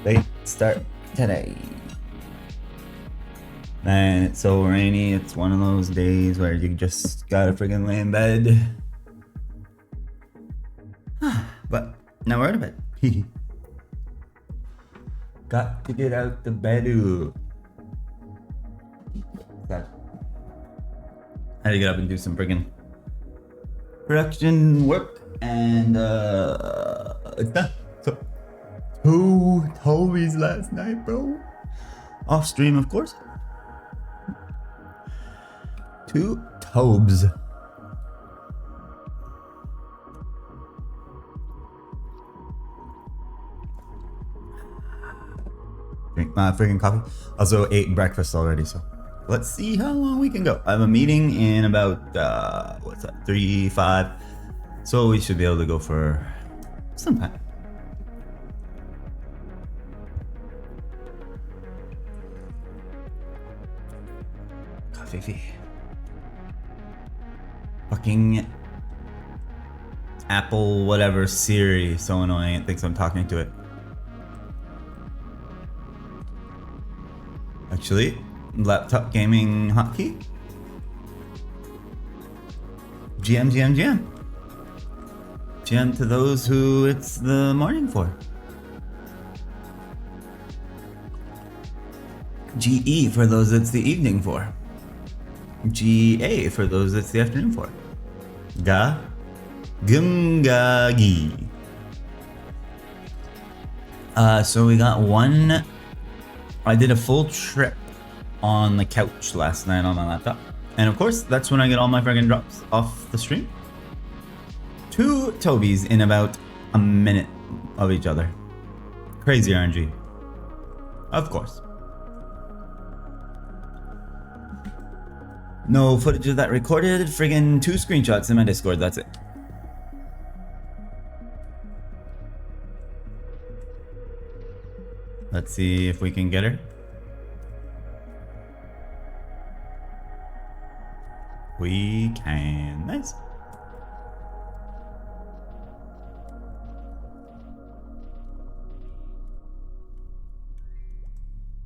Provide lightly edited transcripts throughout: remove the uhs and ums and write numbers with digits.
Late start today. Man, it's so rainy. It's one of those days where you just gotta freaking lay in bed. But now we're out of bed. Got to get out the bed. Got I had to get up and do some freaking production work, and it's done. So, two Tobes last night, bro. Off stream, of course. Two Tobes. Drink my freaking coffee. Also ate breakfast already, so let's see how long we can go. I have a meeting in about what's that, 3-5, so we should be able to go for some time. Coffee. Fucking Apple whatever Siri, so annoying. It thinks I'm talking to it. Actually, laptop gaming hotkey. GM. GM to those who it's the morning for. GE for those it's the evening for. GA for those it's the afternoon for. Gumgagi. So we got one. I did a full trip on the couch last night on my laptop. And of course, that's when I get all my friggin' drops off the stream. Two Tobes in about a minute of each other. Crazy RNG. Of course. No footage of that recorded. Friggin' 2 screenshots in my Discord, that's it. Let's see if we can get her. We can. Nice.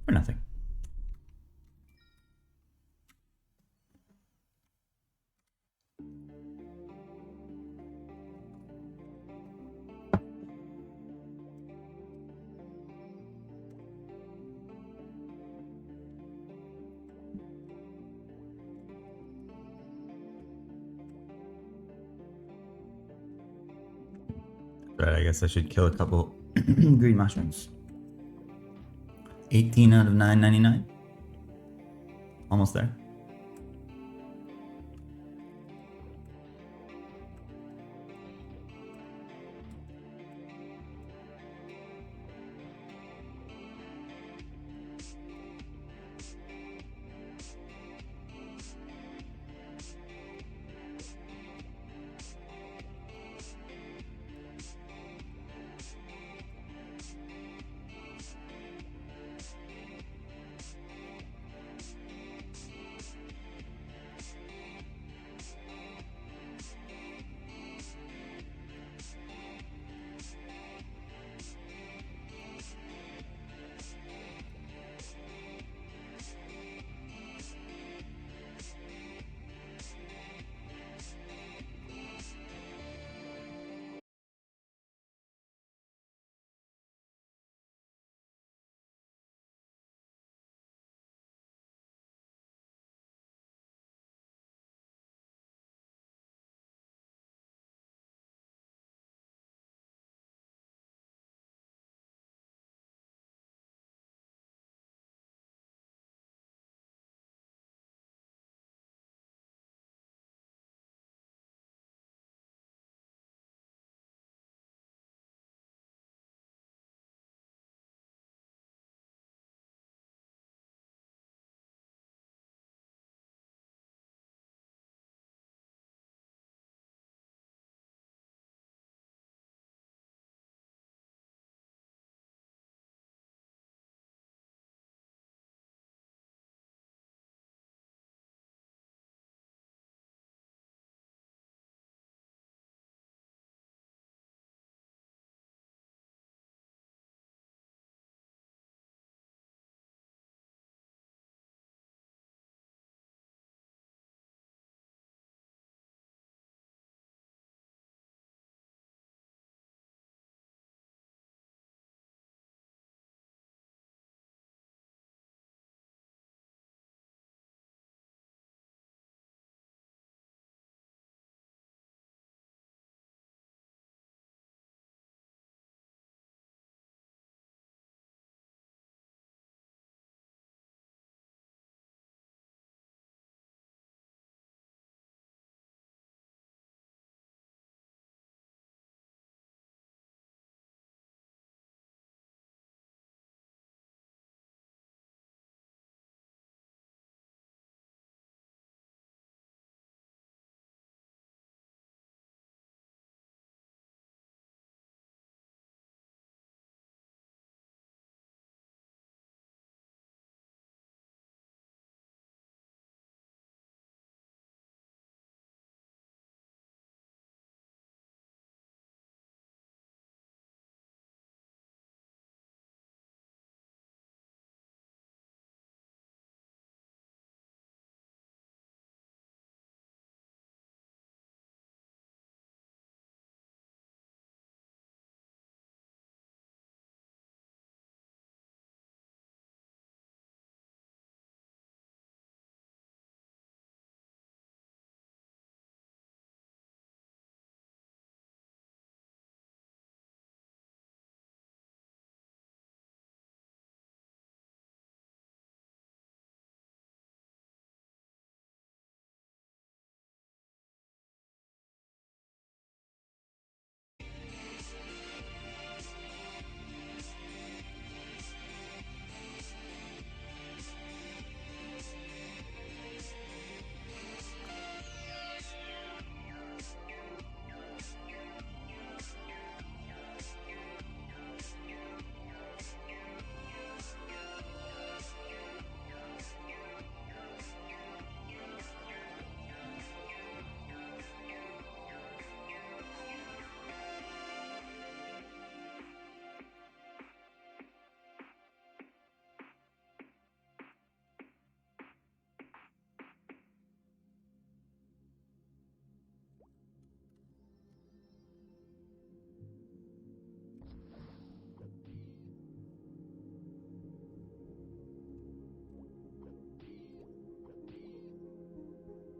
For nothing. Right, I guess I should kill a couple green mushrooms. 18 out of 9.99. Almost there.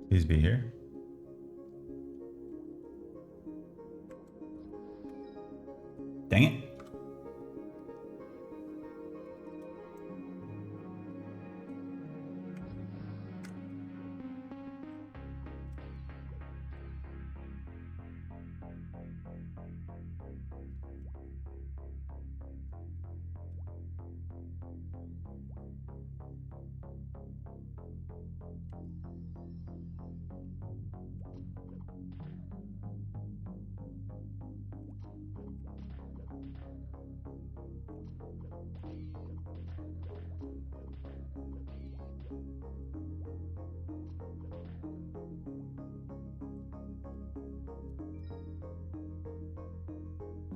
Please be here. Dang it.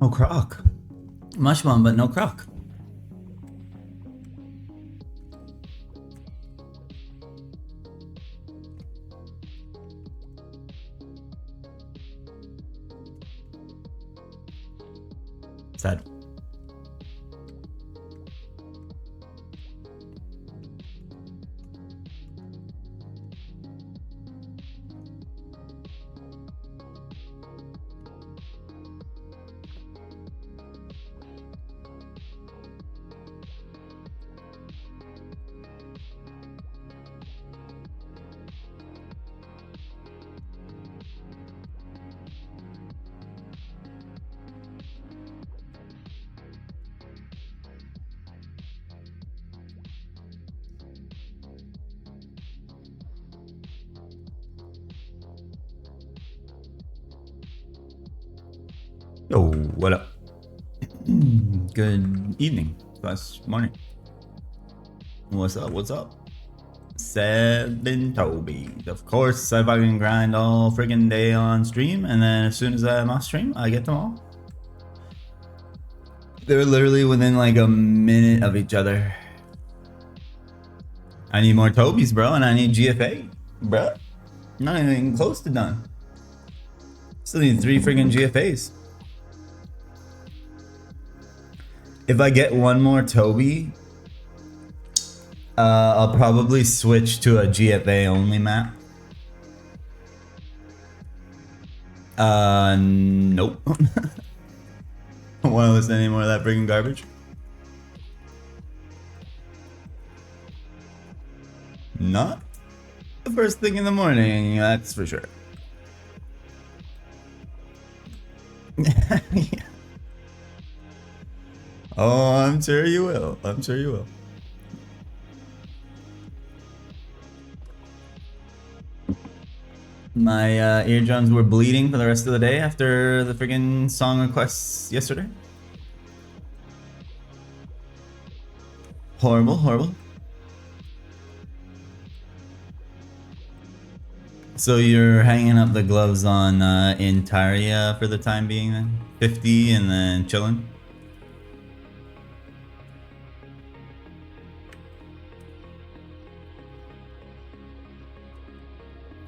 No croc. Mushbomb, but no croc. Sad. Yo, what up? Good evening. Last morning. What's up? What's up? Seven Tobe. Of course, I fucking grind all friggin' day on stream, and then as soon as I'm off stream, I get them all. They're literally within like a minute of each other. I need more Tobes, bro, and I need GFA, bro. Not even close to done. Still need 3 friggin' GFAs. If I get one more Tobe, I'll probably switch to a GFA only map. Nope. I don't want to listen to any more of that friggin' garbage. Not the first thing in the morning, that's for sure. Yeah. Oh, I'm sure you will. I'm sure you will. My eardrums were bleeding for the rest of the day after the friggin' song requests yesterday. Horrible, horrible. So you're hanging up the gloves on Intaria for the time being then? 50 and then chilling?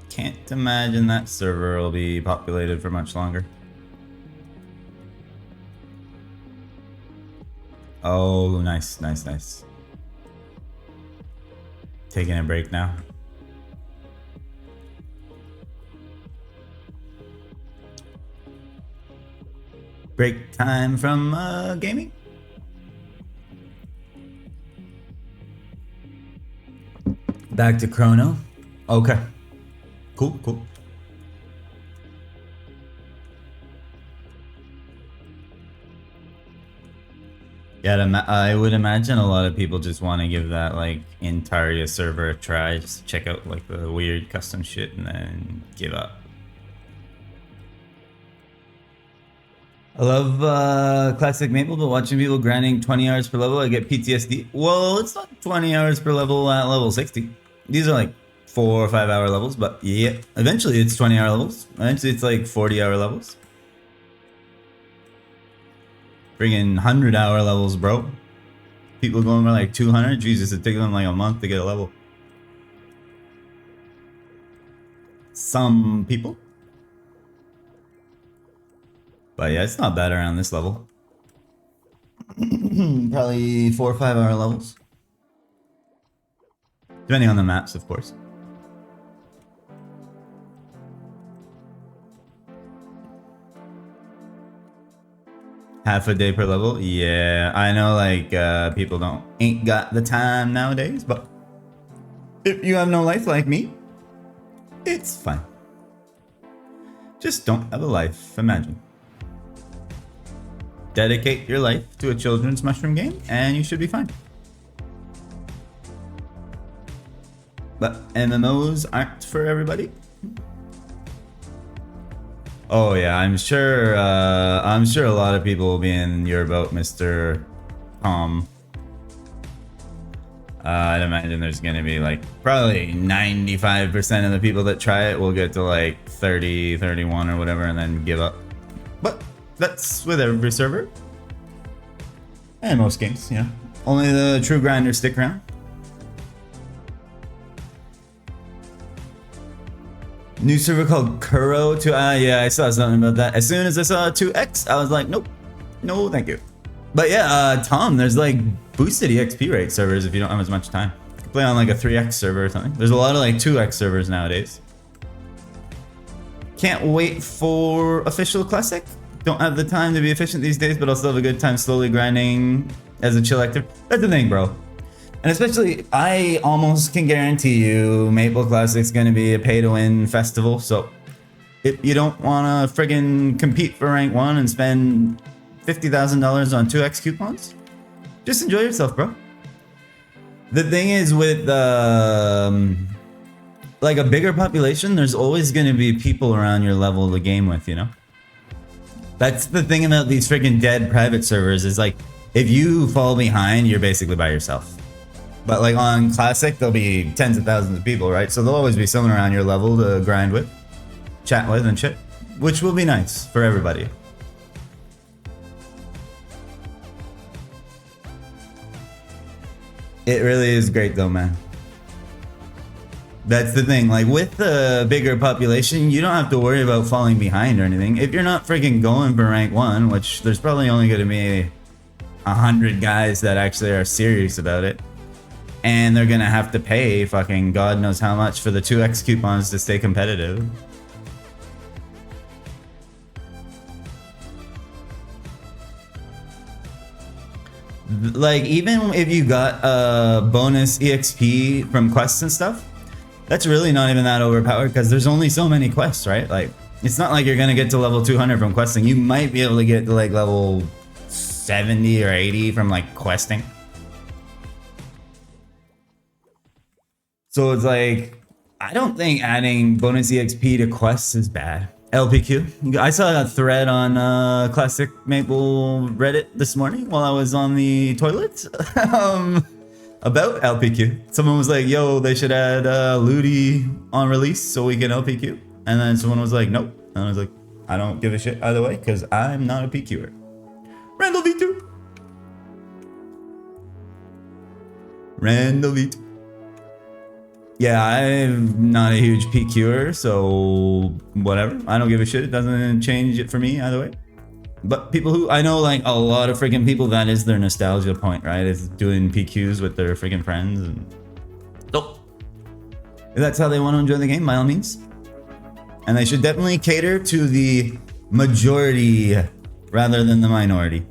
Can't imagine that server will be populated for much longer. Oh, nice, nice, nice. Taking a break now. Break time from gaming? Back to Chrono? Okay. Cool, cool. Yeah, I would imagine a lot of people just want to give that like Intaria server a try, just check out like the weird custom shit and then give up. I love classic Maple, but watching people grinding 20 hours per level, I get PTSD. Well, it's not 20 hours per level at level 60. These are like 4 or 5 hour levels, but yeah, eventually it's 20 hour levels. Eventually it's like 40 hour levels. Friggin' 100 hour levels, bro. People going for like 200. Jesus, it takes them like a month to get a level. Some people. But yeah, it's not bad around this level. Probably 4 or 5 hour levels. Depending on the maps, of course. Half a day per level? Yeah, I know like people ain't got the time nowadays, but if you have no life like me, it's fine. Just don't have a life, imagine. Dedicate your life to a children's mushroom game and you should be fine. But MMOs aren't for everybody. Oh yeah, I'm sure a lot of people will be in your boat, Mr. Tom. I'd imagine there's gonna be like probably 95% of the people that try it will get to like 30, 31 or whatever and then give up. But that's with every server. And most games, you know. Only the true grinders stick around. New server called Kuro to yeah, I saw something about that. As soon as I saw 2x, I was like, nope, no, thank you. But yeah, Tom, there's like boosted EXP rate servers if you don't have as much time. You can play on like a 3x server or something. There's a lot of like 2x servers nowadays. Can't wait for official classic. Don't have the time to be efficient these days, but I'll still have a good time slowly grinding as a chill actor. That's the thing, bro. And especially, I almost can guarantee you Maple Classic's going to be a pay-to-win festival. So if you don't want to friggin' compete for rank 1 and spend $50,000 on 2x coupons, just enjoy yourself, bro. The thing is with like a bigger population, there's always going to be people around your level to game with, you know? That's the thing about these friggin' dead private servers is like, if you fall behind, you're basically by yourself. But like on Classic, there'll be tens of thousands of people, right? So there'll always be someone around your level to grind with, chat with and shit, which will be nice for everybody. It really is great though, man. That's the thing, like with the bigger population, you don't have to worry about falling behind or anything. If you're not freaking going for rank 1, which there's probably only going to be 100 guys that actually are serious about it, and they're gonna have to pay fucking God knows how much for the 2x coupons to stay competitive. Like, even if you got a bonus EXP from quests and stuff, that's really not even that overpowered because there's only so many quests, right? Like, it's not like you're gonna get to level 200 from questing. You might be able to get to like level 70 or 80 from like questing. So it's like, I don't think adding bonus EXP to quests is bad. LPQ. I saw a thread on Classic Maple Reddit this morning while I was on the toilet about LPQ. Someone was like, yo, they should add Ludi on release so we can LPQ. And then someone was like, nope. And I was like, I don't give a shit either way because I'm not a PQer. Randall V2. Randall V2. Yeah, I'm not a huge PQer, so whatever. I don't give a shit. It doesn't change it for me either way. But people who, I know like a lot of freaking people, that is their nostalgia point, right? Is doing PQs with their freaking friends. And so, if that's how they want to enjoy the game, by all means. And they should definitely cater to the majority rather than the minority.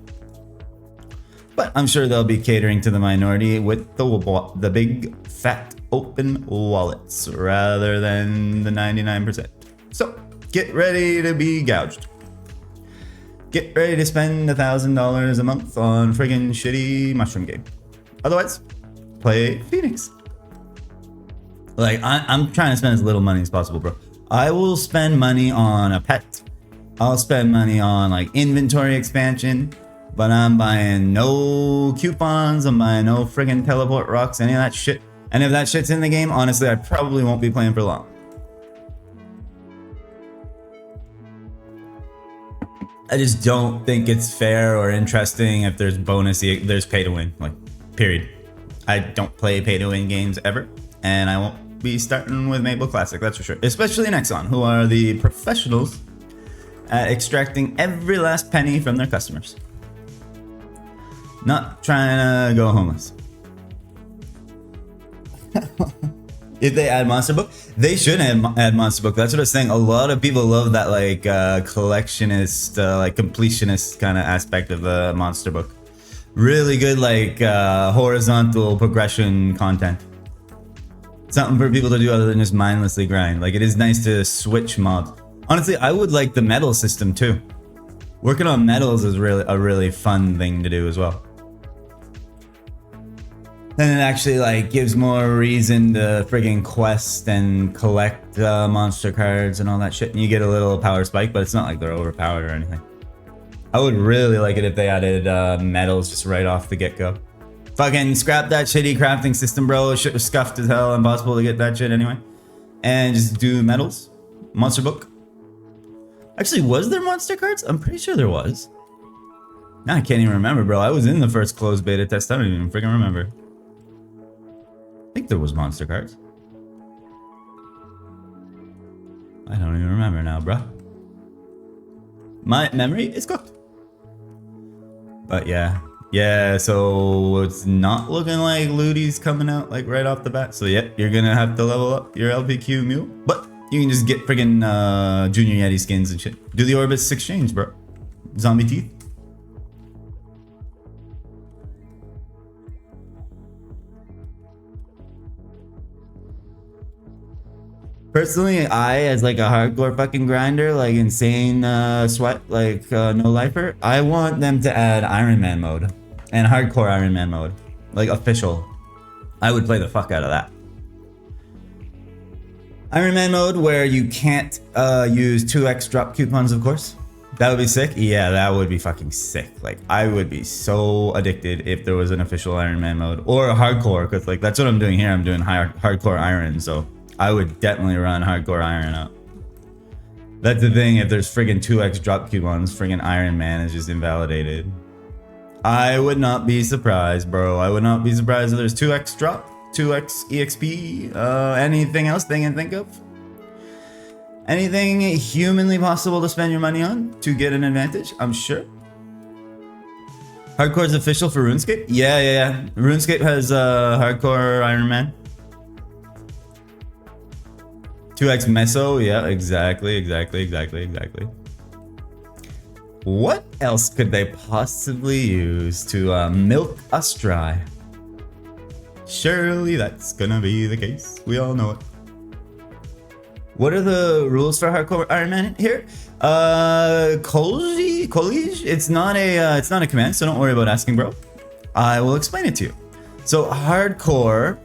But I'm sure they'll be catering to the minority with the big fat open wallets rather than the 99%. So get ready to be gouged. Get ready to spend $1,000 a month on friggin' shitty mushroom game. Otherwise, play Phoenix. Like, I'm trying to spend as little money as possible, bro. I will spend money on a pet. I'll spend money on like inventory expansion. But I'm buying no coupons, I'm buying no friggin' teleport rocks, any of that shit. And if that shit's in the game, honestly, I probably won't be playing for long. I just don't think it's fair or interesting if there's there's pay to win, like, period. I don't play pay to win games ever, and I won't be starting with Maple Classic, that's for sure. Especially Nexon, who are the professionals at extracting every last penny from their customers. Not trying to go homeless. If they add Monster Book, they should add Monster Book. That's what I was saying. A lot of people love that like collectionist, like completionist kind of aspect of the Monster Book. Really good like horizontal progression content. Something for people to do other than just mindlessly grind. Like it is nice to switch mobs. Honestly, I would like the medal system too. Working on medals is really a really fun thing to do as well. Then it actually like gives more reason to friggin' quest and collect monster cards and all that shit. And you get a little power spike, but it's not like they're overpowered or anything. I would really like it if they added medals just right off the get-go. Fucking scrap that shitty crafting system, bro. Shit was scuffed as hell. Impossible to get that shit anyway. And just do medals. Monster Book. Actually, was there monster cards? I'm pretty sure there was. Now I can't even remember, bro. I was in the first closed beta test. I don't even freaking remember. I think there was monster cards. I don't even remember now, bro. My memory is cooked. But yeah. Yeah, so it's not looking like Looty's coming out like right off the bat. So yeah, you're gonna have to level up your LPQ mule. But you can just get friggin' Junior Yeti skins and shit. Do the Orbis exchange, bro. Zombie teeth. Personally, as like a hardcore fucking grinder, like insane sweat, like no lifer, I want them to add Ironman mode and hardcore Ironman mode, like official. I would play the fuck out of that. Ironman mode where you can't use 2x drop coupons, of course. That would be sick. Yeah, that would be fucking sick. Like I would be so addicted if there was an official Ironman mode or a hardcore, because like that's what I'm doing here. I'm doing hardcore iron, so I would definitely run hardcore iron up. That's the thing, if there's friggin' 2x drop coupons, friggin' Iron Man is just invalidated. I would not be surprised, bro. I would not be surprised if there's 2x drop, 2x EXP, anything else they can think of. Anything humanly possible to spend your money on to get an advantage, I'm sure. Hardcore's official for RuneScape? Yeah. RuneScape has hardcore Iron Man. 2x Meso, yeah, exactly. What else could they possibly use to milk us dry? Surely that's gonna be the case. We all know it. What are the rules for hardcore Iron Man here? College? It's not a command, so don't worry about asking, bro. I will explain it to you. So hardcore,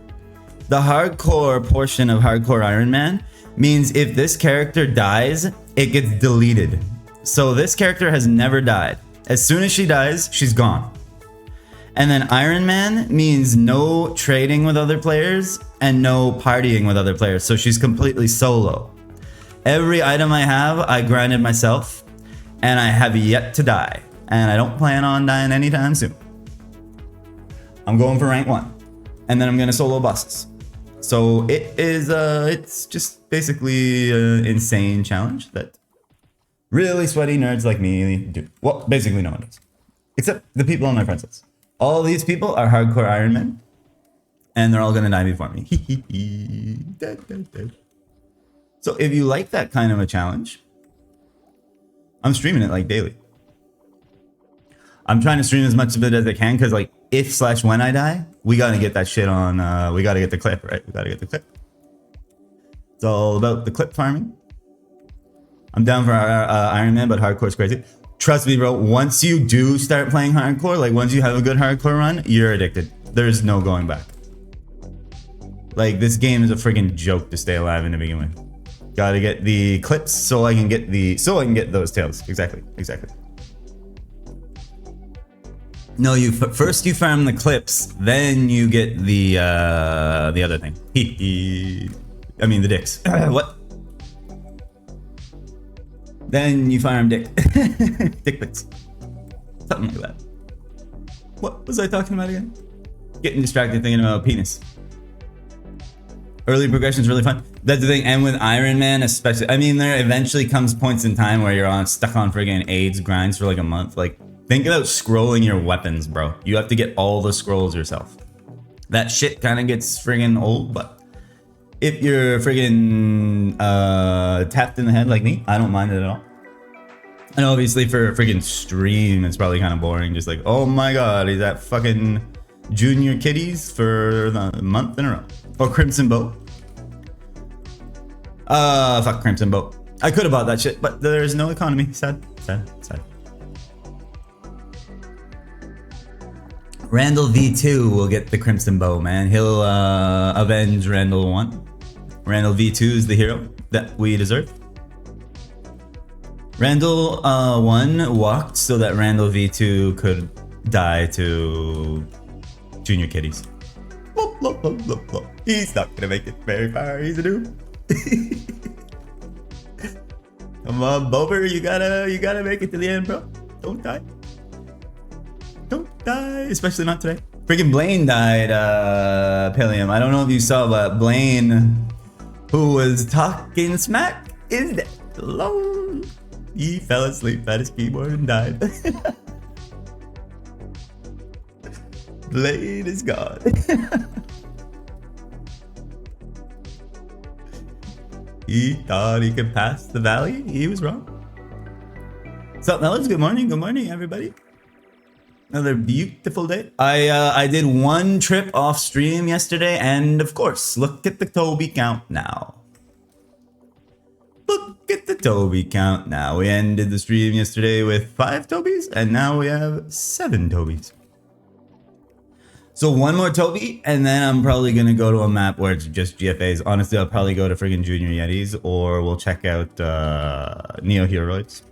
the hardcore portion of hardcore Iron Man means if this character dies, it gets deleted. So this character has never died. As soon as she dies, she's gone. And then Iron Man means no trading with other players and no partying with other players. So she's completely solo. Every item I have, I grinded myself, and I have yet to die. And I don't plan on dying anytime soon. I'm going for rank 1. And then I'm gonna solo bosses. So it is, it's just basically an insane challenge that really sweaty nerds like me do. Well, basically no one does. Except the people on my friends list. All these people are hardcore Iron Men. And they're all gonna die before me. So if you like that kind of a challenge, I'm streaming it like daily. I'm trying to stream as much of it as I can because like if/when I die, we gotta get that shit on, we gotta get the clip, right? We gotta get the clip. It's all about the clip farming. I'm down for Iron Man, but hardcore's crazy. Trust me, bro, once you do start playing hardcore, like once you have a good hardcore run, you're addicted. There's no going back. Like this game is a friggin' joke to stay alive in to begin with. Gotta get the clips so I can get those tails. Exactly. No, first you farm the clips, then you get the other thing. I mean the dicks. What? Then you farm dick. Dick pics. Something like that. What was I talking about again? Getting distracted thinking about penis. Early progression is really fun. That's the thing, and with Iron Man especially. I mean, there eventually comes points in time where you're stuck on friggin' AIDS grinds for like a month. Like, think about scrolling your weapons, bro. You have to get all the scrolls yourself. That shit kind of gets friggin' old, but If you're friggin' tapped in the head like me, I don't mind it at all. And obviously for a friggin' stream, it's probably kind of boring. Just like, oh my god, he's at fucking Junior Kitties for the month in a row. Or Crimson Boat. Fuck Crimson Boat. I could have bought that shit, but there's no economy. Sad, sad, sad. Randall V2 will get the Crimson Bow, man. He'll avenge Randall 1. Randall V2 is the hero that we deserve. Randall 1 walked so that Randall V2 could die to Junior Kitties. He's not gonna make it very far. He's a noob. Come on, Bober, you gotta make it to the end, bro. Don't die. Don't die, especially not today. Freaking Blaine died, Palium. I don't know if you saw, but Blaine, who was talking smack, is dead. Alone. He fell asleep at his keyboard and died. Blaine is gone. He thought he could pass the valley. He was wrong. What's up, Mellors? Good morning. Good morning, everybody. Another beautiful day. I did one trip off stream yesterday, and of course, look at the Tobe count now. Look at the Tobe count now. We ended the stream yesterday with 5 Tobes, and now we have 7 Tobes. So one more Tobe, and then I'm probably gonna go to a map where it's just GFAs. Honestly, I'll probably go to friggin' Junior Yetis, or we'll check out Neo Heroids.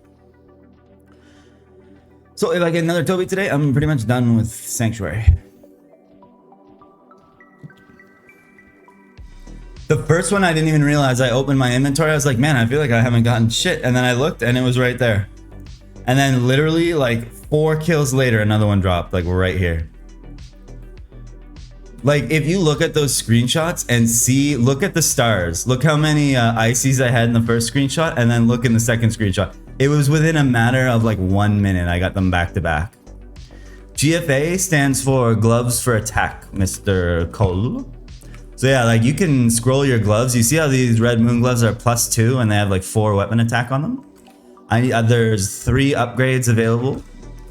So if I get another Tobe today, I'm pretty much done with Sanctuary. The first one I didn't even realize. I opened my inventory, I was like, man, I feel like I haven't gotten shit. And then I looked and it was right there. And then literally like 4 kills later, another one dropped, like right here. Like if you look at those screenshots and see, look at the stars. Look how many ICs I had in the first screenshot, and then look in the second screenshot. It was within a matter of like 1 minute. I got them back to back. GFA stands for Gloves for Attack, Mr. Cole. So yeah, like you can scroll your gloves. You see how these Red Moon gloves are +2 and they have like 4 weapon attack on them? There's 3 upgrades available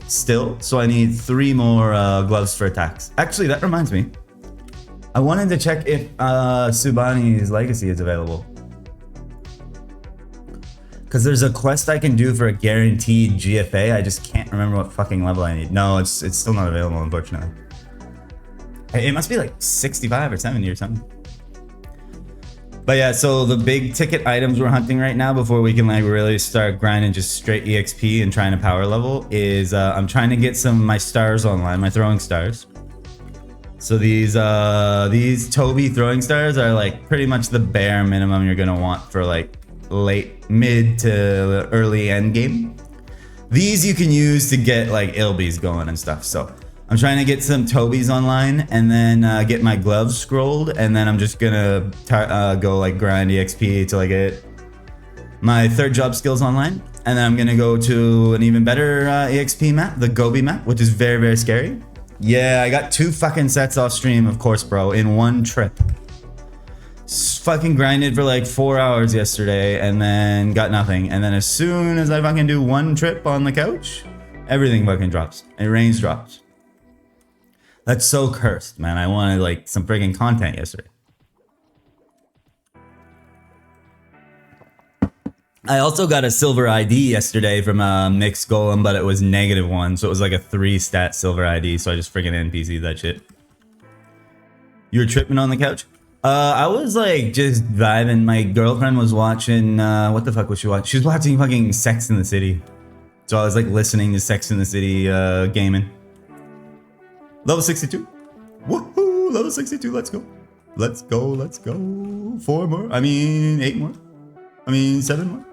still. So I need 3 more gloves for attacks. Actually, that reminds me. I wanted to check if Subani's Legacy is available. Because there's a quest I can do for a guaranteed GFA. I just can't remember what fucking level I need. No, it's still not available, unfortunately. It must be like 65 or 70 or something. But yeah, so the big ticket items we're hunting right now before we can like really start grinding just straight EXP and trying to power level is I'm trying to get some of my stars online, my throwing stars. So these Tobe throwing stars are like pretty much the bare minimum you're gonna want for like mid to early end game. These you can use to get like ilbies going and stuff. So I'm trying to get some Tobes online and then get my gloves scrolled, and then I'm just gonna go like grind EXP till I get my 3rd job skills online, and then I'm gonna go to an even better EXP map, the Gobi map, which is very, very scary. Yeah, I got 2 fucking sets off stream, of course, bro, in one trip. Fucking grinded for like 4 hours yesterday and then got nothing. And then as soon as I fucking do one trip on the couch, everything fucking drops. It rains drops. That's so cursed, man. I wanted like some friggin' content yesterday. I also got a silver ID yesterday from a mixed golem, but it was -1, so it was like a 3 stat silver ID, so I just friggin' NPC'd that shit. You were tripping on the couch? I was like just vibing. My girlfriend was watching, what the fuck was she watching? She was watching fucking Sex in the City. So I was like listening to Sex in the City gaming. Level 62. Woohoo! Level 62, let's go. Let's go, let's go. 4 more. I mean, 8 more. I mean, 7 more.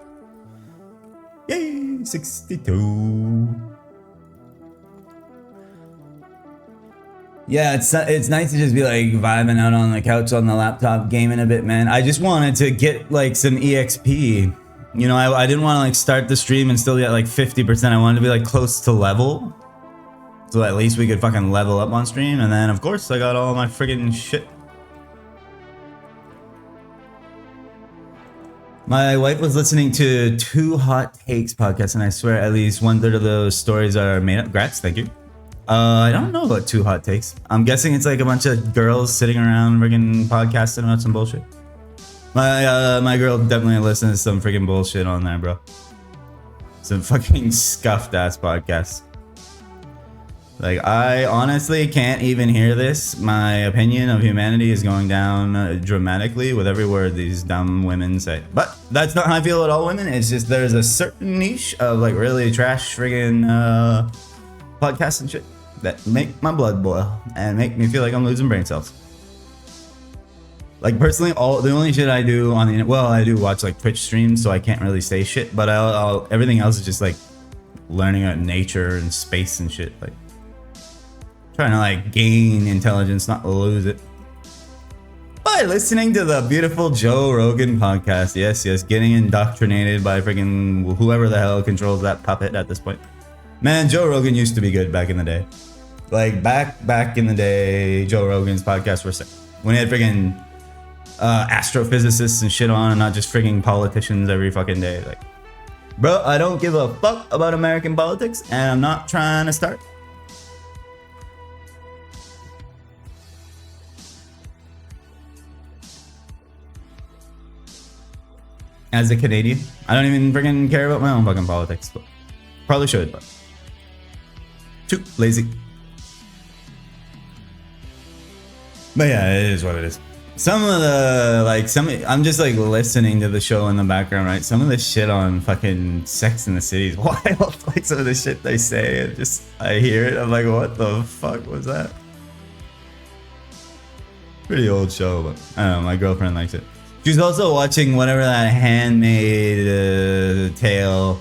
Yay, 62. Yeah, it's nice to just be like vibing out on the couch on the laptop gaming a bit, man. I just wanted to get like some EXP. You know, I didn't want to like start the stream and still get like 50%. I wanted to be like close to level. So at least we could fucking level up on stream. And then of course I got all my friggin' shit. My wife was listening to Two Hot Takes podcast, and I swear at least 1/3 of those stories are made up. Grats, thank you. I don't know about Two Hot Takes. I'm guessing it's like a bunch of girls sitting around friggin' podcasting about some bullshit. My girl definitely listens to some friggin' bullshit on there, bro. Some fucking scuffed ass podcasts. Like, I honestly can't even hear this. My opinion of humanity is going down dramatically with every word these dumb women say. But that's not how I feel about all women. It's just there's a certain niche of like really trash friggin' podcasts and shit that make my blood boil and make me feel like I'm losing brain cells. Like personally, the only shit I do on the internet, well, I do watch like Twitch streams, so I can't really say shit. But everything else is just like learning about nature and space and shit. Like trying to like gain intelligence, not lose it. By listening to the beautiful Joe Rogan podcast. Yes, getting indoctrinated by freaking whoever the hell controls that puppet at this point. Man, Joe Rogan used to be good back in the day. Like back in the day, Joe Rogan's podcasts were sick. When he had friggin' astrophysicists and shit on, and not just friggin' politicians every fucking day. Like, bro, I don't give a fuck about American politics, and I'm not trying to start. As a Canadian, I don't even friggin' care about my own fucking politics, but probably should, but too lazy. But yeah, it is what it is. Some of the I'm just like listening to the show in the background, right? Some of the shit on fucking Sex in the City is wild. Like some of the shit they say, and just I hear it, I'm like, what the fuck was that? Pretty old show, but I don't know. My girlfriend likes it. She's also watching whatever that Handmaid Tale.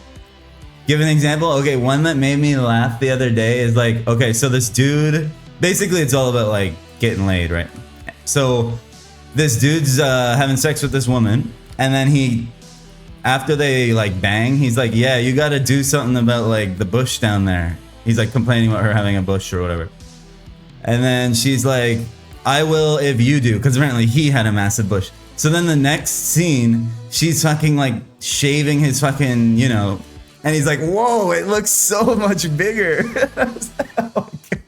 Give an example. Okay, one that made me laugh the other day is like, okay, so this dude, basically it's all about like getting laid, right? So this dude's having sex with this woman, and then after they like bang, he's like, yeah, you gotta do something about like the bush down there. He's like complaining about her having a bush or whatever. And then she's like, I will if you do, because apparently he had a massive bush. So then the next scene, she's fucking like shaving his fucking, and he's like, whoa, it looks so much bigger. I was like, oh my God.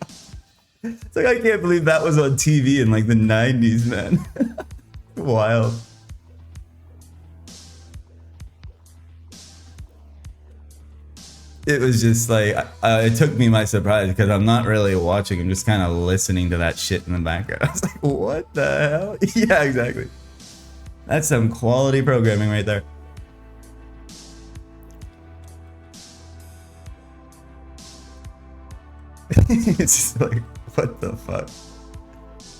It's like, I can't believe that was on TV in like the 90s, man. Wild. It was just like, it took me by surprise because I'm not really watching. I'm just kind of listening to that shit in the background. I was like, what the hell? Yeah, exactly. That's some quality programming right there. It's just like, what the fuck?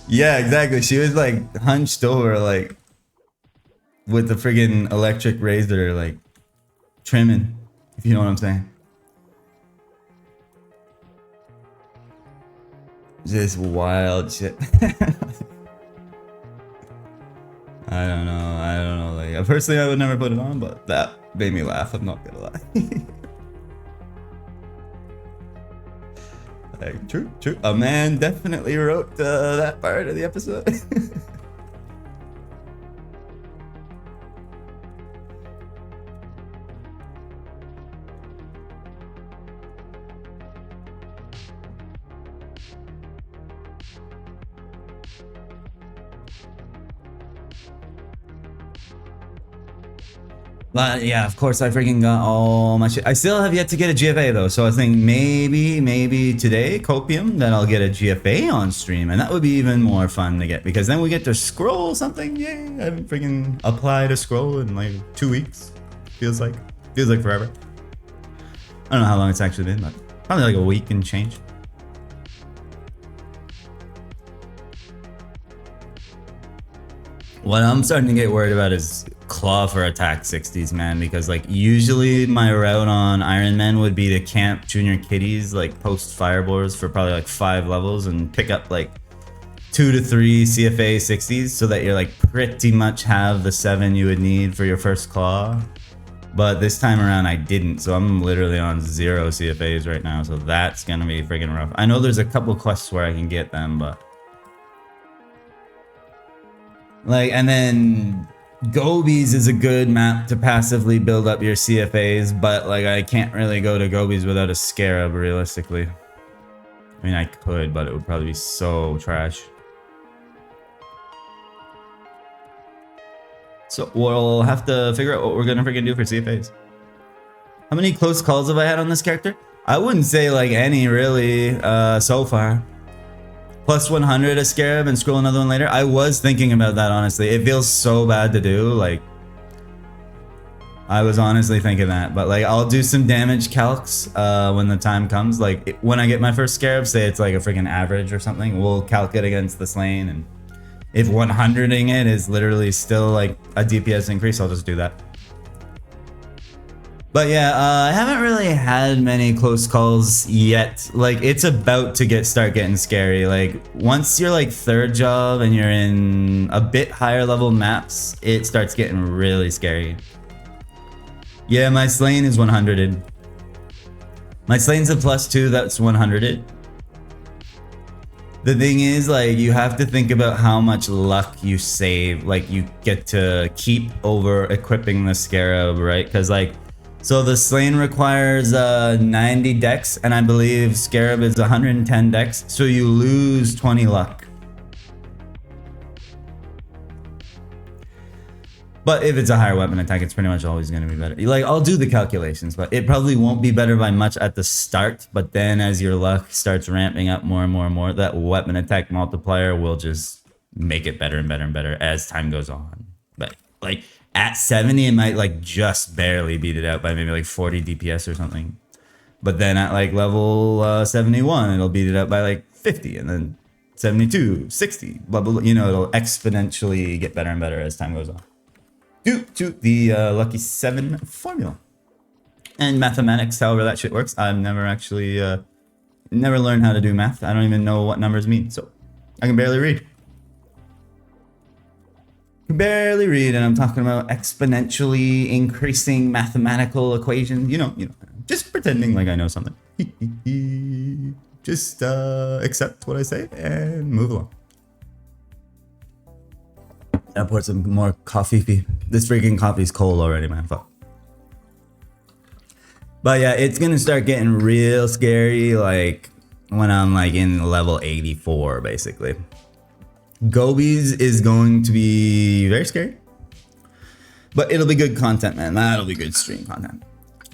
Yeah, exactly. She was like hunched over, like with the friggin' electric razor, like trimming, if you know what I'm saying. Just wild shit. I don't know. Like, personally, I would never put it on, but that made me laugh. I'm not gonna lie. Like, true. A man definitely wrote that part of the episode. But yeah, of course I freaking got all my shit. I still have yet to get a GFA though, so I think maybe today, Copium, then I'll get a GFA on stream, and that would be even more fun to get because then we get to scroll something. Yay! I haven't freaking applied a scroll in like 2 weeks. Feels like forever. I don't know how long it's actually been, but probably like a week and change. What I'm starting to get worried about is claw for attack 60s, man, because like usually my route on Ironman would be to camp junior kitties, like post fireballs for probably like 5 levels and pick up like 2 to 3 CFA 60s so that you're like pretty much have the 7 you would need for your first claw. But this time around I didn't, so I'm literally on 0 CFAs right now, so that's gonna be freaking rough. I know there's a couple quests where I can get them, but like, and then Gobies is a good map to passively build up your CFAs, but like I can't really go to Gobies without a Scarab realistically. I mean, I could, but it would probably be so trash. So we'll have to figure out what we're gonna freaking do for CFAs. How many close calls have I had on this character? I wouldn't say like any really so far. Plus 100 a Scarab and scroll another one later. I was thinking about that, honestly. It feels so bad to do. Like, I was honestly thinking that. But like, I'll do some damage calcs when the time comes. Like, when I get my first Scarab, say it's like a freaking average or something, we'll calc it against the Slain. And if 100ing it is literally still like a DPS increase, I'll just do that. But yeah, I haven't really had many close calls yet. Like, it's about to start getting scary. Like, once you're like 3rd job and you're in a bit higher level maps, it starts getting really scary. Yeah, my Slain is 100'd. My Slain's a +2, that's 100'd. The thing is, like, you have to think about how much luck you save, like, you get to keep over equipping the Scarab, right? Because, like, so the Slain requires 90 dex, and I believe Scarab is 110 dex, so you lose 20 luck. But if it's a higher weapon attack, it's pretty much always going to be better. Like, I'll do the calculations, but it probably won't be better by much at the start, but then as your luck starts ramping up more and more and more, that weapon attack multiplier will just make it better and better and better as time goes on. But, like, at 70, it might like just barely beat it out by maybe like 40 DPS or something. But then at like level 71, it'll beat it out by like 50, and then 72, 60, blah, blah, blah. You know, it'll exponentially get better and better as time goes on. Due to the Lucky 7 formula. And mathematics, however that shit works. I've never actually, never learned how to do math. I don't even know what numbers mean, so I can barely read. Barely read, and I'm talking about exponentially increasing mathematical equations. You know, just pretending like I know something. Just accept what I say and move along. I poured some more coffee. This freaking coffee's cold already, man. Fuck. But yeah, it's gonna start getting real scary, like when I'm like in level 84, basically. Gobies is going to be very scary, but it'll be good content, man. That'll be good stream content.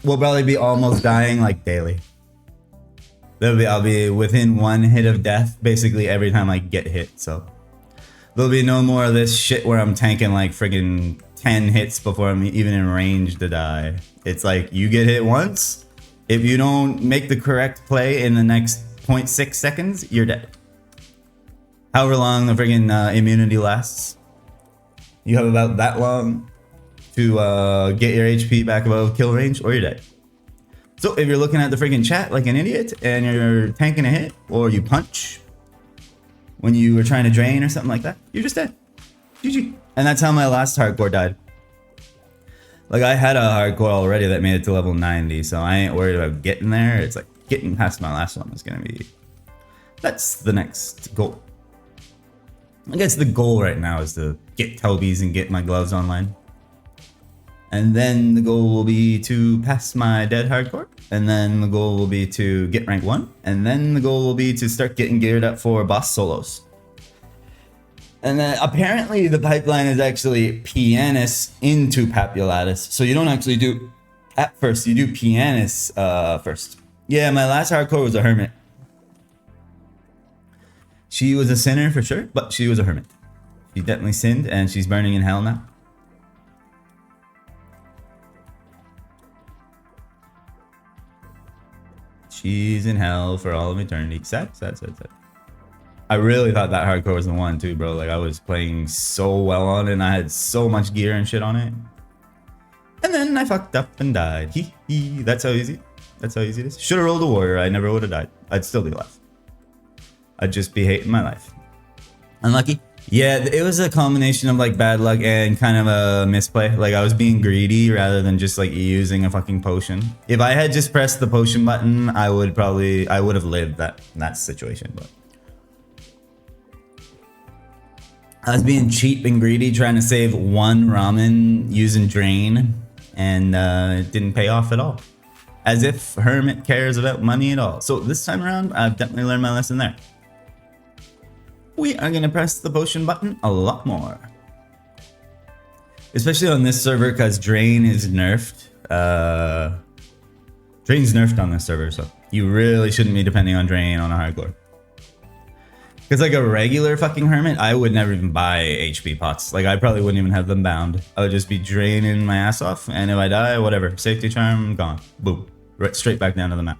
We'll probably be almost dying like daily. I'll be within 1 hit of death basically every time I get hit. So there'll be no more of this shit where I'm tanking like friggin' 10 hits before I'm even in range to die. It's like you get hit once. If you don't make the correct play in the next 0.6 seconds, you're dead. However long the friggin' immunity lasts, you have about that long to get your HP back above kill range, or you're dead. So if you're looking at the friggin' chat like an idiot and you're tanking a hit, or you punch when you were trying to drain or something like that, you're just dead. GG. And that's how my last hardcore died. Like, I had a hardcore already that made it to level 90, so I ain't worried about getting there. It's like getting past my last one is gonna be... That's the next goal. I guess the goal right now is to get Tobe's and get my gloves online. And then the goal will be to pass my dead hardcore. And then the goal will be to get rank 1. And then the goal will be to start getting geared up for boss solos. And then apparently the pipeline is actually Pianus into Papulatus. So you don't actually do Pap first, you do Pianus first. Yeah, my last hardcore was a hermit. She was a sinner for sure, but she was a hermit. She definitely sinned, and she's burning in hell now. She's in hell for all of eternity. Sad. I really thought that hardcore was the one too, bro. Like, I was playing so well on it, and I had so much gear and shit on it. And then I fucked up and died. That's how easy. That's how easy it is. Should have rolled a warrior. I never would have died. I'd still be alive. I'd just be hating my life. Unlucky? Yeah, it was a combination of like bad luck and kind of a misplay. Like, I was being greedy rather than just like using a fucking potion. If I had just pressed the potion button, I would have lived that situation. But I was being cheap and greedy trying to save one ramen using drain, and it didn't pay off at all. As if Hermit cares about money at all. So this time around, I've definitely learned my lesson there. We are going to press the potion button a lot more. Especially on this server, because drain is nerfed. Drain's nerfed on this server, so you really shouldn't be depending on drain on a hardcore. Because like a regular fucking hermit, I would never even buy HP pots. Like I probably wouldn't even have them bound. I would just be draining my ass off, and if I die, whatever. Safety charm, gone. Boom. Right, straight back down to the map.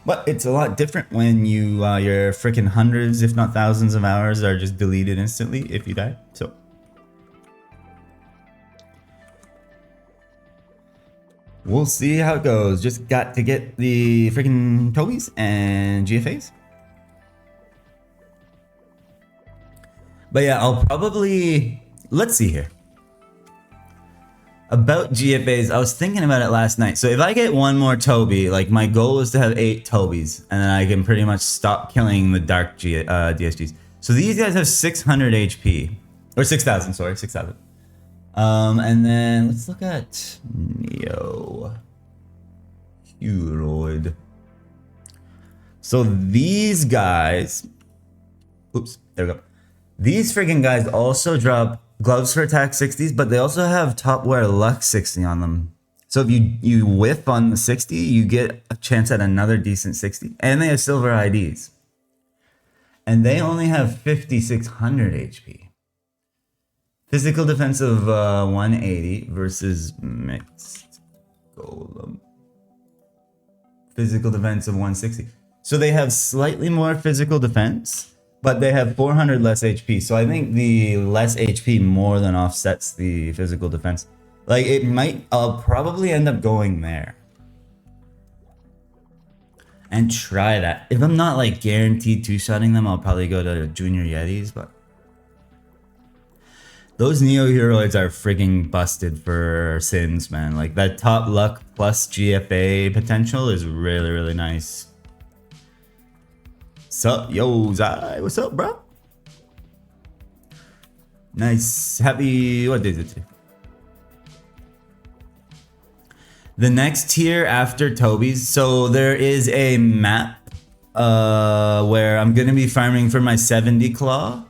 But it's a lot different when you your freaking hundreds, if not thousands of hours are just deleted instantly if you die. So we'll see how it goes. Just got to get the freaking Tobes and GFAs. But yeah, I'll probably... Let's see here. About GFAs, I was thinking about it last night. So if I get one more Tobe, like my goal is to have 8 Tobes, and then I can pretty much stop killing the dark DSGs. So these guys have 600 HP. Or 6,000, sorry, 6,000. And then let's look at Neo. Huroid. So these guys... Oops, there we go. These freaking guys also drop gloves for attack 60s, but they also have top wear luck 60 on them. So if you whiff on the 60, you get a chance at another decent 60. And they have silver IDs. And they only have 5,600 HP. Physical defense of 180 versus mixed golem. Physical defense of 160. So they have slightly more physical defense, but they have 400 less HP. So I think the less HP more than offsets the physical defense. Like it might, I'll probably end up going there. And try that. If I'm not like guaranteed two-shotting them, I'll probably go to Junior Yetis, but... Those Neo Heroids are frigging busted for sins, man. Like that top luck plus GFA potential is really, really nice. Sup, yo, Zai, what's up, bro? Nice, happy, what day is it today? The next tier after Tobe's, so there is a map where I'm gonna be farming for my 70 claw.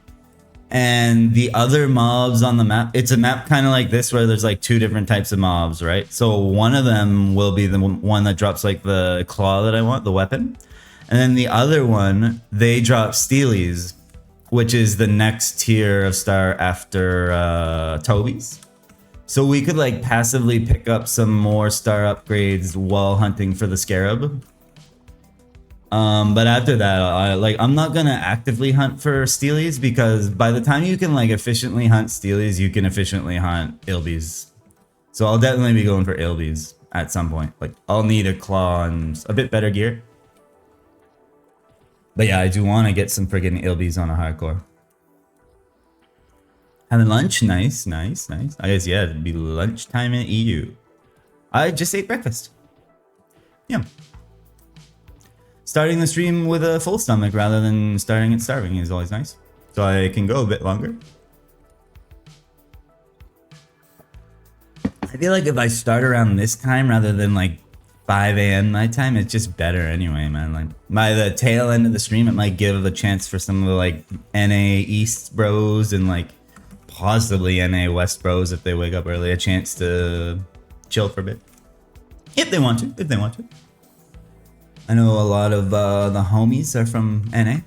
And the other mobs on the map, it's a map kind of like this where there's like 2 different types of mobs, right? So one of them will be the one that drops like the claw that I want, the weapon. And then the other one, they drop Steelies, which is the next tier of star after Tobe's. So we could like passively pick up some more star upgrades while hunting for the Scarab. But after that, I'm not gonna actively hunt for Steelies because by the time you can like efficiently hunt Steelies, you can efficiently hunt Ilbies. So I'll definitely be going for Ilbies at some point. Like I'll need a claw and a bit better gear. But yeah, I do want to get some friggin' Ilbies on a hardcore. Having lunch? Nice, nice, nice. I guess, yeah, it'd be lunchtime in EU. I just ate breakfast. Yeah. Starting the stream with a full stomach rather than starting it starving is always nice. So I can go a bit longer. I feel like if I start around this time rather than like 5 a.m. my time, it's just better anyway, man. Like by the tail end of the stream, it might give a chance for some of the like NA East bros and like possibly NA West bros if they wake up early, a chance to chill for a bit. If they want to, if they want to. I know a lot of the homies are from NA.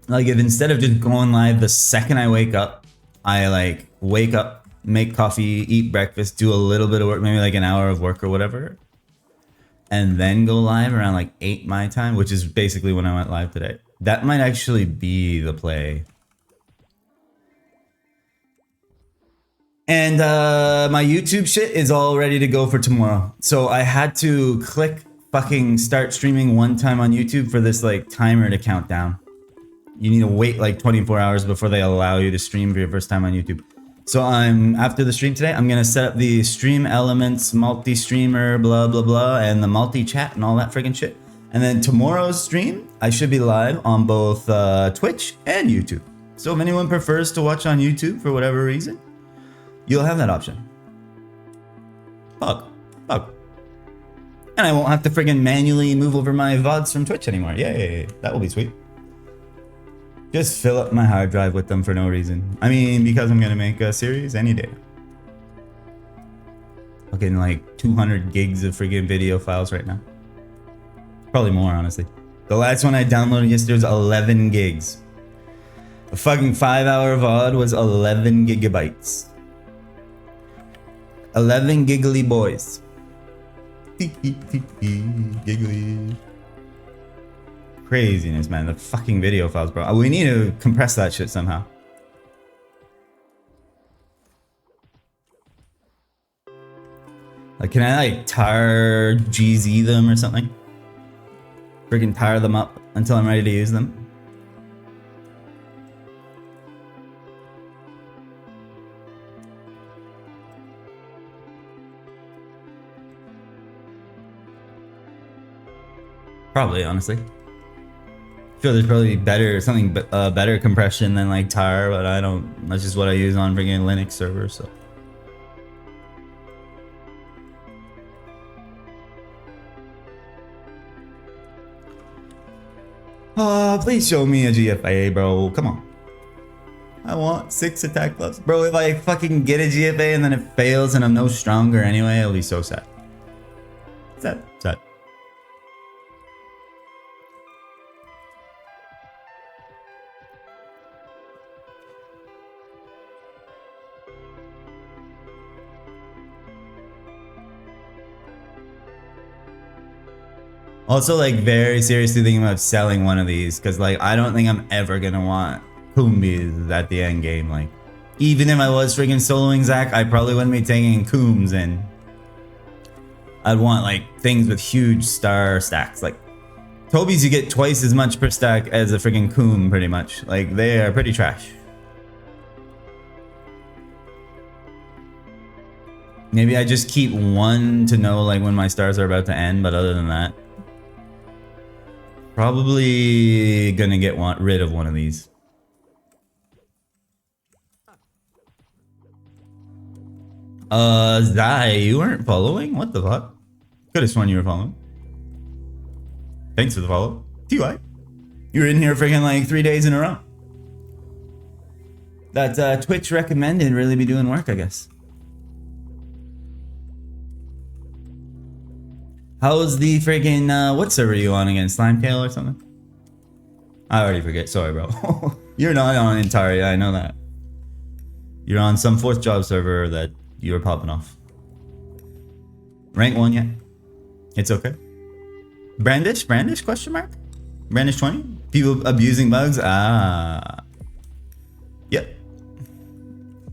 Like if instead of just going live the second I wake up, I like wake up, make coffee, eat breakfast, do a little bit of work, maybe like an hour of work or whatever, and then go live around like 8 my time, which is basically when I went live today. That might actually be the play. And my YouTube shit is all ready to go for tomorrow. So I had to click fucking start streaming one time on YouTube for this like timer to count down. You need to wait like 24 hours before they allow you to stream for your first time on YouTube. So after the stream today, I'm gonna set up the stream elements, multi-streamer, blah, blah, blah, and the multi-chat and all that friggin' shit. And then tomorrow's stream, I should be live on both Twitch and YouTube. So if anyone prefers to watch on YouTube for whatever reason, you'll have that option. Fuck. And I won't have to friggin' manually move over my VODs from Twitch anymore. Yay, that will be sweet. Just fill up my hard drive with them for no reason. I mean, because I'm gonna make a series any day. Fucking like 200 gigs of friggin' video files right now. Probably more, honestly. The last one I downloaded yesterday was 11 gigs. A fucking 5-hour VOD was 11 gigabytes. 11 giggly boys. Giggly. Craziness, man. The fucking video files, bro. We need to compress that shit somehow. Like, can I like tar GZ them or something? Freaking tire them up until I'm ready to use them. Probably, honestly. I feel there's probably better better compression than like tar, but I don't. That's just what I use on freaking Linux servers. So. Please show me a GFA, bro. Come on. I want 6 attack gloves. Bro, if I fucking get a GFA and then it fails and I'm no stronger anyway, it'll be so sad. Sad. Also, like, very seriously thinking about selling one of these, because, like, I don't think I'm ever gonna want Coombs at the end game. Like, even if I was freaking soloing Zach, I probably wouldn't be taking Coombs in. I'd want, like, things with huge star stacks. Like, Tobe's, you get twice as much per stack as a freaking Coombe, pretty much. Like, they are pretty trash. Maybe I just keep one to know, like, when my stars are about to end, but other than that, probably gonna get rid of one of these. Zai, you weren't following? What the fuck? Could have sworn you were following. Thanks for the follow. TY. You were in here freaking like 3 days in a row. That Twitch recommended really be doing work, I guess. How's the freaking, what server are you on again? Slimetail or something? I already forget. Sorry, bro. You're not on Intaria, I know that. You're on some 4th job server that you were popping off. Rank 1 yet? It's okay. Brandish? Brandish? Question mark? Brandish 20? People abusing bugs? Ah. Yep.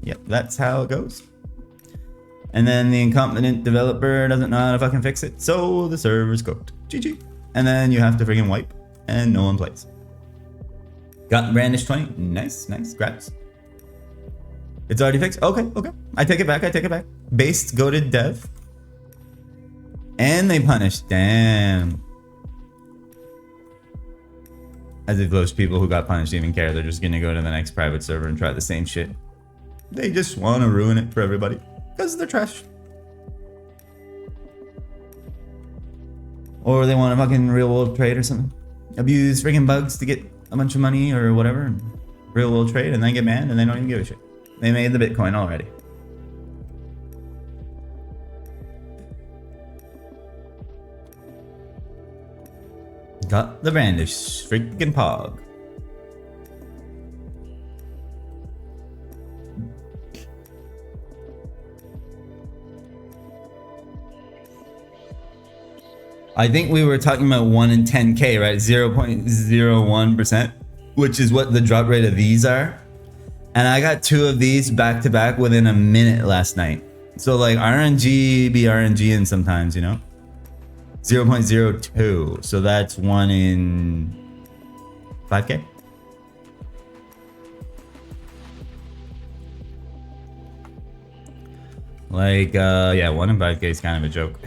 Yep, that's how it goes. And then the incompetent developer doesn't know how to fucking fix it, so the server's cooked. GG. And then you have to freaking wipe, and no one plays. Got Brandish 20. Nice, nice. Grabs. It's already fixed? Okay, okay. I take it back, I take it back. Based, goated dev. And they punished. Damn. As if those people who got punished even care. They're just gonna go to the next private server and try the same shit. They just want to ruin it for everybody. Because they're trash. Or they want a fucking real world trade or something. Abuse freaking bugs to get a bunch of money or whatever. And real world trade and then get banned and they don't even give a shit. They made the Bitcoin already. Got the Brandish freaking pog. I think we were talking about 1 in 10k, right? 0.01%, which is what the drop rate of these are. And I got 2 of these back to back within a minute last night. So like RNG be RNGing sometimes, you know? 0.02. So that's 1 in 5k. Like, yeah, 1 in 5k is kind of a joke.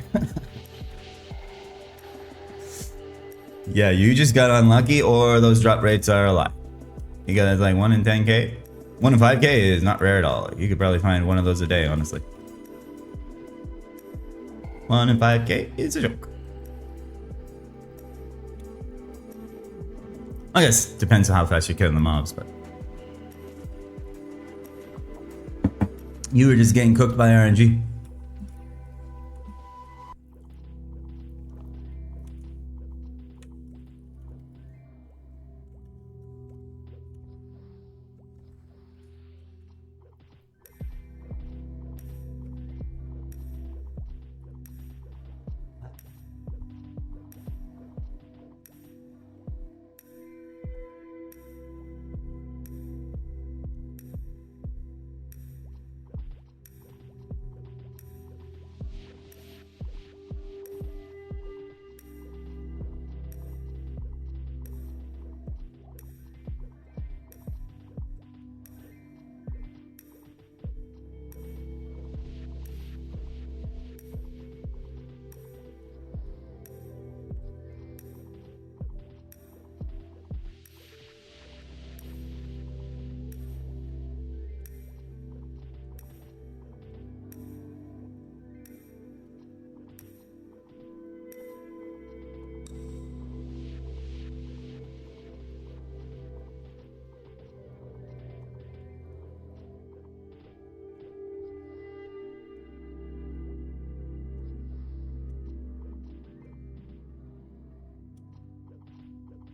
Yeah, you just got unlucky, or those drop rates are a lot. You got like 1 in 10k. 1 in 5k is not rare at all. You could probably find one of those a day, honestly. 1 in 5k is a joke. I guess depends on how fast you're killing the mobs, but you were just getting cooked by RNG.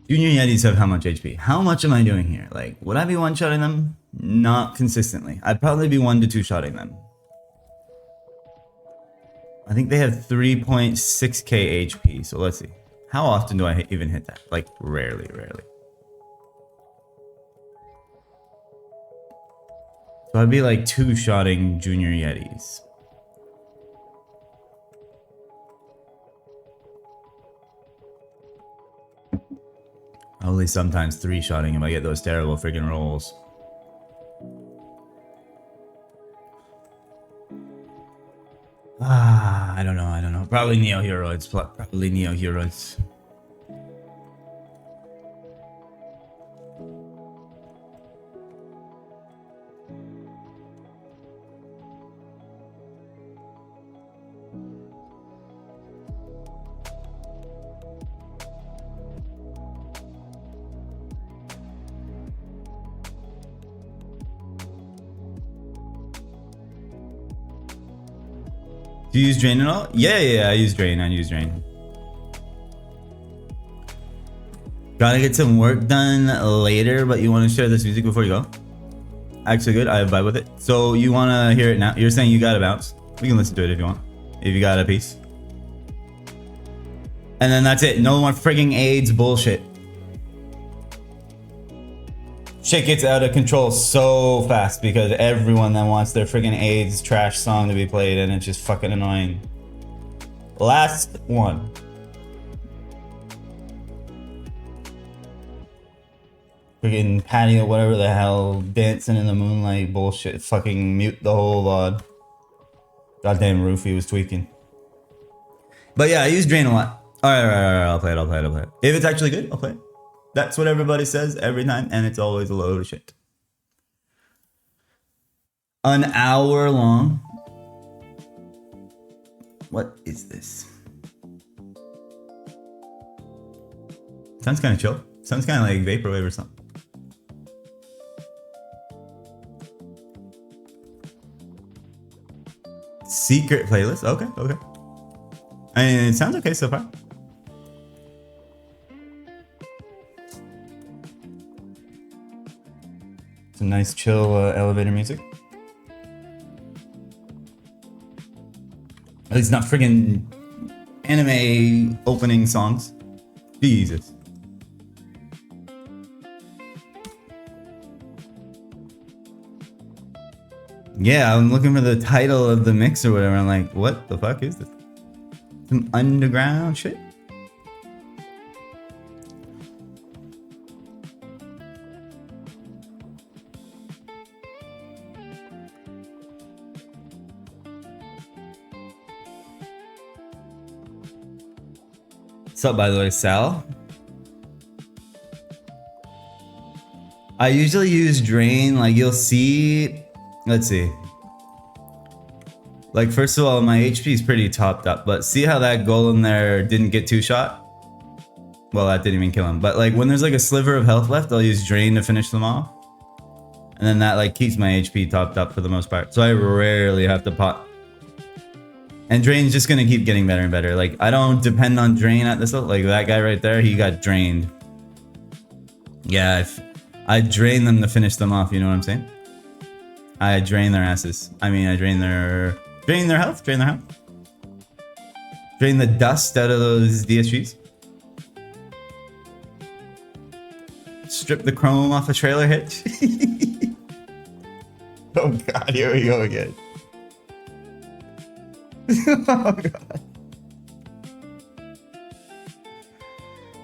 Junior Yetis have how much HP? How much am I doing here? Like, would I be one-shotting them? Not consistently. I'd probably be 1 to 2-shotting them. I think they have 3.6k HP, so let's see. How often do I even hit that? Like, rarely. So I'd be like 2-shotting Junior Yetis. Only sometimes 3-shotting if I get those terrible freaking rolls. I don't know. Probably Neo Heroids. Probably Neo Heroids. Do you use Drain at all? Yeah, I use Drain. Gotta get some work done later, but you want to share this music before you go? Actually good, I vibe with it. So you want to hear it now? You're saying you gotta bounce. We can listen to it if you want. If you got a piece. And then that's it. No more frigging AIDS bullshit. Shit gets out of control so fast because everyone then wants their friggin' AIDS trash song to be played, and it's just fucking annoying. Last one. Friggin' patio, whatever the hell, dancing in the moonlight bullshit. Fucking mute the whole VOD. Goddamn Roofy was tweaking. But yeah, I use Drain a lot. Alright, I'll play it. If it's actually good, I'll play it. That's what everybody says every time, and it's always a load of shit. An hour long. What is this? Sounds kind of chill. Sounds kind of like Vaporwave or something. Secret playlist. Okay. I mean, it sounds okay so far. Some nice chill elevator music. At least not friggin' anime opening songs. Jesus. Yeah, I'm looking for the title of the mix or whatever. I'm like, what the fuck is this? Some underground shit? What's up, by the way, Sal? I usually use drain. Like you'll see, let's see. Like first of all, my HP is pretty topped up, but see how that golem there didn't get 2-shot? Well, that didn't even kill him. But like when there's like a sliver of health left, I'll use drain to finish them off. And then that like keeps my HP topped up for the most part. So I rarely have to pot. And drain's just gonna keep getting better and better. Like I don't depend on drain at this level. Like that guy right there, he got drained. Yeah, I drain them to finish them off, you know what I'm saying? I drain their asses. I mean, I drain their health, drain their health. Drain the dust out of those DSGs. Strip the chrome off a trailer hitch. Oh god, here we go again. Oh god.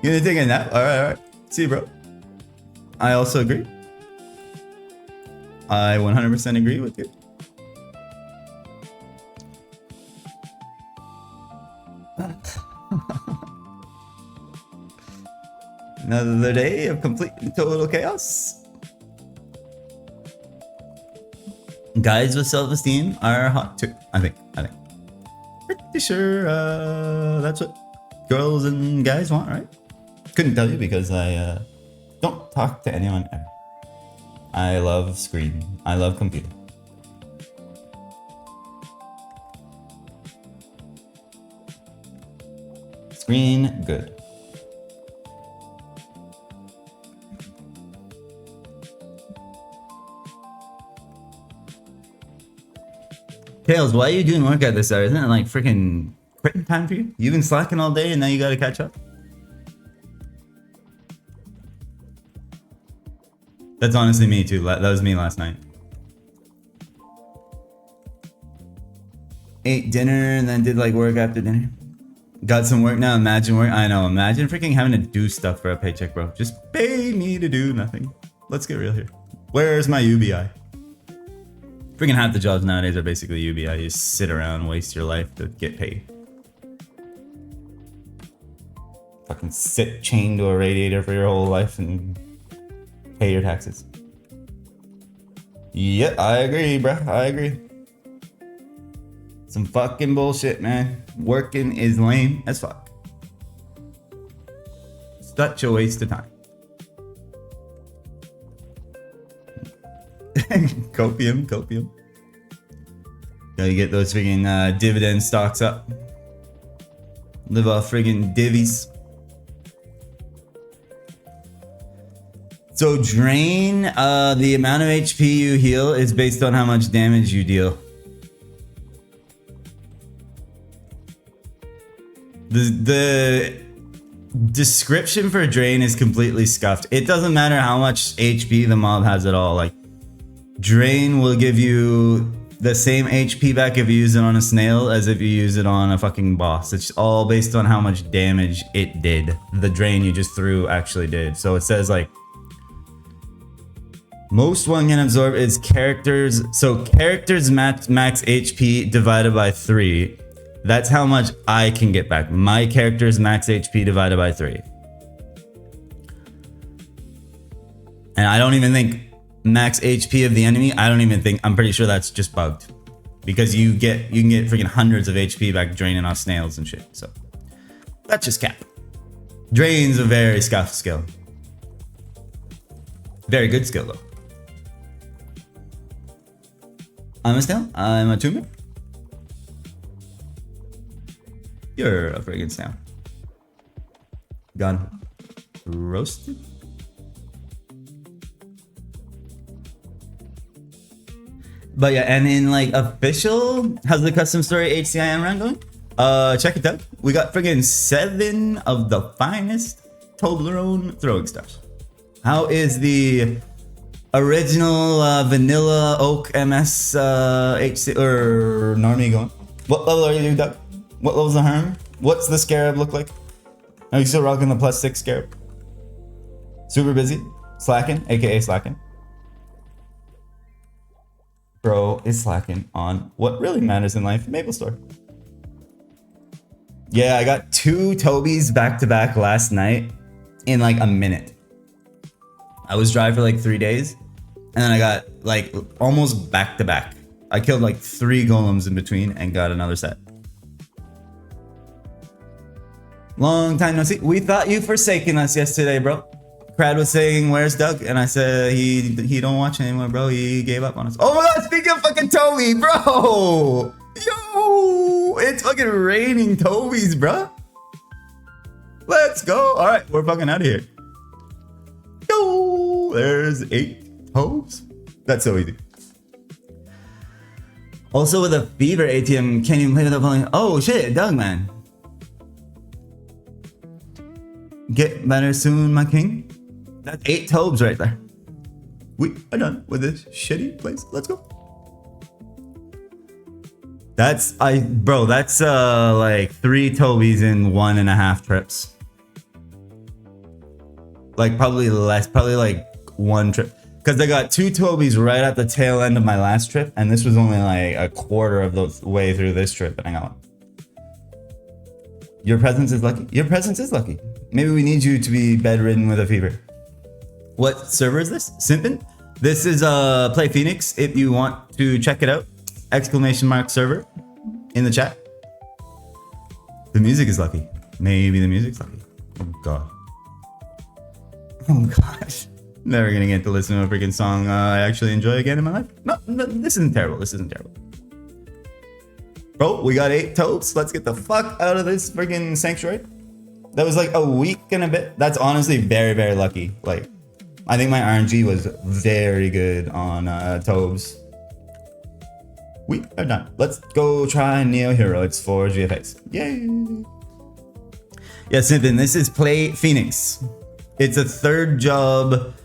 You gonna take a nap? Alright. See you, bro. I also agree. I 100% agree with you. Another day of complete and total chaos. Guys with self-esteem are hot too. I think. Pretty sure that's what girls and guys want, right? Couldn't tell you because I don't talk to anyone ever. I love screen. I love computer. Screen, good. Tails, why are you doing workout this hour? Isn't it like freaking quitting time for you? You've been slacking all day and now you gotta catch up? That's honestly me too. That was me last night. Ate dinner and then did like work after dinner. Got some work now. Imagine work. I know. Imagine freaking having to do stuff for a paycheck, bro. Just pay me to do nothing. Let's get real here. Where's my UBI? Freaking half the jobs nowadays are basically UBI. You just sit around, waste your life to get paid. Fucking sit chained to a radiator for your whole life and pay your taxes. Yeah, I agree, bruh. I agree. Some fucking bullshit, man. Working is lame as fuck. Such a waste of time. Copium. Gotta get those friggin' dividend stocks up. Live off friggin' divvies. So drain, the amount of HP you heal is based on how much damage you deal. The description for drain is completely scuffed. It doesn't matter how much HP the mob has at all. Like, drain will give you the same HP back if you use it on a snail as if you use it on a fucking boss. It's all based on how much damage it did. The drain you just threw actually did. So it says like, most one can absorb is characters. So characters max HP divided by 3. That's how much I can get back. My character's max HP divided by 3. And I don't even think max HP of the enemy. I'm pretty sure that's just bugged. Because you can get freaking hundreds of HP back draining off snails and shit. So that's just cap. Drain's a very scuffed skill. Very good skill though. I'm a snail. I'm a tumor. You're a friggin' snail. Gone. Roasted? But yeah, and in like official, how's the custom story HCIM round going? Check it out. We got friggin' 7 of the finest Toblerone throwing stars. How is the original vanilla oak MS HC or normie going? What level are you, Doug? What level's the harm? What's the scarab look like? Are you still rocking the +6 scarab? Super busy? Slacking? AKA slacking. Bro is slacking on what really matters in life, Maple Store. Yeah, I got 2 Tobes back to back last night in like a minute. I was dry for like 3 days, and then I got like almost back to back. I killed like 3 golems in between and got another set. Long time no see. We thought you forsaken us yesterday, bro. Crad was saying, "Where's Doug?" And I said, "He don't watch anymore, bro. He gave up on us." Oh my god! Speaking of fucking Tobe, bro. Yo, it's fucking raining Tobes, bro. Let's go. All right, we're fucking out of here. Yo, there's 8 Tobes. That's so easy. Also with a fever ATM, can't even play without playing. Oh shit, Doug, man. Get better soon, my king. That's 8 Tobes right there. We are done with this shitty place. Let's go. That's like 3 Tobes in 1.5 trips. Like probably less, probably like 1 trip. Because I got 2 Tobes right at the tail end of my last trip, and this was only like a quarter of the way through this trip, and I got one. Your presence is lucky. Your presence is lucky. Maybe we need you to be bedridden with a fever. What server is this? Simpin? This is Play Phoenix. If you want to check it out, ! server in the chat. The music is lucky. Maybe the music's lucky. Oh god. Oh gosh. Never gonna get to listen to a freaking song I actually enjoy again in my life. No, this isn't terrible. This isn't terrible. Bro, we got 8 Tobes. Let's get the fuck out of this freaking sanctuary. That was like a week and a bit. That's honestly very, very lucky. Like, I think my RNG was very good on Tobes. We are done. Let's go try Neo Heroes for GFAs. Yay! Yeah, Simpin, this is Play Phoenix. It's a 3rd job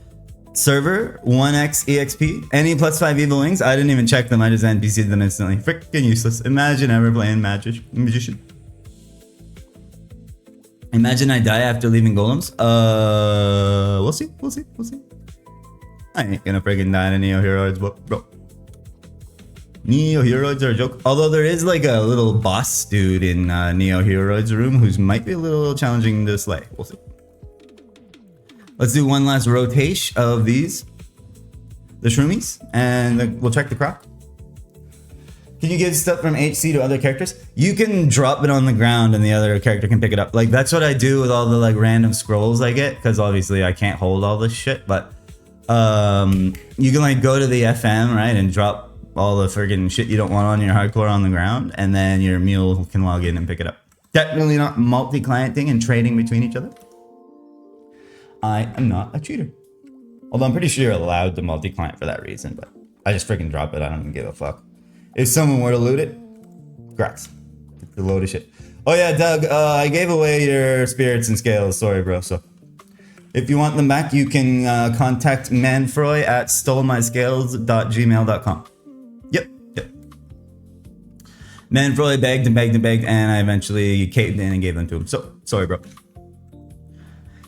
server, 1x EXP, any +5 evil wings. I didn't even check them, I just NPC'd them instantly. Freaking useless. Imagine ever playing magician. Imagine I die after leaving golems. We'll see. I ain't gonna freaking die to Neo Heroes, bro. Neo Heroes are a joke. Although there is like a little boss dude in Neo Heroes room who's might be a little challenging to slay. We'll see. Let's do one last rotation of these, the shroomies, and we'll check the crop. Can you give stuff from HC to other characters? You can drop it on the ground and the other character can pick it up. Like that's what I do with all the like random scrolls I get, because obviously I can't hold all this shit, but you can like go to the FM, right, and drop all the friggin' shit you don't want on your hardcore on the ground, and then your mule can log in and pick it up. Definitely not multi-clienting and trading between each other. I am not a cheater. Although I'm pretty sure you're allowed to multi-client for that reason, but I just freaking drop it. I don't even give a fuck. If someone were to loot it, cracks. The load of shit. Oh yeah, Doug, I gave away your spirits and scales. Sorry, bro. So if you want them back, you can contact Manfroy at stolemyscales.gmail.com. Yep. Manfroy begged and I eventually caved in and gave them to him. So sorry, bro.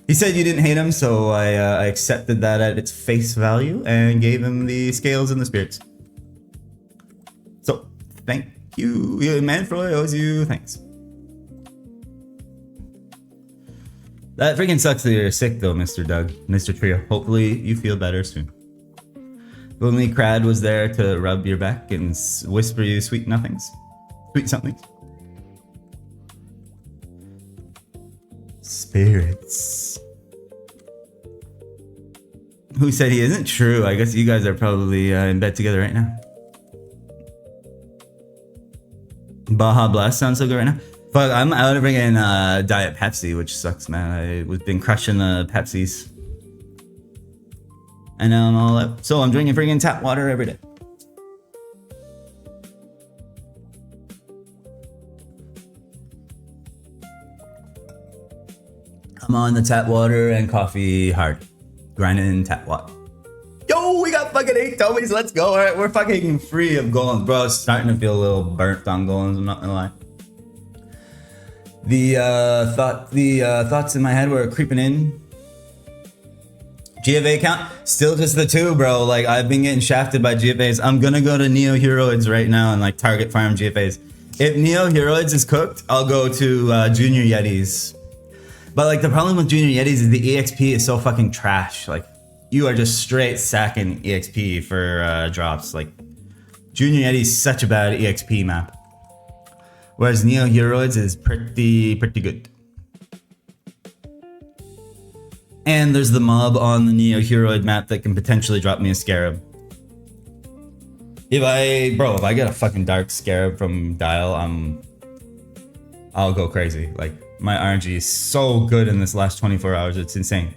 He said you didn't hate him, so I accepted that at its face value and gave him the scales and the spirits. So, thank you. Manfroy owes you thanks. That freaking sucks that you're sick though, Mr. Doug, Mr. Trio. Hopefully you feel better soon. If only Crad was there to rub your back and whisper you sweet nothings. Sweet somethings. Spirits. Who said he isn't? True. I guess you guys are probably in bed together right now. Baja Blast sounds so good right now. Fuck, I'm out of bringing Diet Pepsi, which sucks, man. I've been crushing the Pepsis. And now I'm all out. So I'm drinking freaking tap water every day. I'm on the tap water and coffee hard. Grinding tap water. Yo, we got fucking 8 Tobes. Let's go. All right, we're fucking free of golems. Bro, it's starting to feel a little burnt on golems. I'm not gonna lie. The thoughts in my head were creeping in. GFA count? Still just the 2, bro. Like, I've been getting shafted by GFAs. I'm gonna go to Neo Heroids right now and like target farm GFAs. If Neo Heroids is cooked, I'll go to Junior Yetis. But like the problem with Junior Yetis is the EXP is so fucking trash. Like you are just straight sacking EXP for drops. Like, Junior Yeti's such a bad EXP map. Whereas Neo Heroids is pretty good. And there's the mob on the Neo Heroid map that can potentially drop me a Scarab. If I get a fucking Dark Scarab from Dial, I'll go crazy. Like, my RNG is so good in this last 24 hours, it's insane.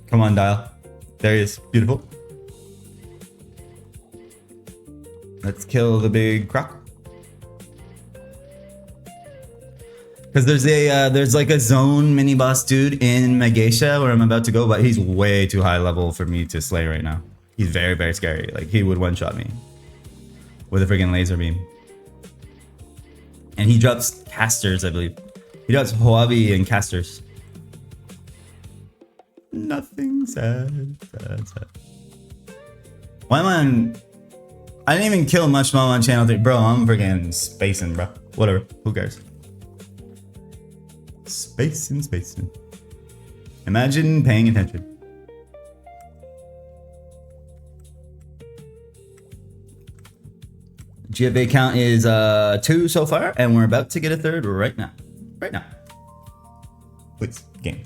Come on, Dial. There he is. Beautiful. Let's kill the big croc. Because there's like a zone mini boss dude in Megasha where I'm about to go, but he's way too high level for me to slay right now. He's very scary. Like, he would one-shot me with a freaking laser beam. And he drops casters, I believe. He drops Huabi and casters. Nothing sad. Why am I on... I didn't even kill much mom on channel 3. Bro, I'm freaking spacing, bro. Whatever. Who cares? Spacing. Imagine paying attention. GFA count is 2 so far, and we're about to get a 3rd right now. Please, game.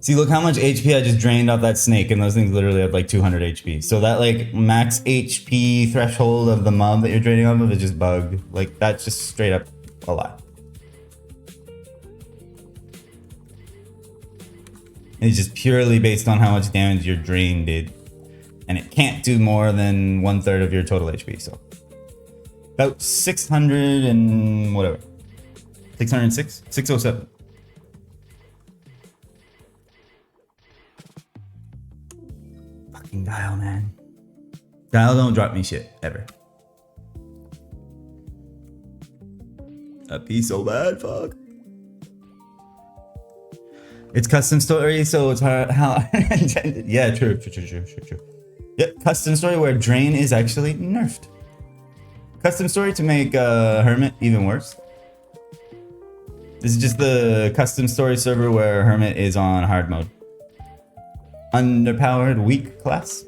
See, look how much HP I just drained off that snake, and those things literally have like 200 HP. So that like max HP threshold of the mob that you're draining off of is just bugged. Like, that's just straight up a lot. It's just purely based on how much damage your drain did. And it can't do more than 1/3 of your total HP, so. About 600 and whatever. 606? 607. Fucking Dial, man. Dial don't drop me shit, ever. That'd be so bad, fuck. It's custom story, so it's how intended. Yeah, true. Yep, custom story where Drain is actually nerfed. Custom story to make Hermit even worse. This is just the custom story server where Hermit is on hard mode. Underpowered, weak class.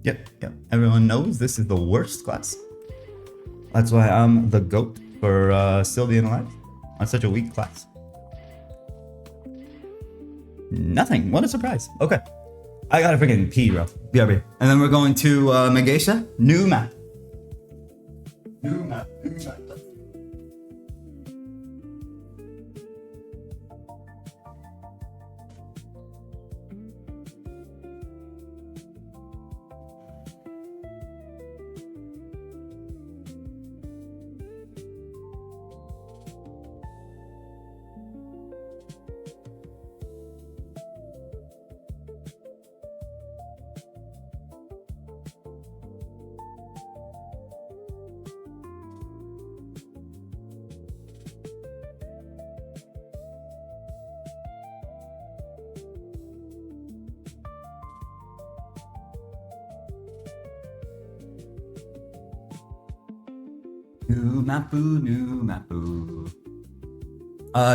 Yep. Everyone knows this is the worst class. That's why I'm the GOAT for still being alive on such a weak class. Nothing. What a surprise. Okay. I gotta freaking pee, bro. BRB. And then we're going to Megasha. New map. New mapu.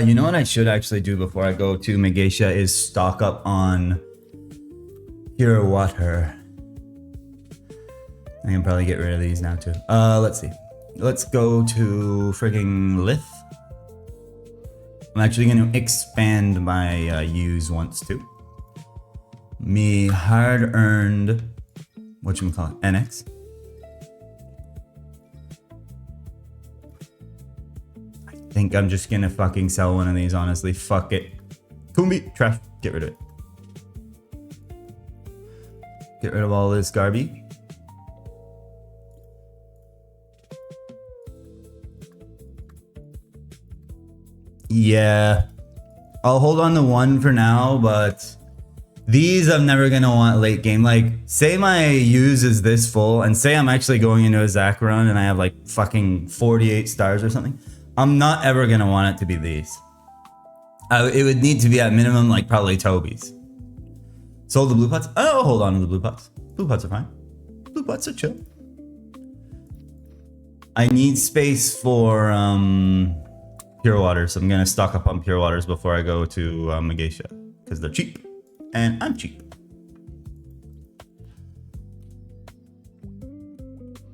You know what I should actually do before I go to Megasha is stock up on pure water. I can probably get rid of these now too. Let's see. Let's go to frigging Lith. I'm actually going to expand my use once too. Me hard-earned, whatchamacallit, NX. I think I'm just gonna fucking sell one of these, honestly. Fuck it. Kumbi, trash, get rid of it. Get rid of all this Garby. Yeah. I'll hold on to one for now, but these I'm never gonna want late game. Like, say my use is this full, and say I'm actually going into a Zac run and I have like fucking 48 stars or something. I'm not ever gonna want it to be these. It would need to be at minimum like probably Tobe's. Sold the blue pots? Oh, hold on to the blue pots. Blue pots are fine. Blue pots are chill. I need space for pure water. So I'm gonna stock up on pure waters before I go to Megacia because they're cheap, and I'm cheap.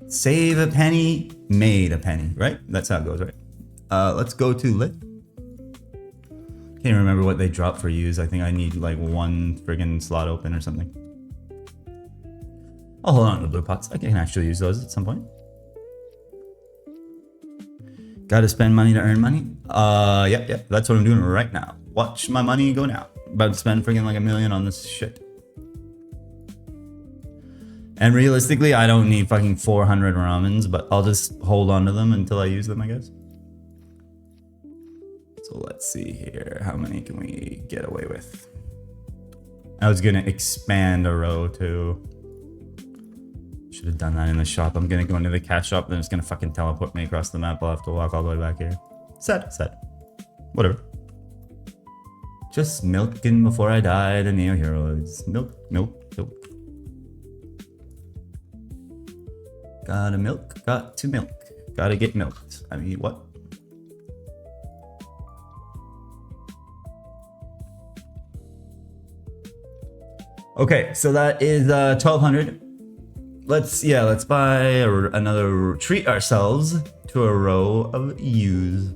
Save a penny, made a penny, right? That's how it goes, right? Let's go to lit. Can't remember what they drop for use. I think I need like one friggin' slot open or something. I'll hold on to the blue pots. I can actually use those at some point. Gotta spend money to earn money. Yep. That's what I'm doing right now. Watch my money go now. About to spend friggin' like $1 million on this shit. And realistically, I don't need fucking 400 ramens, but I'll just hold on to them until I use them, I guess. So let's see here. How many can we get away with? I was gonna expand a row too. Should have done that in the shop. I'm gonna go into the cash shop, then it's gonna fucking teleport me across the map. I'll have to walk all the way back here. Sad. Whatever. Just milking before I die, the Neo Heroes. Milk. Gotta milk, got to milk. Gotta get milked. I mean, what? Okay, so that is 1200. Let's buy another, treat ourselves to a row of U's.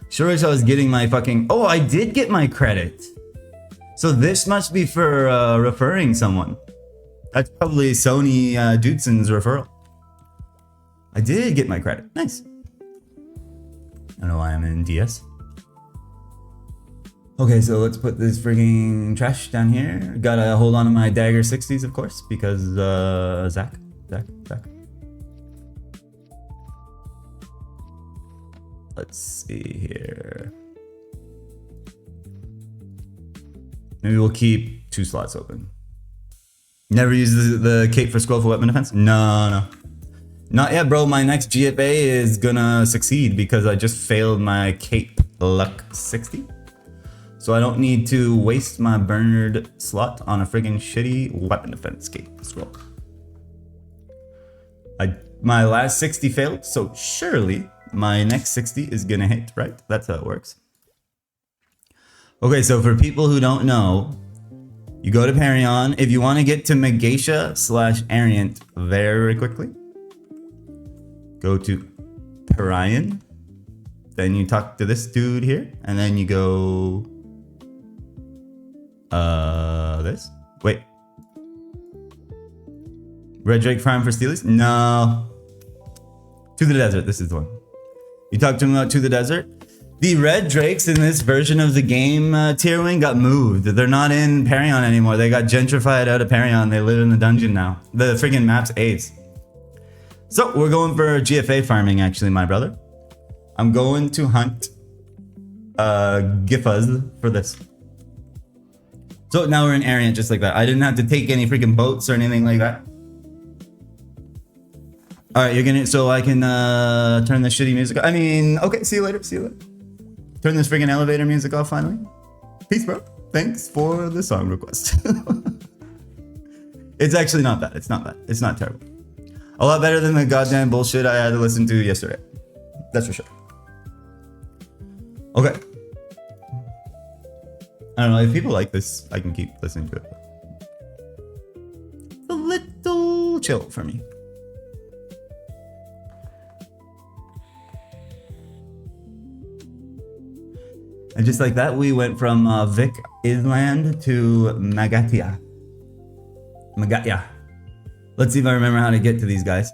Sure wish I was getting my fucking, oh, I did get my credit. So this must be for referring someone. That's probably Sony Dudeson's referral. I did get my credit. Nice. I don't know why I'm in DS. Okay, so let's put this frigging trash down here. Gotta hold on to my dagger 60s, of course, because Zach. Let's see here. Maybe we'll keep 2 slots open. Never use the cape for scroll for weapon defense? No. Not yet, bro. My next GFA is gonna succeed because I just failed my cape luck 60. So I don't need to waste my Bernard slot on a friggin' shitty weapon defense cape scroll. My last 60 failed, so surely my next 60 is gonna hit, right? That's how it works. Okay, so for people who don't know, you go to Parion. If you want to get to Megacia / Ariant very quickly, go to Parion. Then you talk to this dude here, and then you go this. Wait. Red Drake Farm for Steelies? No. To the Desert. This is the one. You talk to him about To the Desert. The Red Drakes in this version of the game, Tier Wing, got moved. They're not in Parion anymore. They got gentrified out of Parion. They live in the dungeon now. The friggin' map's AIDS. So we're going for GFA farming, actually, my brother. I'm going to hunt GFAs for this. So now we're in Ariant just like that. I didn't have to take any freaking boats or anything like that. All right, so I can turn the shitty music off. I mean, okay, see you later. Turn this freaking elevator music off finally. Peace, bro. Thanks for the song request. It's actually not bad. It's not bad. It's not terrible. A lot better than the goddamn bullshit I had to listen to yesterday. That's for sure. Okay. I don't know, if people like this, I can keep listening to it. It's a little chill for me. And just like that, we went from Vic Island to Megacia. Let's see if I remember how to get to these guys.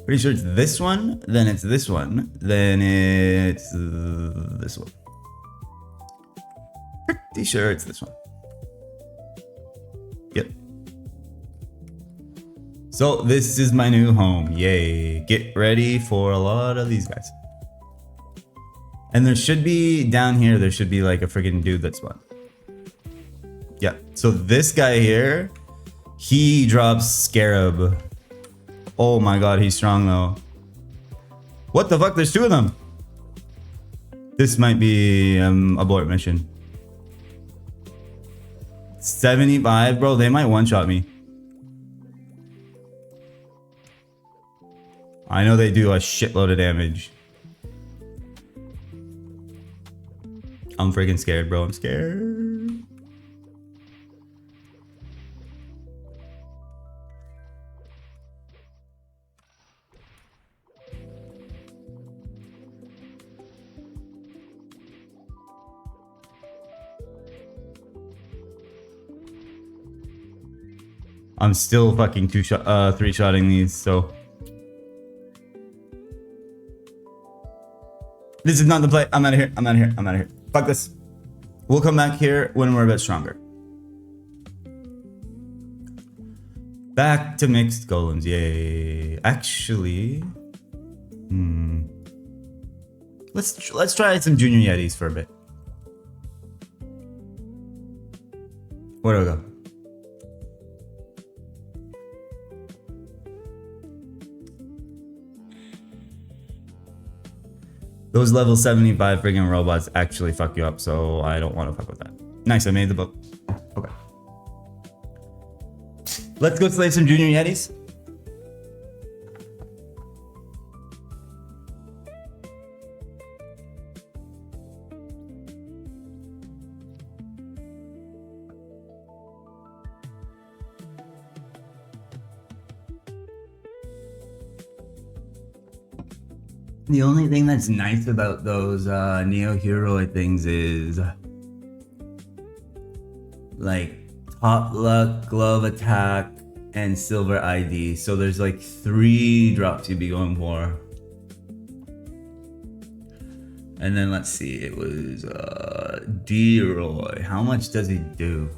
Pretty sure it's this one, then it's this one, then it's this one. Pretty sure it's this one. Yep. So this is my new home. Yay. Get ready for a lot of these guys. And there should be, down here, there should be like a friggin' dude that spawned. Yeah, so this guy here, he drops Scarab. Oh my god, he's strong though. What the fuck? There's 2 of them. This might be abort mission. 75, bro, they might one-shot me. I know they do a shitload of damage. I'm freaking scared, bro. I'm scared. I'm still fucking three-shotting these, so. This is not the play. I'm out of here. I'm out of here. I'm out of here. Fuck this. We'll come back here when we're a bit stronger. Back to mixed golems. Yay. Actually, let's try some junior yetis for a bit. Where do I go? Those level 75 friggin' robots actually fuck you up, so I don't want to fuck with that. Nice, I made the book. Okay. Let's go slay some junior yetis. The only thing that's nice about those Neo Heroid things is like top luck, glove attack, and silver ID. So there's like 3 drops you'd be going for. And then let's see, it was D-Roy. How much does he do?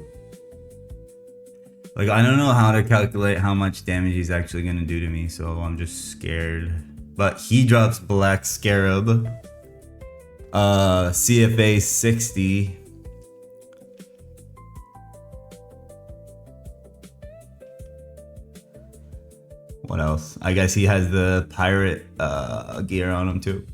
Like, I don't know how to calculate how much damage he's actually gonna do to me, so I'm just scared. But he drops Black Scarab, CFA 60. What else? I guess he has the pirate gear on him too.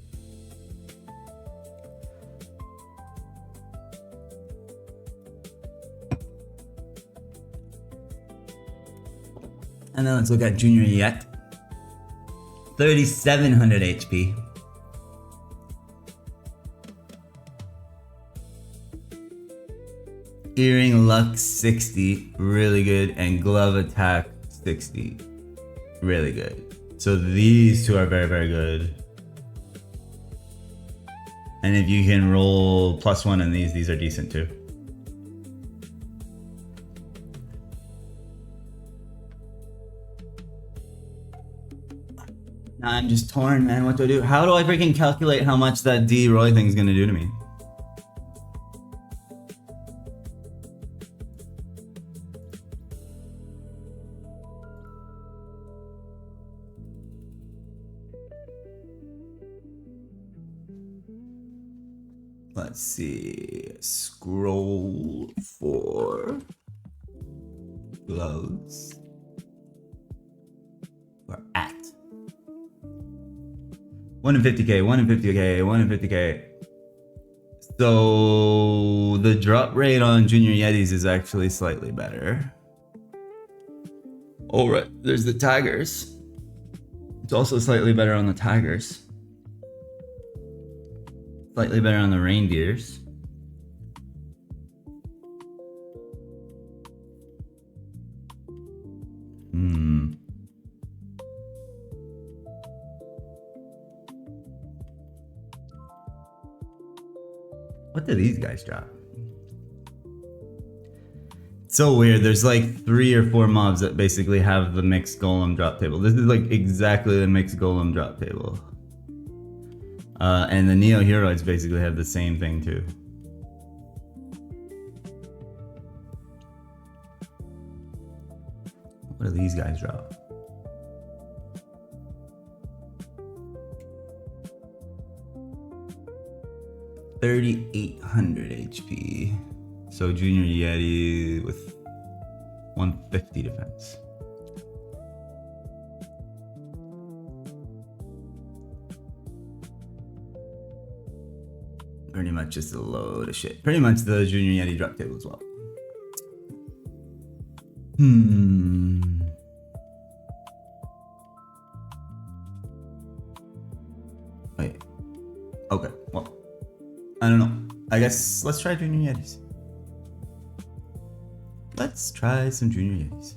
And then let's look at Junior Yet. 3,700 HP. Earring luck 60, really good, and glove attack 60, really good. So these 2 are very, very good. And if you can roll +1 in these are decent too. Nah, I'm just torn, man. What do I do? How do I freaking calculate how much that D-Roy thing's gonna do to me? Let's see. Scroll for gloves. We're at 1 in 50k, 1 in 50k, 1 in 50k. So the drop rate on Junior Yetis is actually slightly better. All right, there's the Tigers. It's also slightly better on the Tigers. Slightly better on the Reindeers. What do these guys drop? It's so weird. There's like 3 or 4 mobs that basically have the mixed golem drop table. This is like exactly the mixed golem drop table. And the Neo Heroids basically have the same thing too. What do these guys drop? $3,800 HP. So Junior Yeti with 150 defense. Pretty much just a load of shit. Pretty much the Junior Yeti drop table as well. I guess let's try Junior Yetis. Let's try some Junior Yetis.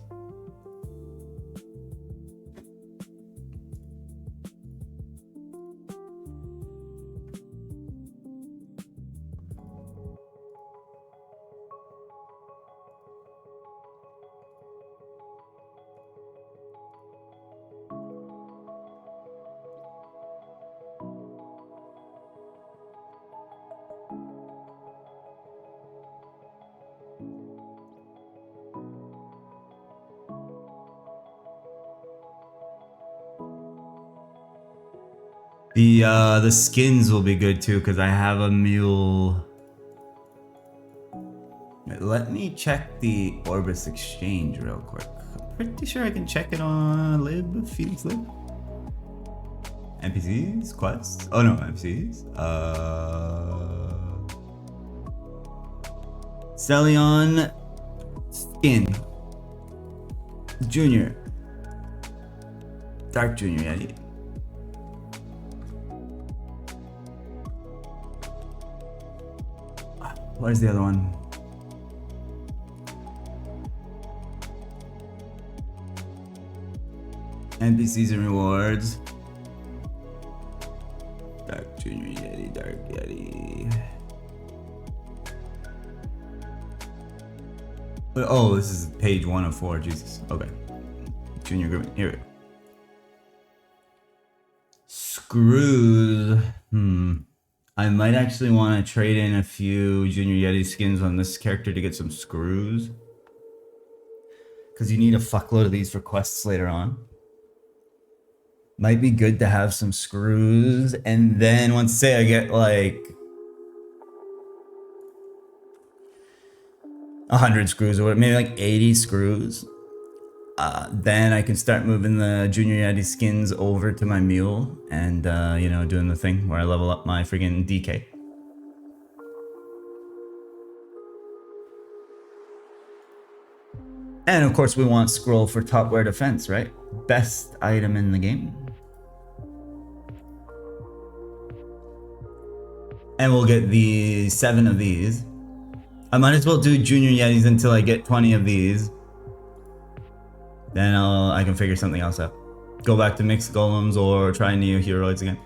The skins will be good too, because I have a mule. Let me check the Orbis exchange real quick. I'm pretty sure I can check it on Lib, Phoenix Lib. NPCs, quests. Oh no, NPCs. Celion skin. Junior. Dark Junior Yeti. Where's the other one? NPCs and rewards. Dark Junior Yeti, Dark Yeti. Oh, this is page 1 of 4. Jesus. Okay. Junior Agreement. Here we go. Screws. I might actually want to trade in a few Junior Yeti skins on this character to get some screws. Because you need a fuckload of these for quests later on. Might be good to have some screws. And then once, say I get like 100 screws or maybe like 80 screws. Then I can start moving the Junior Yeti skins over to my mule and, you know, doing the thing where I level up my friggin' DK. And of course we want scroll for top wear defense, right? Best item in the game. And we'll get the 7 of these. I might as well do Junior Yetis until I get 20 of these. Then I can figure something else out. Go back to mixed golems or try Neo Heroids again.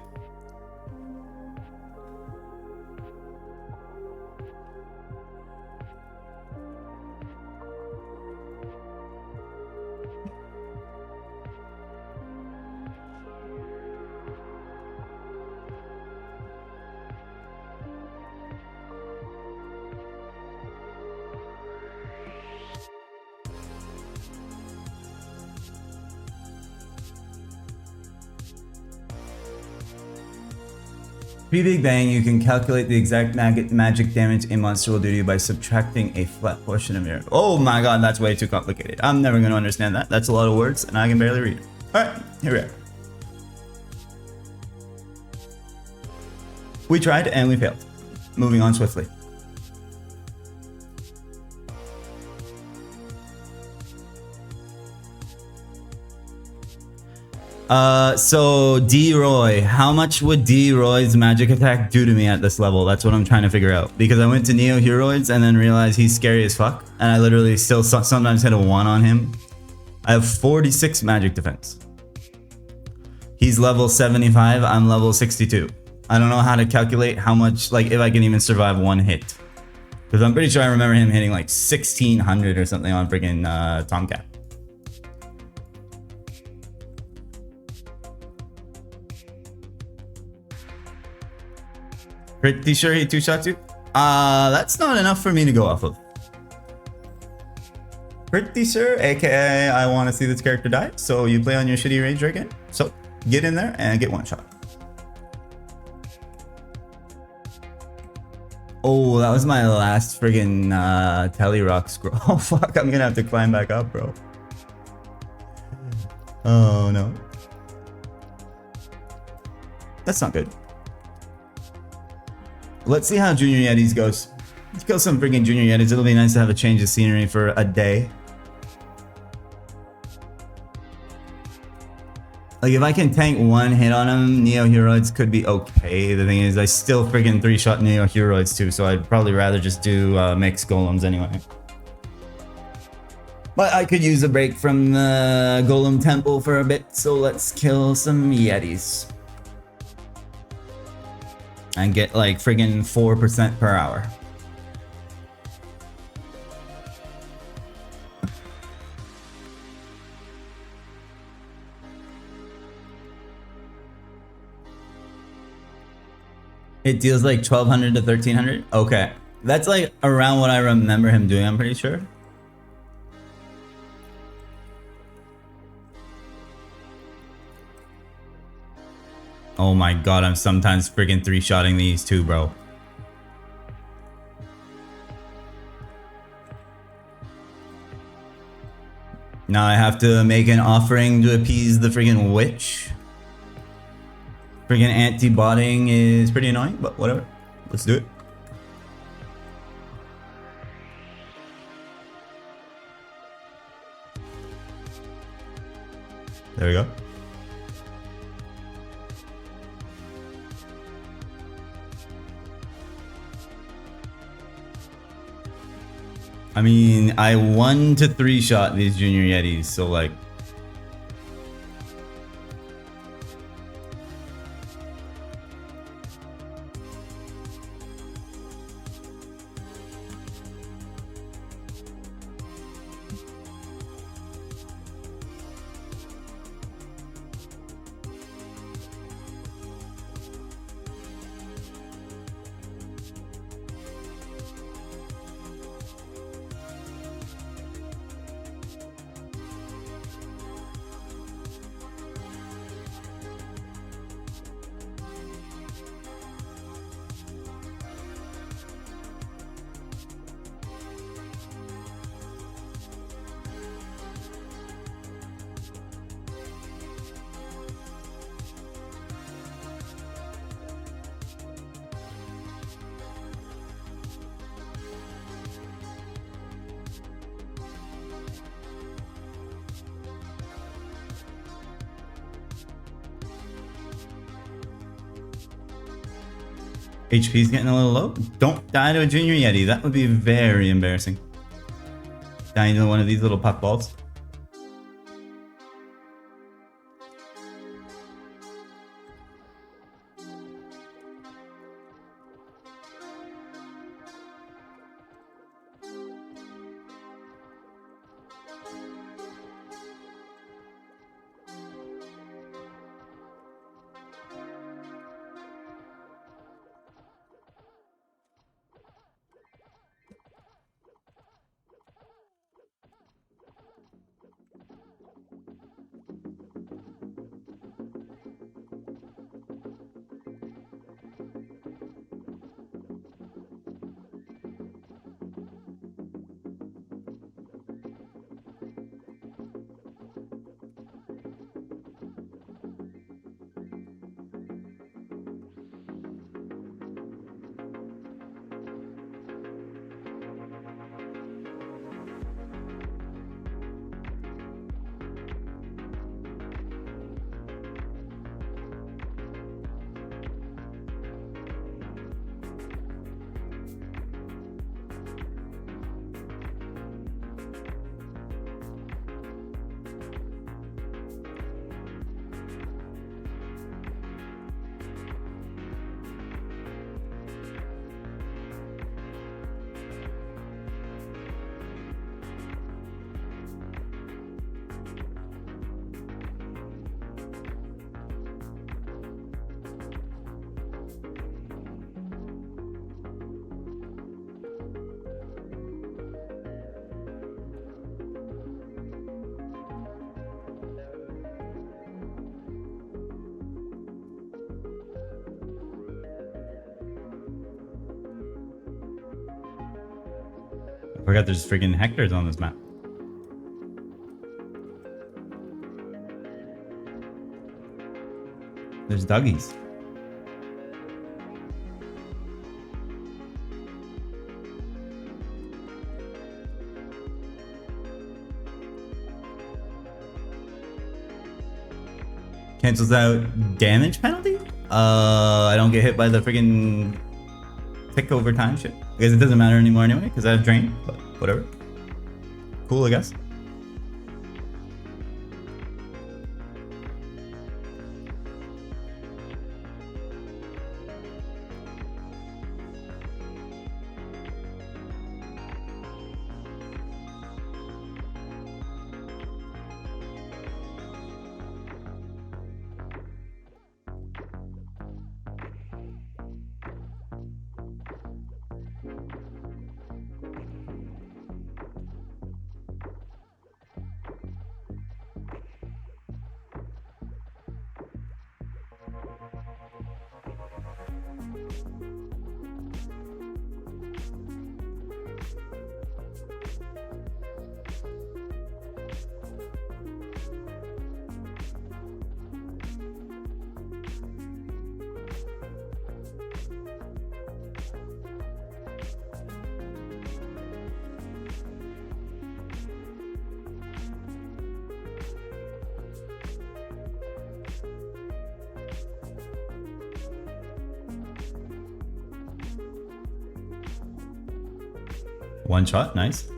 Pre-Big Bang, you can calculate the exact magic damage a monster will do to you by subtracting a flat portion of your... Oh my god, that's way too complicated. I'm never going to understand that. That's a lot of words, and I can barely read it. Alright, here we are. We tried, and we failed. Moving on swiftly. So D-Roy, how much would D-Roy's magic attack do to me at this level? That's what I'm trying to figure out. Because I went to Neo Heroids and then realized he's scary as fuck. And I literally still sometimes hit a 1 on him. I have 46 magic defense. He's level 75, I'm level 62. I don't know how to calculate how much, like if I can even survive 1 hit. Because I'm pretty sure I remember him hitting like 1600 or something on freaking Tomcat. Pretty sure he 2-shots you? That's not enough for me to go off of. Pretty sure, aka I want to see this character die, so you play on your shitty range again. So get in there and get 1 shot. Oh, that was my last friggin' Telerock scroll. Oh fuck, I'm gonna have to climb back up, bro. Oh no. That's not good. Let's see how Junior Yetis goes. Let's kill some freaking Junior Yetis. It'll be nice to have a change of scenery for a day. Like, if I can tank one hit on him, Neo Heroids could be okay. The thing is, I still friggin' 3-shot Neo Heroids too, so I'd probably rather just do mixed golems anyway. But I could use a break from the Golem Temple for a bit, so let's kill some Yetis. And get like friggin' 4% per hour. It deals like 1200 to 1300? Okay. That's like around what I remember him doing, I'm pretty sure. Oh my god, I'm sometimes friggin' 3-shotting these too, bro. Now I have to make an offering to appease the friggin' witch. Friggin' anti-botting is pretty annoying, but whatever. Let's do it. There we go. I mean, I 1 to 3-shot these Junior Yetis, so like... HP's getting a little low. Don't die to a Junior Yeti. That would be very embarrassing. Dying to one of these little puffballs. I forgot there's freaking hectares on this map. There's doggies. Cancels out damage penalty? I don't get hit by the friggin' tick over time shit. I guess it doesn't matter anymore anyway, because I have drain, but whatever. Cool, I guess. One shot, nice.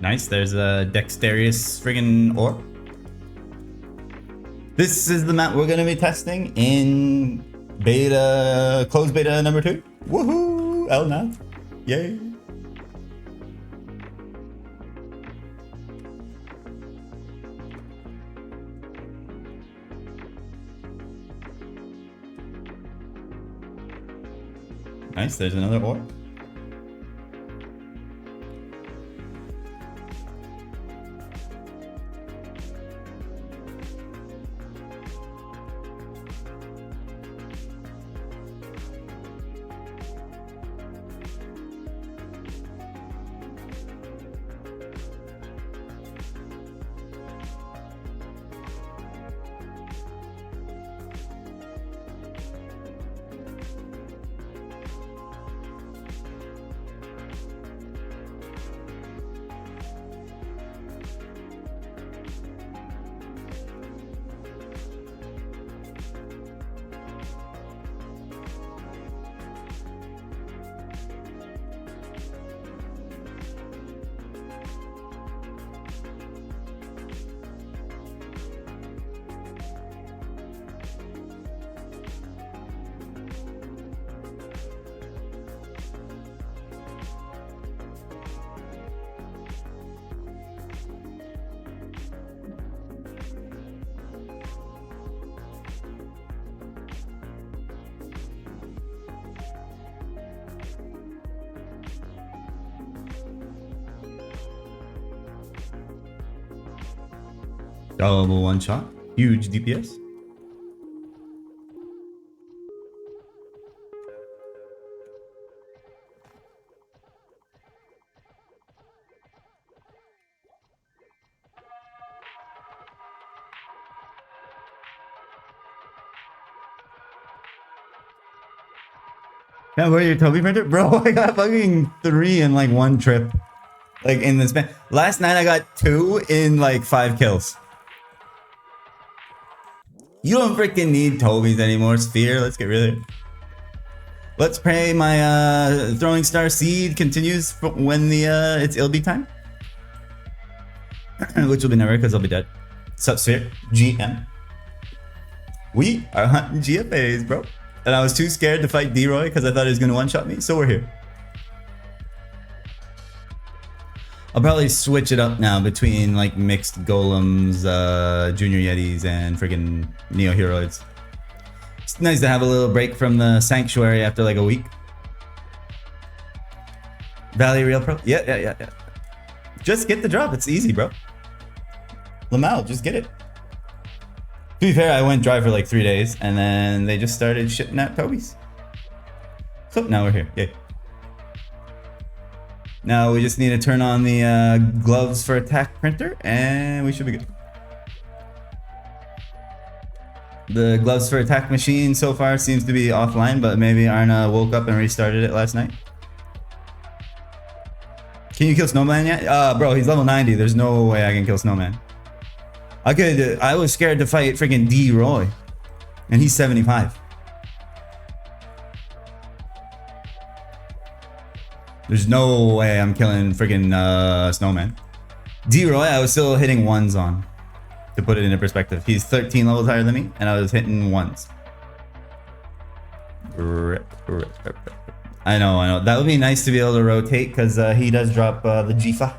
Nice, there's a dexterous friggin' ore. This is the map we're gonna be testing in beta, closed beta number 2. Woohoo! LNAV. Yay! Nice, there's another ore. Double one shot. Huge DPS. Yeah, where your Tobe printer? Bro, I got fucking 3 in like one trip. Like in the span. Last night I got 2 in like 5 kills. You don't freaking need Tobe's anymore, Sphere. Let's get rid of it. Let's pray my throwing star seed continues when it's LB time. Which will be never because I'll be dead. Sup, Sphere? GM. We are hunting GFAs, bro. And I was too scared to fight D-Roy because I thought he was going to one-shot me, so we're here. I'll probably switch it up now between like mixed golems, junior yetis, and friggin' neo heroids. It's nice to have a little break from the sanctuary after like a week. Valley Real Pro? Yeah. Just get the drop. It's easy, bro. Lamau, just get it. To be fair, I went dry for like 3 days, and then they just started shitting out Tobe's. So now we're here. Yay. Now we just need to turn on the gloves for attack printer, and we should be good. The gloves for attack machine so far seems to be offline, but maybe Arna woke up and restarted it last night. Can you kill Snowman yet? Bro, he's level 90. There's no way I can kill Snowman. I was scared to fight freaking D. Roy, and he's 75. There's no way I'm killing freaking Snowman. D. Roy, I was still hitting ones on. To put it into perspective, he's 13 levels higher than me, and I was hitting ones. Rip. I know. That would be nice to be able to rotate, because he does drop the GFA.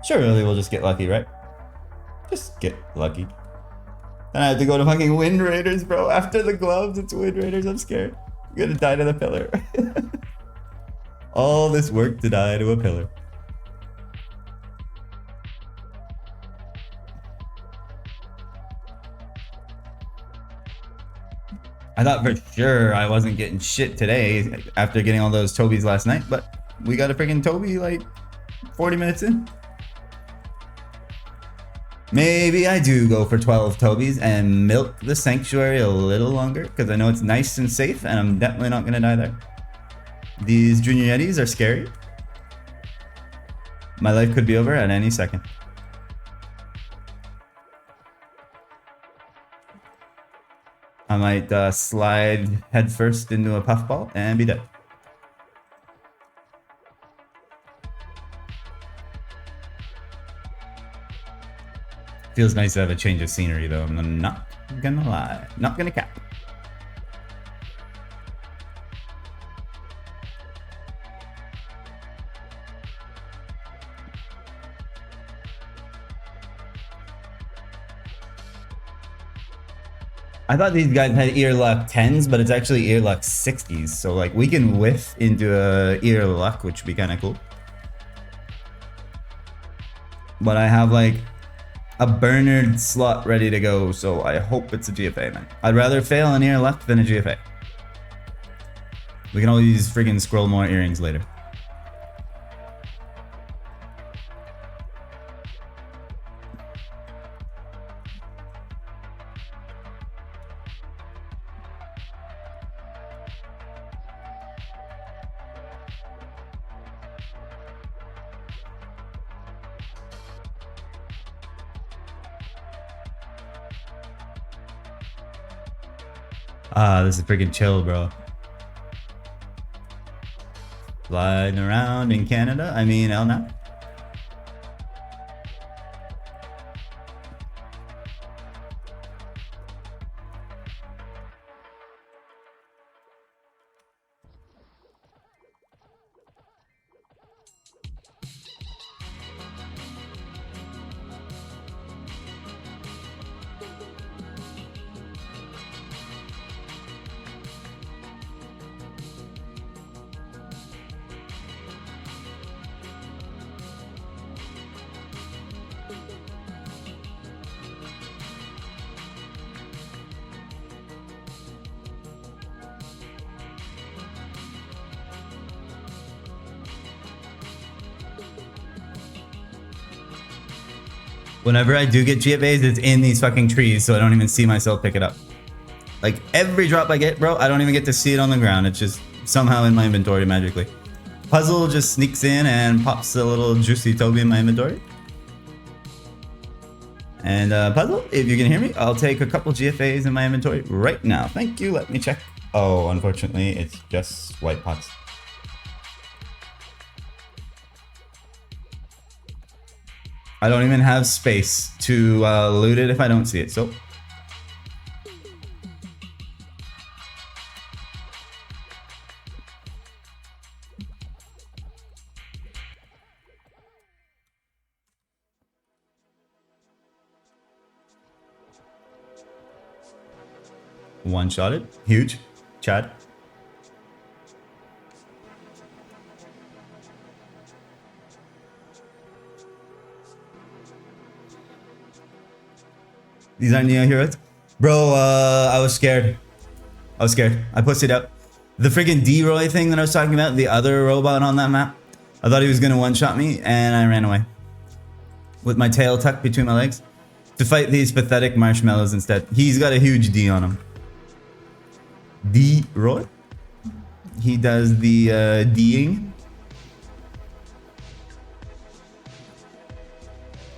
Surely we'll just get lucky, right? Just get lucky. Then I have to go to fucking Wind Raiders, bro. After the gloves, it's Wind Raiders. I'm scared. I'm gonna die to the pillar. All this work to die to a pillar. I thought for sure I wasn't getting shit today after getting all those Tobes last night, but we got a freaking Tobe like 40 minutes in. Maybe I do go for 12 Tobes and milk the sanctuary a little longer, because I know it's nice and safe, and I'm definitely not going to die there. These junior yetis are scary. My life could be over at any second. I might slide headfirst into a puffball and be dead. Feels nice to have a change of scenery though, I'm not gonna lie. Not gonna cap. I thought these guys had ear luck 10s, but it's actually ear luck 60s. So like we can whiff into a ear luck, which would be kind of cool. But I have like a Bernard slot ready to go, so I hope it's a GFA, man. I'd rather fail an ear luck than a GFA. We can always friggin' scroll more earrings later. This is freaking chill, bro. Sliding around in Canada. I mean, now. Whenever I do get GFAs, it's in these fucking trees, so I don't even see myself pick it up. Like, every drop I get, bro, I don't even get to see it on the ground. It's just somehow in my inventory magically. Puzzle just sneaks in and pops a little juicy Tobe in my inventory. And Puzzle, if you can hear me, I'll take a couple GFAs in my inventory right now. Thank you, let me check. Oh, unfortunately, it's just white pots. I don't even have space to loot it if I don't see it, so. one-shotted. Huge. Chad. These aren't Neo heroes? Bro, I was scared. I was scared. I pushed it out. The freaking D-Roy thing that I was talking about, the other robot on that map, I thought he was gonna one-shot me, and I ran away. With my tail tucked between my legs. To fight these pathetic marshmallows instead. He's got a huge D on him. D-Roy? He does the D-ing.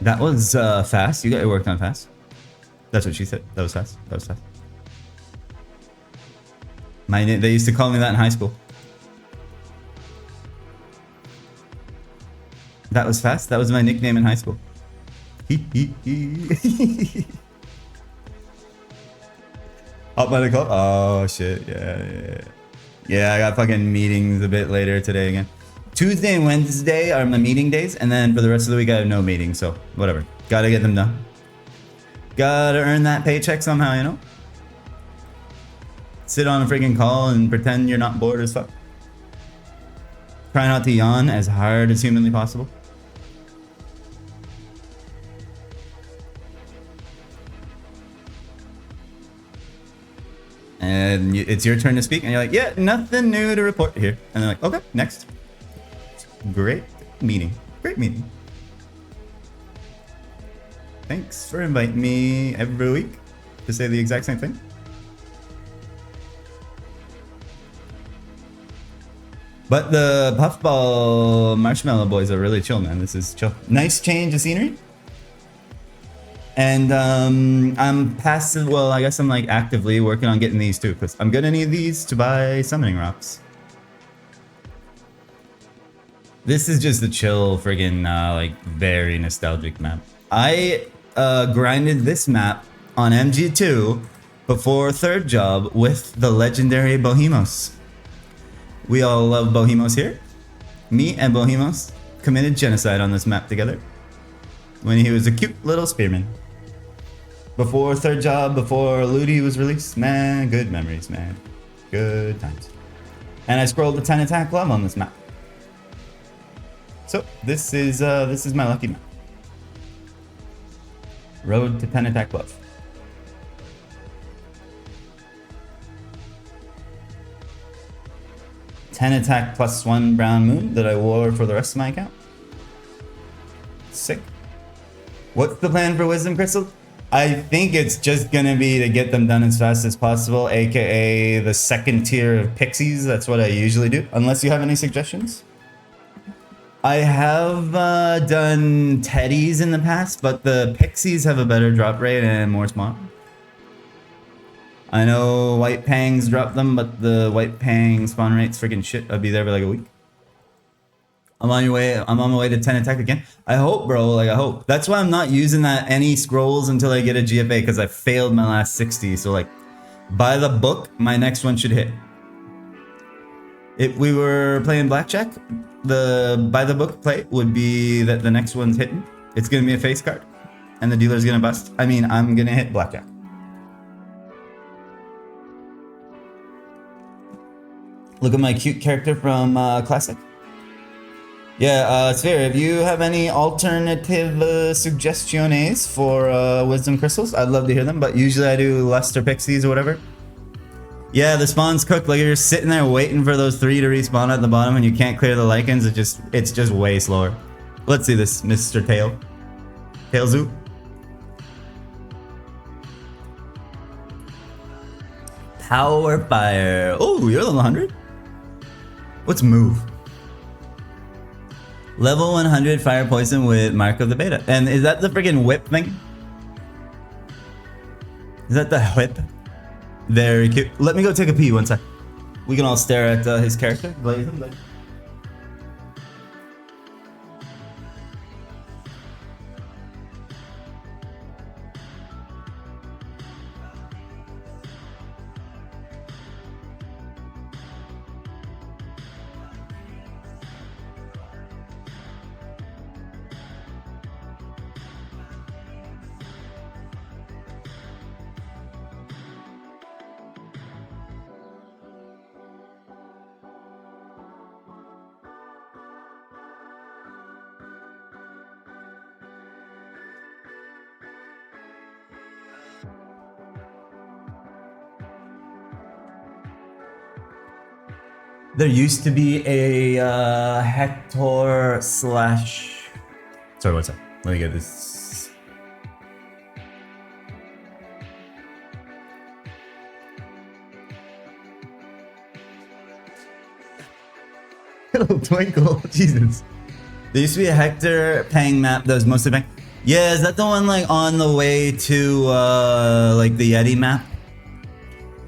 That was fast. You got it worked on fast. That's what she said. That was fast. That was fast. They used to call me that in high school. That was fast. That was my nickname in high school. Up by the call. Oh shit. Yeah, I got fucking meetings a bit later today again. Tuesday and Wednesday are my meeting days, and then for the rest of the week I have no meetings, so whatever. Gotta get them done. Gotta earn that paycheck somehow, you know? Sit on a freaking call and pretend you're not bored as fuck. Try not to yawn as hard as humanly possible. And it's your turn to speak, and you're like, yeah, nothing new to report here. And they're like, okay, next. Great meeting. Great meeting. Thanks for inviting me every week to say the exact same thing. But the puffball marshmallow boys are really chill, man. This is chill. Nice change of scenery. And I'm passive, well, I guess I'm like actively working on getting these too, because I'm gonna need these to buy summoning rocks. This is just a chill friggin' like very nostalgic map. I grinded this map on MG2 before third job with the legendary Bohemos. We all love Bohemos here. Me and Bohemos committed genocide on this map together when he was a cute little spearman. Before third job, before Ludi was released, man, good memories, man. Good times. And I scrolled the 10 attack glove on this map. So this is my lucky map. Road to 10 attack glove. +10 attack +1 brown moon that I wore for the rest of my account. Sick. What's the plan for wisdom crystals? I think it's just gonna be to get them done as fast as possible, aka the second tier of pixies. That's what I usually do, unless you have any suggestions. I have done teddies in the past, but the pixies have a better drop rate and more spawn. I know white pangs drop them, but the white pang spawn rate's freaking shit. I'll be there for like a week. I'm on my way to 10 attack again. I hope, bro, like I hope. That's why I'm not using that any scrolls until I get a GFA, because I failed my last 60. So like, by the book, my next one should hit. If we were playing blackjack, the by the book play would be that the next one's hitting. It's gonna be a face card, and the dealer's gonna bust. I mean, I'm gonna hit blackjack. Look at my cute character from Classic. Yeah, Sphere, if you have any alternative suggestions for wisdom crystals, I'd love to hear them, but usually I do Luster Pixies or whatever. Yeah, the spawn's cooked. Like, you're sitting there waiting for those 3 to respawn at the bottom and you can't clear the lichens. It's just way slower. Let's see this, Mr. Tail. Tail Zoo. Power Fire. Oh, you're level 100? What's move? Level 100 fire poison with Mark of the Beta. And is that the freaking whip thing? Is that the whip? Very cute. Let me go take a pee one sec. We can all stare at his character. Blaze him, blaze. There used to be a Hector slash. Sorry, what's up? Let me get this. Little twinkle, Jesus. There used to be a Hector Pang map that was mostly Pang. Yeah, is that the one like on the way to like the Yeti map?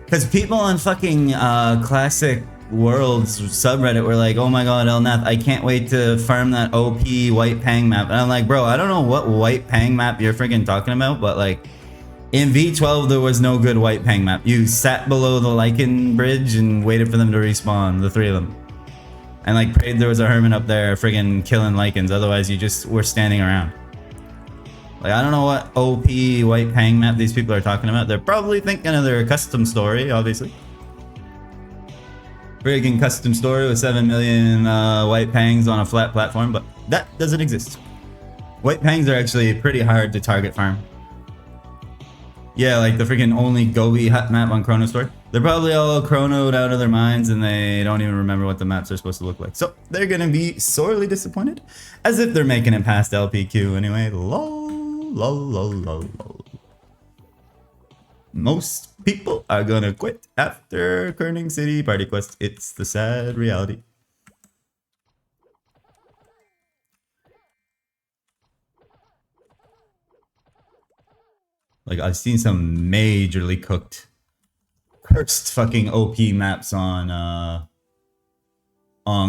Because people on fucking Classic Worlds subreddit were like, oh my god, Elnath, I can't wait to farm that OP white Pang map. And I'm like, bro, I don't know what white Pang map you're freaking talking about, but like in V12 there was no good white Pang map. You sat below the Lycan bridge and waited for them to respawn, the three of them. And like prayed there was a Hermit up there friggin' killing Lycans, otherwise you just were standing around. Like, I don't know what OP white Pang map these people are talking about. They're probably thinking of their custom story, obviously. Friggin' custom story with 7 million white Pangs on a flat platform, but that doesn't exist. White Pangs are actually pretty hard to target farm. Yeah, like the freaking only Gobi hut map on Chrono Story. They're probably all chronoed out of their minds and they don't even remember what the maps are supposed to look like. So they're gonna be sorely disappointed. As if they're making it past LPQ anyway. Lol, lol, lol, lol, lol. Most people are gonna quit after Kerning City Party Quest. It's the sad reality. Like, I've seen some majorly cooked, cursed fucking OP maps on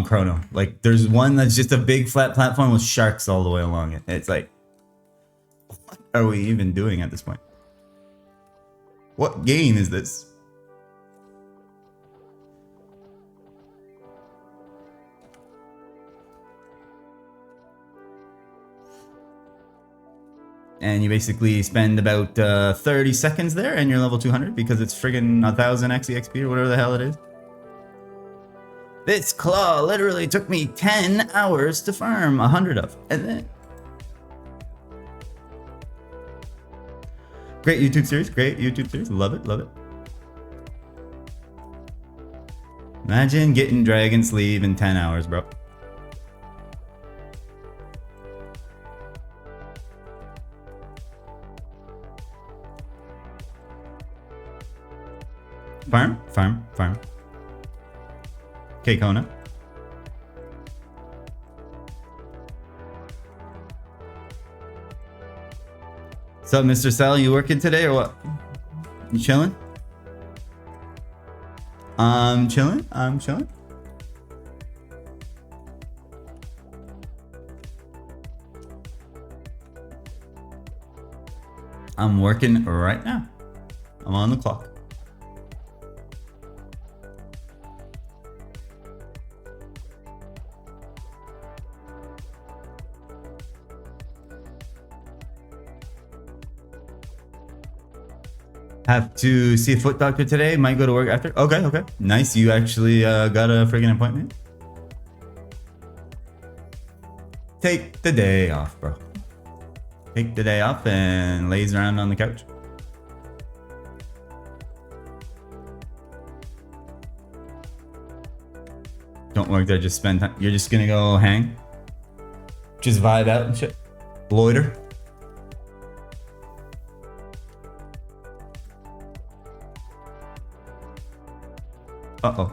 Chrono. Like, there's one that's just a big flat platform with sharks all the way along it. It's like, what are we even doing at this point? What game is this? And you basically spend about 30 seconds there and you're level 200 because it's friggin' 1000 XP or whatever the hell it is. This claw literally took me 10 hours to farm 100 of. And then... Great YouTube series, great YouTube series. Love it, love it. Imagine getting Dragon Sleeve in 10 hours, bro. Farm, farm, farm. Okay, Kona. What's up, Mr. Sal? You working today or what? You chilling? I'm chilling. I'm chilling. I'm working right now. I'm on the clock. Have to see a foot doctor today. Might go to work after. Okay, okay. Nice. You actually got a friggin' appointment. Take the day off, bro. Take the day off and laze around on the couch. Don't work there. Just spend time. You're just gonna go hang. Just vibe out and shit. Loiter. Uh-oh.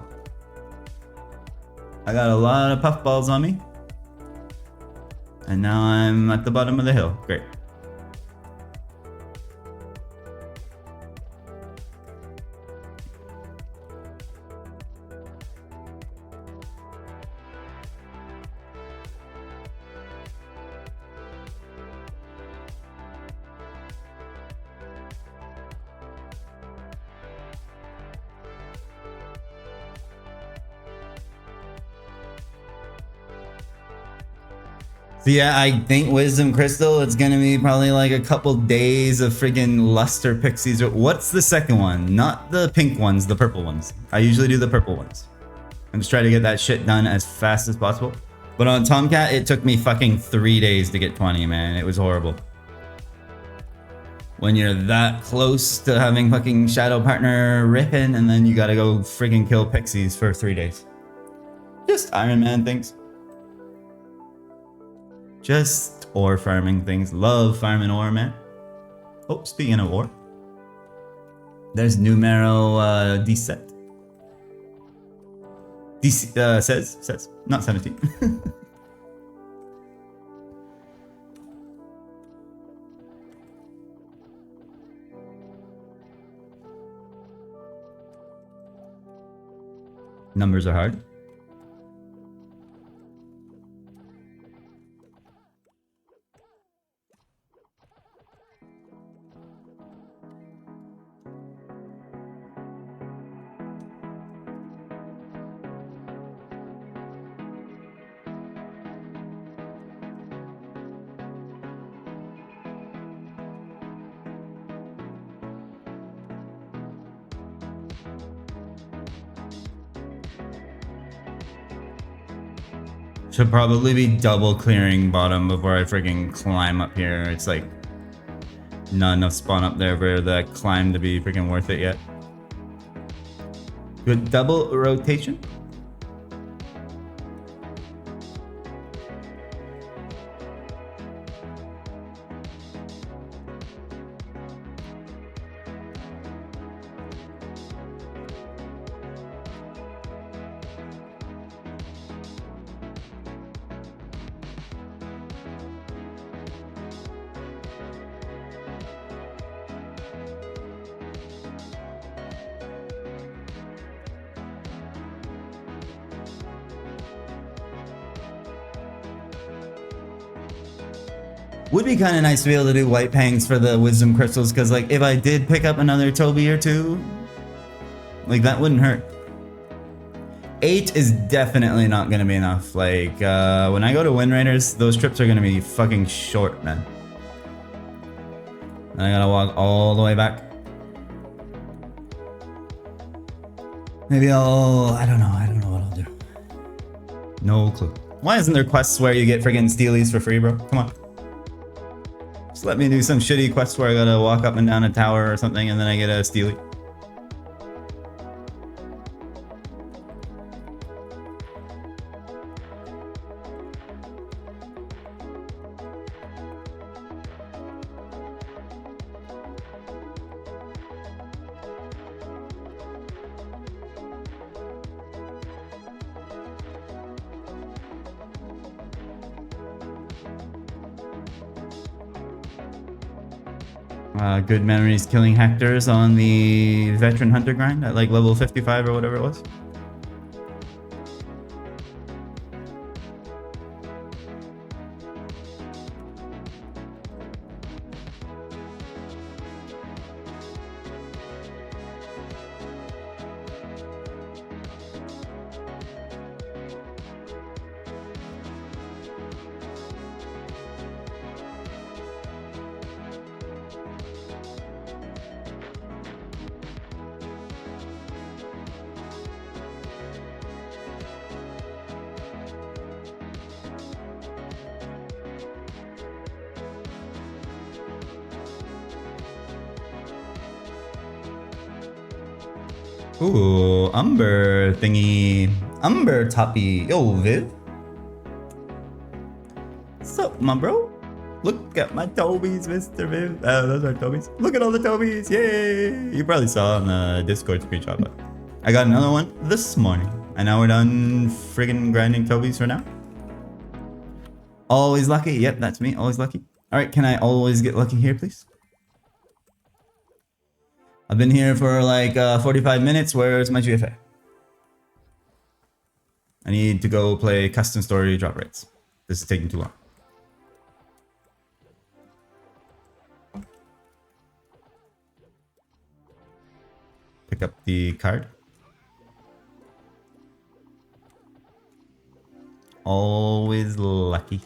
I got a lot of puffballs on me. And now I'm at the bottom of the hill. Great. So yeah, I think Wisdom Crystal, it's gonna be probably like a couple days of friggin' Luster Pixies. What's the second one? Not the pink ones, the purple ones. I usually do the purple ones. I'm just trying to get that shit done as fast as possible. But on Tomcat, it took me fucking 3 days to get 20, man. It was horrible. When you're that close to having fucking Shadow Partner ripping, and then you gotta go friggin' kill Pixies for 3 days. just Ironman things. Just ore farming things. Love farming ore, man. Oh, speaking of ore. There's numero D7. Says. Not 17. Numbers are hard. Should probably be double clearing bottom before I freaking climb up here. It's like not enough spawn up there for the climb to be freaking worth it yet. Good double rotation. Would be kind of nice to be able to do white pangs for the wisdom crystals, because like if I did pick up another Tobe or two, like that wouldn't hurt. 8 is definitely not gonna be enough. Like when I go to Wind Raiders, those trips are gonna be fucking short, man. And I gotta walk all the way back. Maybe I don't know what I'll do. No clue. Why isn't there quests where you get friggin' steelies for free, bro? Come on. Just let me do some shitty quest where I gotta walk up and down a tower or something and then I get a steely. Good memories killing Hectors on the Veteran Hunter grind at like level 55 or whatever it was. Ooh, Umber thingy. Umber toppy. Yo, Viv. What's up, my bro? Look at my Tobies, Mr. Viv. Those are Tobies. Look at all the Tobies. Yay! You probably saw on the Discord screenshot, but I got another one this morning. And now we're done friggin' grinding Tobies for now. Always lucky. Yep, that's me. Always lucky. All right, can I always get lucky here, please? I've been here for like 45 minutes. Where's my GFA? I need to go play custom story drop rates. This is taking too long. Pick up the card. Always lucky.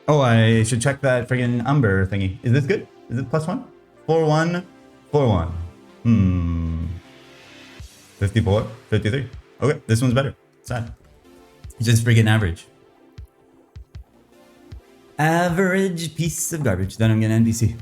Oh, I should check that friggin' Umber thingy. Is this good? Is it +1? 4-1, 4-1. 54, 53. Okay, this one's better. Sad. It's just freaking average. Average piece of garbage. Then I'm getting NPC.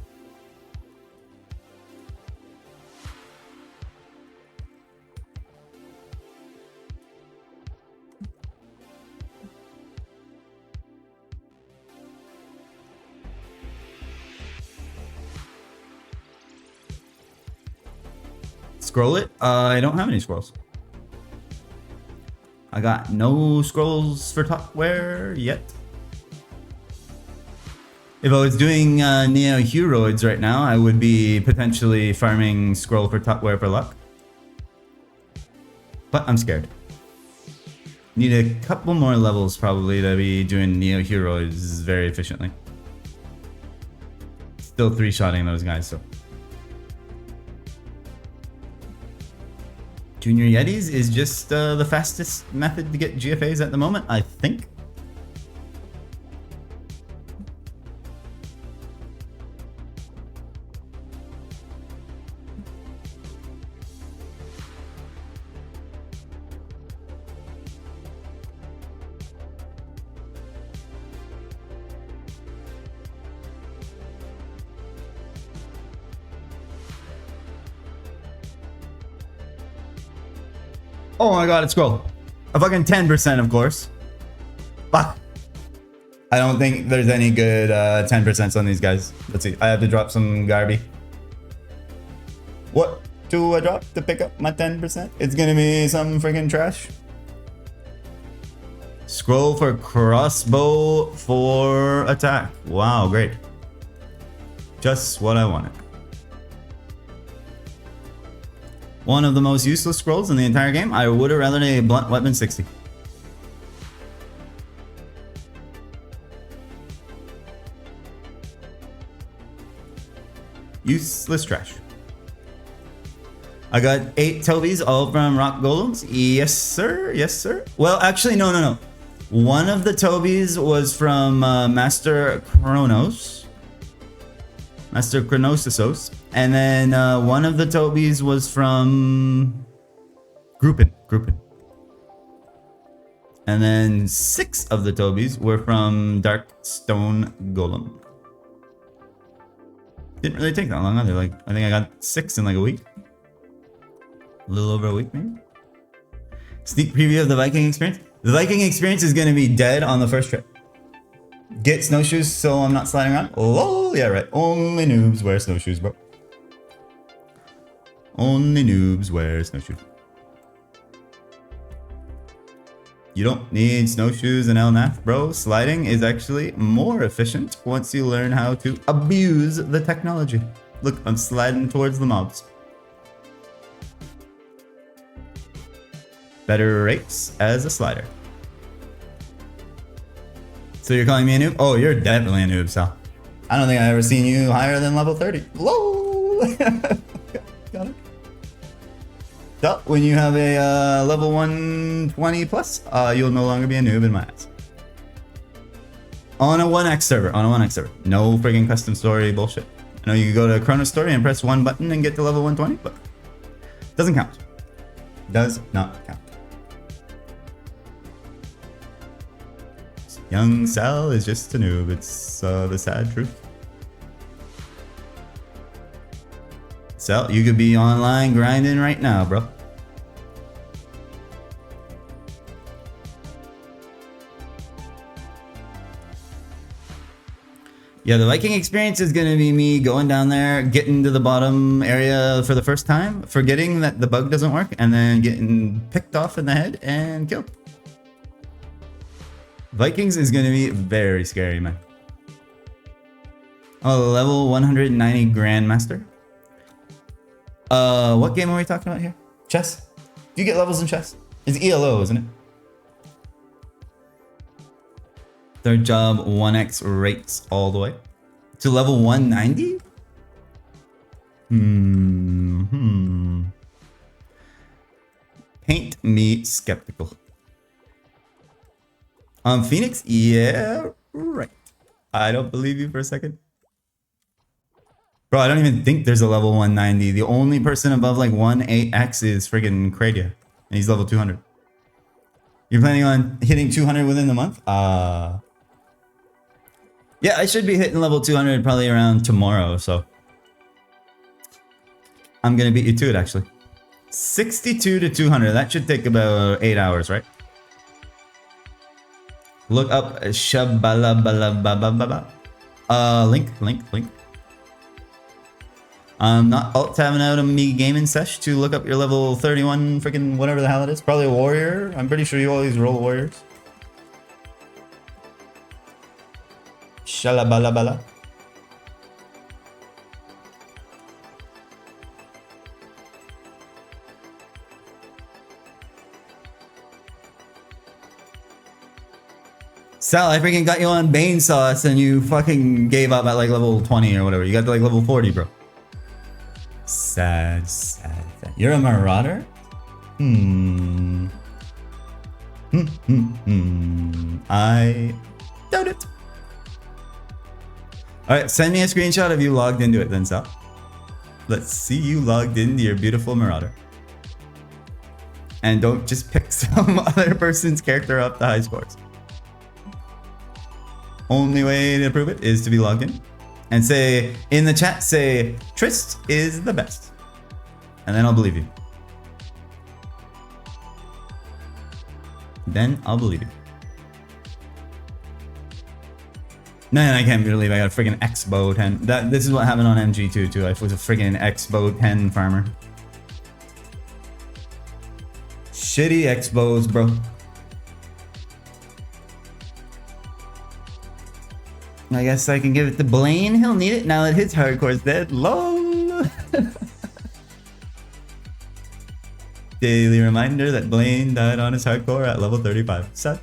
Scroll it? I don't have any scrolls. I got no scrolls for Topware yet. If I was doing Neo Heroids right now, I would be potentially farming scroll for Topware for luck. But I'm scared. Need a couple more levels probably to be doing Neo Heroids very efficiently. Still 3-shotting those guys, so. Junior Yetis is just the fastest method to get GFAs at the moment, I think. Oh my god, it's scroll. A fucking 10%, of course. Fuck. I don't think there's any good 10% on these guys. Let's see. I have to drop some Garby. What do I drop to pick up my 10%? It's gonna be some friggin' trash. Scroll for crossbow for attack. Wow, great. Just what I wanted. One of the most useless scrolls in the entire game. I would have rather a blunt weapon 60. Useless trash. I got 8 Tobes, all from Rock Golems. Yes, sir. Yes, sir. Well, actually, no. One of the Tobes was from Master Kronos. Master Chronosis. And then one of the Tobes was from Groupin. And then 6 of the Tobes were from Dark Stone Golem. Didn't really take that long either. Like, I think I got 6 in like a week. A little over a week, maybe. Sneak preview of the Viking experience. The Viking experience is going to be dead on the first trip. Get snowshoes so I'm not sliding around. Oh, yeah, right. Only noobs wear snowshoes, bro. Only noobs wear snowshoes. You don't need snowshoes in LNAF, bro. Sliding is actually more efficient once you learn how to abuse the technology. Look, I'm sliding towards the mobs. Better rates as a slider. So you're calling me a noob? Oh, you're definitely a noob, Sal. I don't think I've ever seen you higher than level 30. Whoa! Got it. So, when you have a level 120 plus, you'll no longer be a noob in my eyes. On a 1x server. No friggin' custom story bullshit. I know you can go to Chrono Story and press one button and get to level 120, but doesn't count. Does not count. Young Sal is just a noob. It's the sad truth. Sal, you could be online grinding right now, bro. Yeah, the Viking experience is going to be me going down there, getting to the bottom area for the first time, forgetting that the bug doesn't work, and then getting picked off in the head and killed. Vikings is going to be very scary, man. Oh, level 190 Grandmaster. What game are we talking about here? Chess? Do you get levels in chess? It's ELO, isn't it? Third job, 1x rates all the way. To level 190? Paint me skeptical. Phoenix? Yeah, right. I don't believe you for a second. Bro, I don't even think there's a level 190. The only person above like 18x is friggin' Kradia. And he's level 200. You're planning on hitting 200 within the month? Yeah, I should be hitting level 200 probably around tomorrow, so I'm gonna beat you to it actually. 62 to 200, that should take about 8 hours, right? Look up Shabalabalababa. Link. I'm not alt tabbing out a me gaming sesh to look up your level 31 freaking whatever the hell it is. Probably a warrior. I'm pretty sure you always roll warriors. Shalabalabala. Sal, I freaking got you on Bane Sauce and you fucking gave up at like level 20 or whatever. You got to like level 40, bro. Sad. You're a marauder? I doubt it. Alright, send me a screenshot of you logged into it then, Sal. Let's see you logged into your beautiful marauder. And don't just pick some other person's character up the high scores. Only way to prove it is to be logged in. And say, in the chat, say, Trist is the best. And then I'll believe you. Then I'll believe you. No, I can't believe I got a friggin' Expo 10. This is what happened on MG2 too. I was a friggin' Expo 10 farmer. Shitty Expos, bro. I guess I can give it to Blaine. He'll need it now that his hardcore's dead. LOL. Daily reminder that Blaine died on his hardcore at level 35. Sad.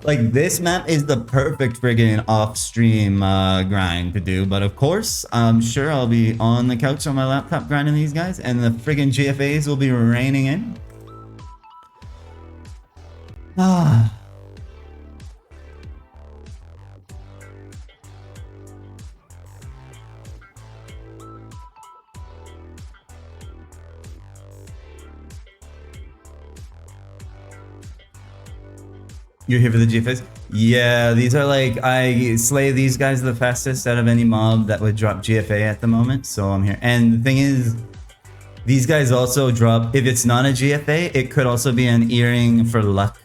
Like, this map is the perfect friggin' off-stream grind to do, but of course, I'm sure I'll be on the couch on my laptop grinding these guys, and the friggin' GFAs will be raining in. Ah. You're here for the GFAs? Yeah, these are like, I slay these guys the fastest out of any mob that would drop GFA at the moment, so I'm here. And the thing is, these guys also drop, if it's not a GFA, it could also be an earring for luck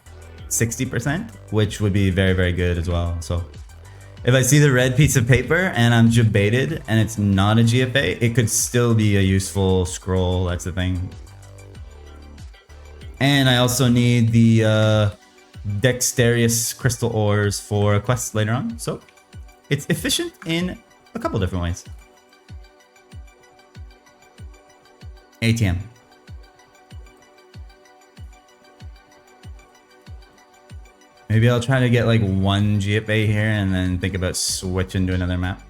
60%, which would be very, very good as well. So if I see the red piece of paper and I'm jebaited and it's not a GFA, it could still be a useful scroll, that's the thing. And I also need the dexterous crystal ores for quests later on, so it's efficient in a couple different ways. ATM. Maybe I'll try to get like one GFA here and then think about switching to another map,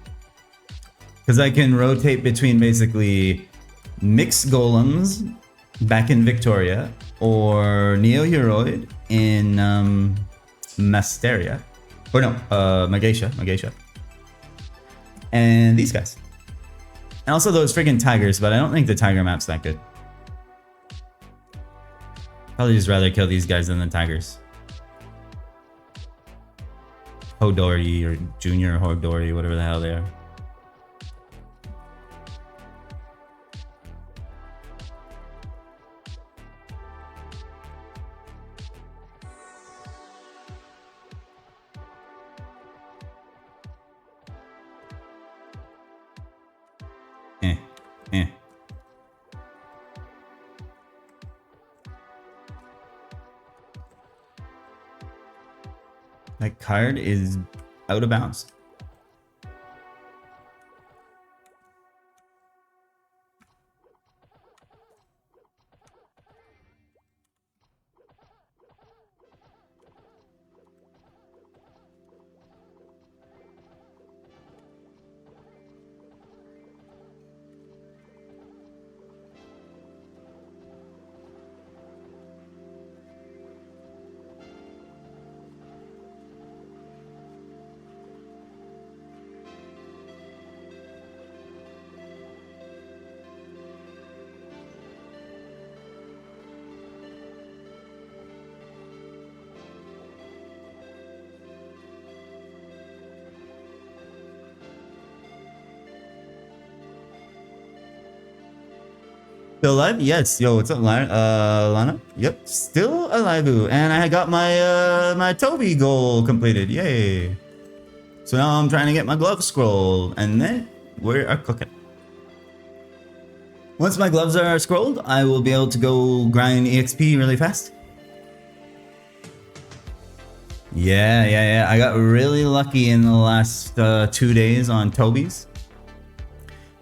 because I can rotate between basically mixed golems back in Victoria or Neo Heroid in Masteria, or no, Mageisha, and these guys, and also those friggin' tigers, but I don't think the tiger map's that good. Probably just rather kill these guys than the tigers. Hodori or Junior Hodori, whatever the hell they are. That card is out of bounds. Still alive? Yes. Yo, what's up, Lana? Yep, still alive. And I got my my Tobe goal completed. Yay! So now I'm trying to get my glove scroll, and then we are cooking. Once my gloves are scrolled, I will be able to go grind EXP really fast. Yeah. I got really lucky in the last 2 days on Tobe's.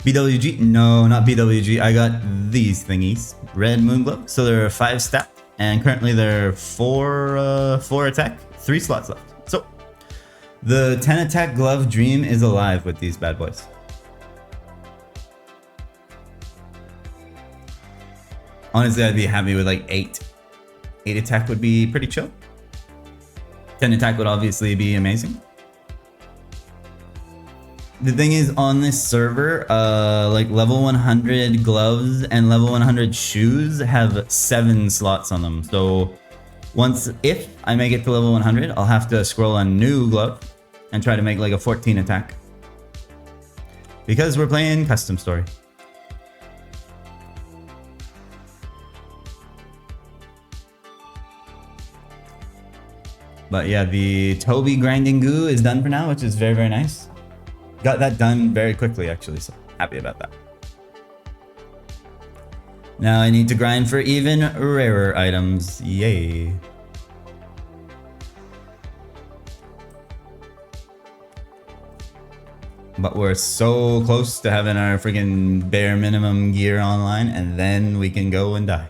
BWG? No, not BWG. I got these thingies. Red Moon Glove. So they're 5 stat, and currently they're 4 attack, 3 slots left. So the 10 attack glove dream is alive with these bad boys. Honestly, I'd be happy with like 8. 8 attack would be pretty chill. 10 attack would obviously be amazing. The thing is, on this server, like level 100 gloves and level 100 shoes have 7 slots on them. So if I make it to level 100, I'll have to scroll a new glove and try to make like a 14 attack. Because we're playing custom story. But yeah, the Tobe grinding goo is done for now, which is very, very nice. Got that done very quickly, actually, so happy about that. Now I need to grind for even rarer items. Yay. But we're so close to having our freaking bare minimum gear online, and then we can go and die.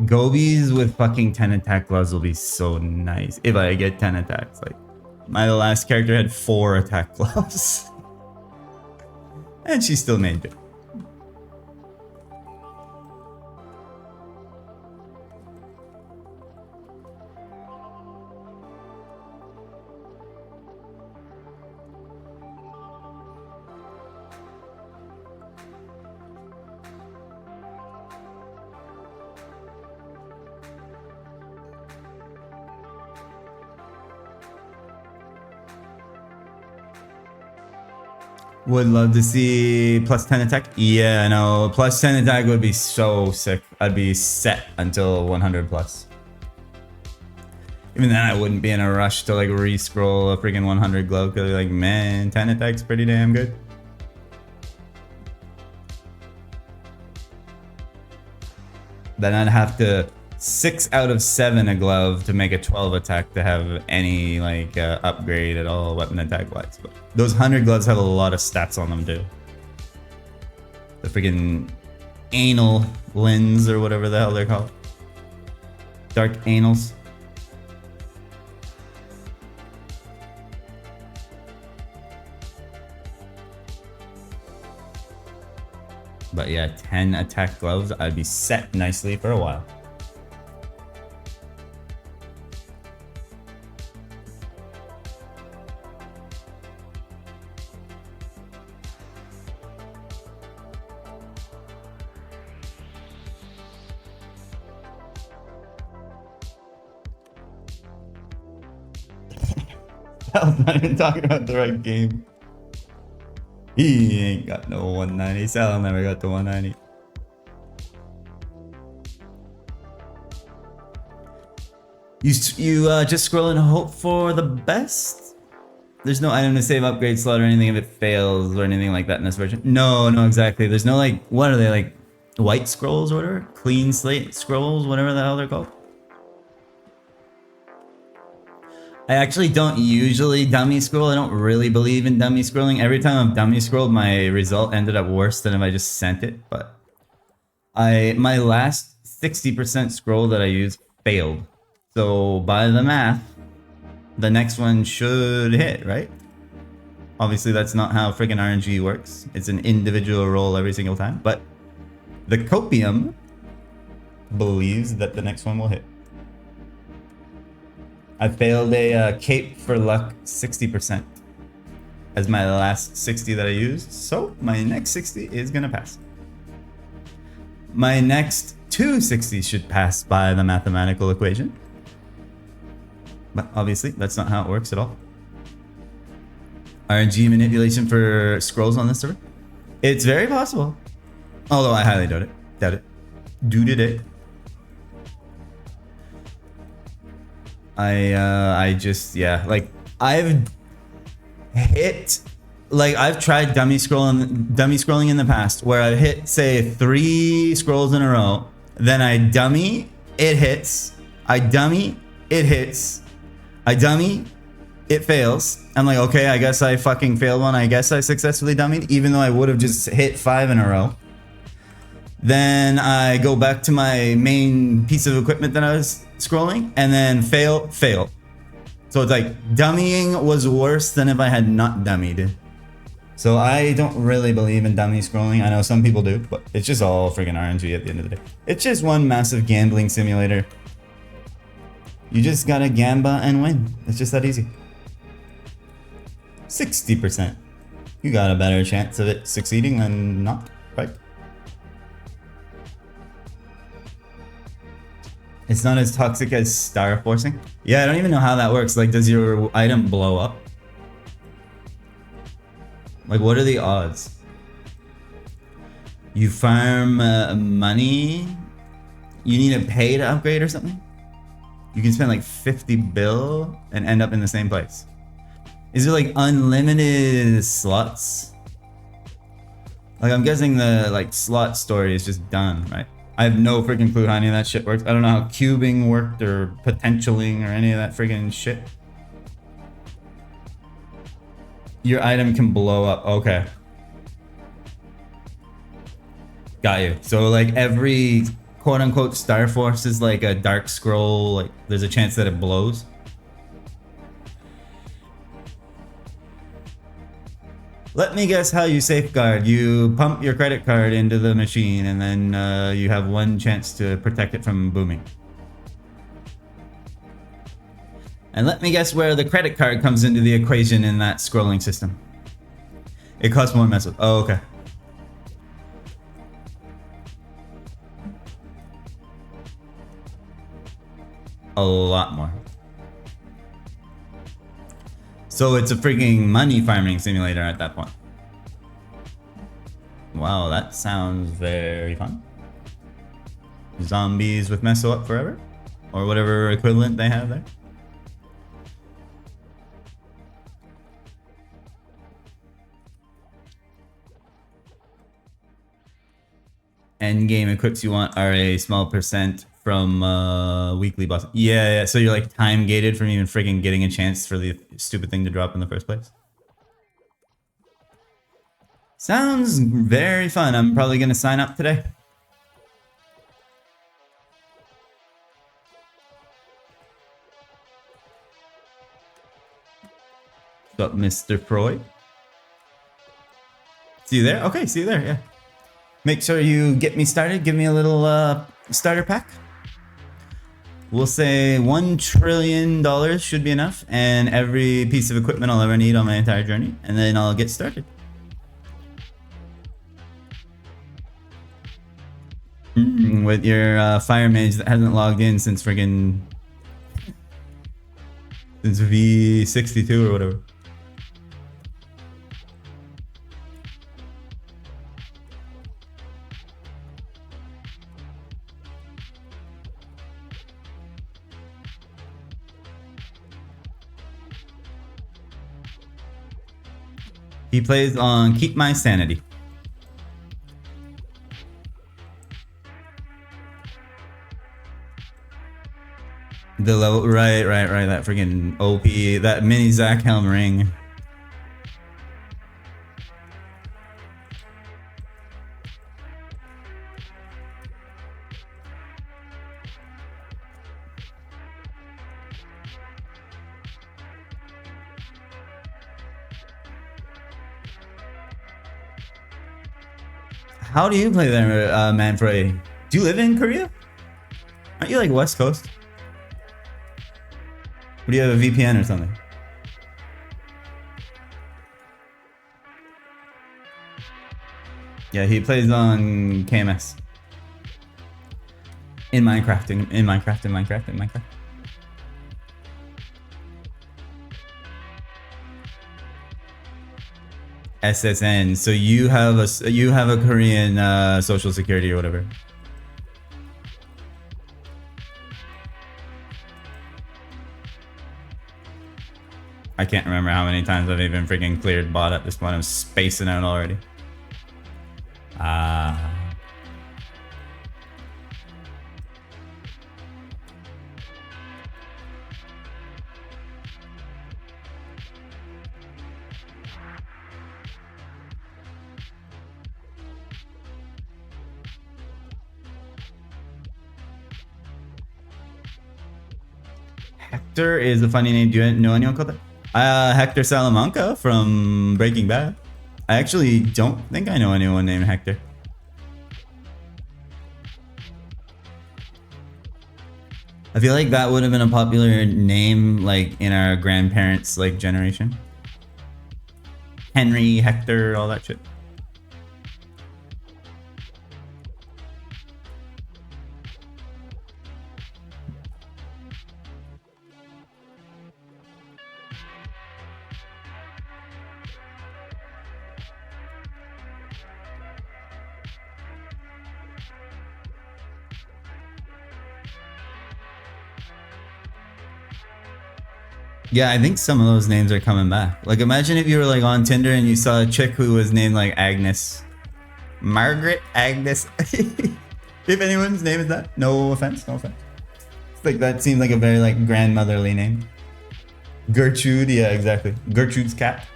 Gobies with fucking 10 attack gloves will be so nice if I get 10 attacks. Like, my last character had 4 attack gloves. And she still made it. Would love to see plus 10 attack. Yeah, no, plus 10 attack would be so sick. I'd be set until 100 plus. Even then, I wouldn't be in a rush to like re-scroll a freaking 100 glove because like, man, 10 attack's pretty damn good. Then I'd have to 6 out of 7 a glove to make a 12 attack to have any like upgrade at all weapon attack wise. But those 100 gloves have a lot of stats on them too. The freaking anal lens or whatever the hell they're called. Dark anals. But yeah, 10 attack gloves, I'd be set nicely for a while. Sal's not even talking about the right game. He ain't got no 190. Sal never got the 190. You just scroll and hope for the best? There's no item to save upgrade slot or anything if it fails or anything like that in this version. No, exactly. There's no like, what are they, like white scrolls or whatever? Clean slate scrolls, whatever the hell they're called. I actually don't usually dummy scroll. I don't really believe in dummy scrolling. Every time I've dummy scrolled, my result ended up worse than if I just sent it. But my last 60% scroll that I used failed. So by the math, the next one should hit, right? Obviously, that's not how freaking RNG works. It's an individual roll every single time. But the copium believes that the next one will hit. I failed a cape for luck 60% as my last 60 that I used. So my next 60 is gonna pass. My next 260 should pass by the mathematical equation. But obviously, that's not how it works at all. RNG manipulation for scrolls on this server? It's very possible. Although I highly doubt it. Doubt it. Dooted it. I just, yeah, like I've tried dummy scrolling in the past where I've hit, say, 3 scrolls in a row, then I dummy, it hits, I dummy, it hits, I dummy, it fails. I'm like, okay, I guess I fucking failed one. I guess I successfully dummied, even though I would have just hit 5 in a row. Then I go back to my main piece of equipment that I was scrolling, and then fail. So it's like dummying was worse than if I had not dummied. So I don't really believe in dummy scrolling. I know some people do, but it's just all friggin' RNG at the end of the day. It's just one massive gambling simulator. You just gotta gamba and win. It's just that easy. 60%. You got a better chance of it succeeding than not, right? It's not as toxic as star forcing. Yeah, I don't even know how that works. Like, does your item blow up? Like, what are the odds? You farm money. You need to pay to upgrade or something? You can spend like 50 bill and end up in the same place. Is there like unlimited slots? Like, I'm guessing the like slot story is just done, right? I have no freaking clue how any of that shit works. I don't know how cubing worked or potentialing or any of that freaking shit. Your item can blow up. Okay. Got you. So like every quote unquote star force is like a dark scroll. Like there's a chance that it blows. Let me guess how you safeguard. You pump your credit card into the machine and then you have one chance to protect it from booming. And let me guess where the credit card comes into the equation in that scrolling system. It costs more mess with. Oh, okay. A lot more. So it's a freaking money farming simulator at that point. Wow, that sounds very fun. Zombies with Meso up forever? Or whatever equivalent they have there. Endgame equips you want are a small percent from weekly boss. Yeah, so you're like time gated from even freaking getting a chance for the stupid thing to drop in the first place. Sounds very fun. I'm probably gonna sign up today. What's up, Mr. Freud? See you there? Okay, see you there, yeah. Make sure you get me started. Give me a little starter pack. We'll say $1 trillion should be enough, and every piece of equipment I'll ever need on my entire journey, and then I'll get started. With your fire mage that hasn't logged in since friggin' since V62 or whatever. He plays on Keep My Sanity. The level, right, that freaking OP, that mini Zach Helm ring. How do you play there, Manfrey? Do you live in Korea? Aren't you like West Coast? Or do you have a VPN or something? Yeah, he plays on KMS. In Minecraft. SSN. So you have a Korean social security or whatever. I can't remember how many times I've even freaking cleared bot at this point. I'm spacing out already. Hector is a funny name. Do you know anyone called that? Hector Salamanca from Breaking Bad. I actually don't think I know anyone named Hector. I feel like that would have been a popular name like in our grandparents' like generation. Henry, Hector, all that shit. Yeah, I think some of those names are coming back. Like, imagine if you were like on Tinder and you saw a chick who was named like Agnes. Margaret Agnes. If anyone's name is that. No offense, no offense. It's like that seemed like a very like grandmotherly name. Gertrude, yeah, exactly. Gertrude's cat.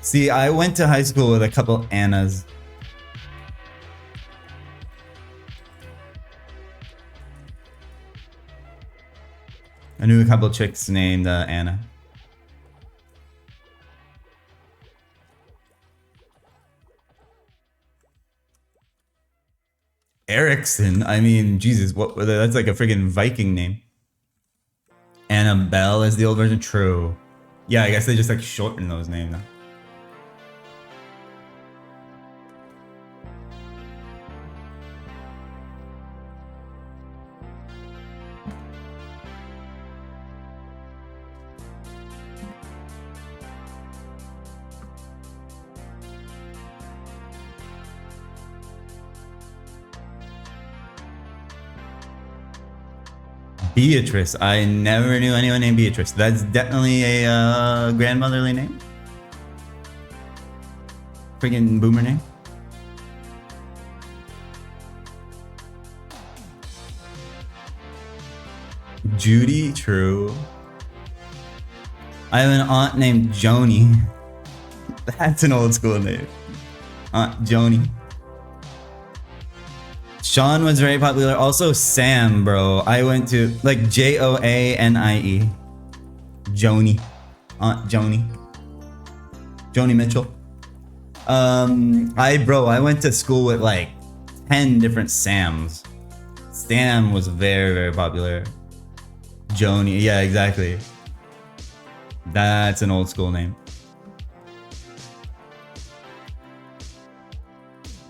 See, I went to high school with a couple Annas. I knew a couple chicks named Anna. Erickson? I mean, Jesus, what? That's like a friggin' Viking name. Annabelle is the old version? True. Yeah, I guess they just like shorten those names now. Beatrice. I never knew anyone named Beatrice. That's definitely a grandmotherly name. Friggin' boomer name. Judy, true. I have an aunt named Joni. That's an old school name. Aunt Joni. Sean was very popular. Also Sam, bro. I went to like Joanie. Joni. Aunt Joni. Joni Mitchell. I went to school with like 10 different Sams. Sam was very, very popular. Joni, yeah, exactly. That's an old school name.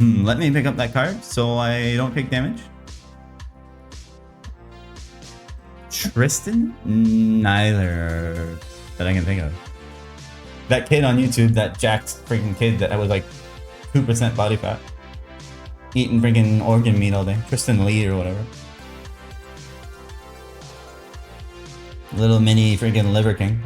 Let me pick up that card so I don't take damage. Tristan? Neither that I can think of. That kid on YouTube, that Jack's freaking kid that was like 2% body fat. Eating freaking organ meat all day. Tristan Lee or whatever. Little mini freaking Liver King.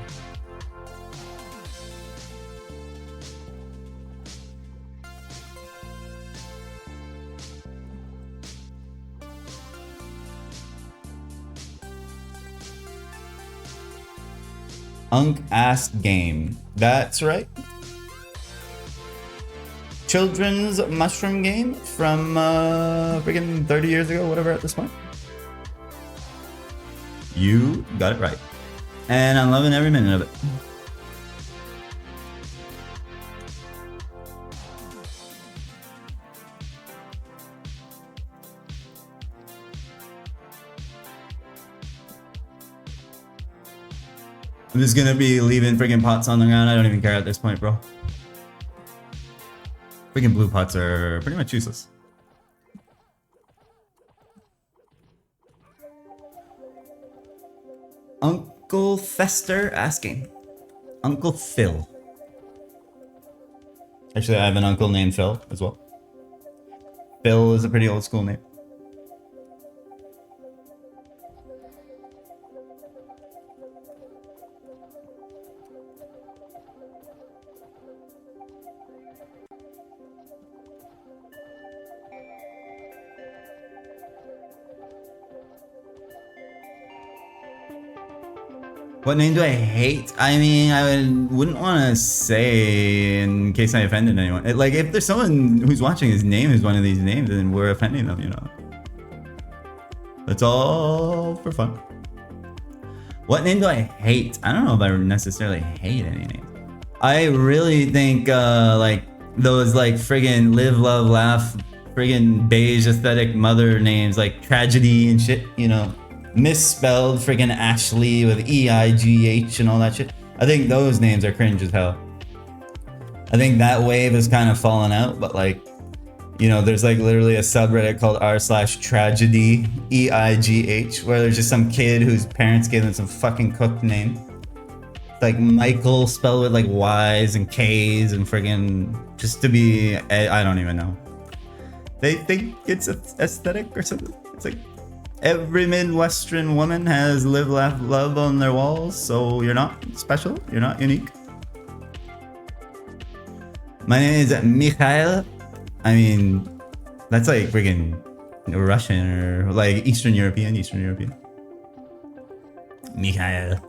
Unk Ass Game. That's right. Children's mushroom game from freaking 30 years ago, whatever at this point. You got it right. And I'm loving every minute of it. I'm just gonna be leaving freaking pots on the ground. I don't even care at this point, bro. Freaking blue pots are pretty much useless. Uncle Fester asking. Uncle Phil. Actually, I have an uncle named Phil as well. Phil is a pretty old school name. What name do I hate? I mean, wouldn't want to say in case I offended anyone. Like, if there's someone who's watching his name is one of these names, then we're offending them, you know. That's all for fun. What name do I hate? I don't know if I necessarily hate any names. I really think, like, those, like, friggin' live, love, laugh, friggin' beige aesthetic mother names, like Tragedy and shit, you know. Misspelled friggin' Ashley with E-I-G-H and all that shit. I think those names are cringe as hell. I think that wave has kind of fallen out, but like, you know, there's like literally a subreddit called r/tragedy, E-I-G-H, where there's just some kid whose parents gave them some fucking cooked name. Like Michael spelled with like Y's and K's and friggin' just to be, I don't even know. They think it's aesthetic or something. It's like, every Midwestern woman has live, laugh, love on their walls, so you're not special, you're not unique. My name is Mikhail. I mean, that's like friggin' Russian or like Eastern European. Mikhail.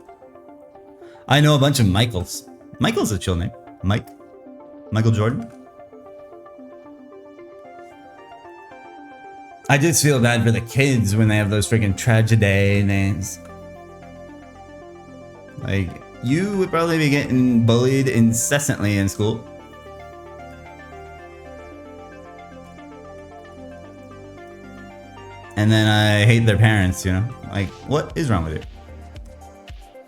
I know a bunch of Michaels. Michael's a chill name. Michael Jordan. I just feel bad for the kids when they have those freaking tragedy names. Like, you would probably be getting bullied incessantly in school. And then I hate their parents, you know? Like, what is wrong with you?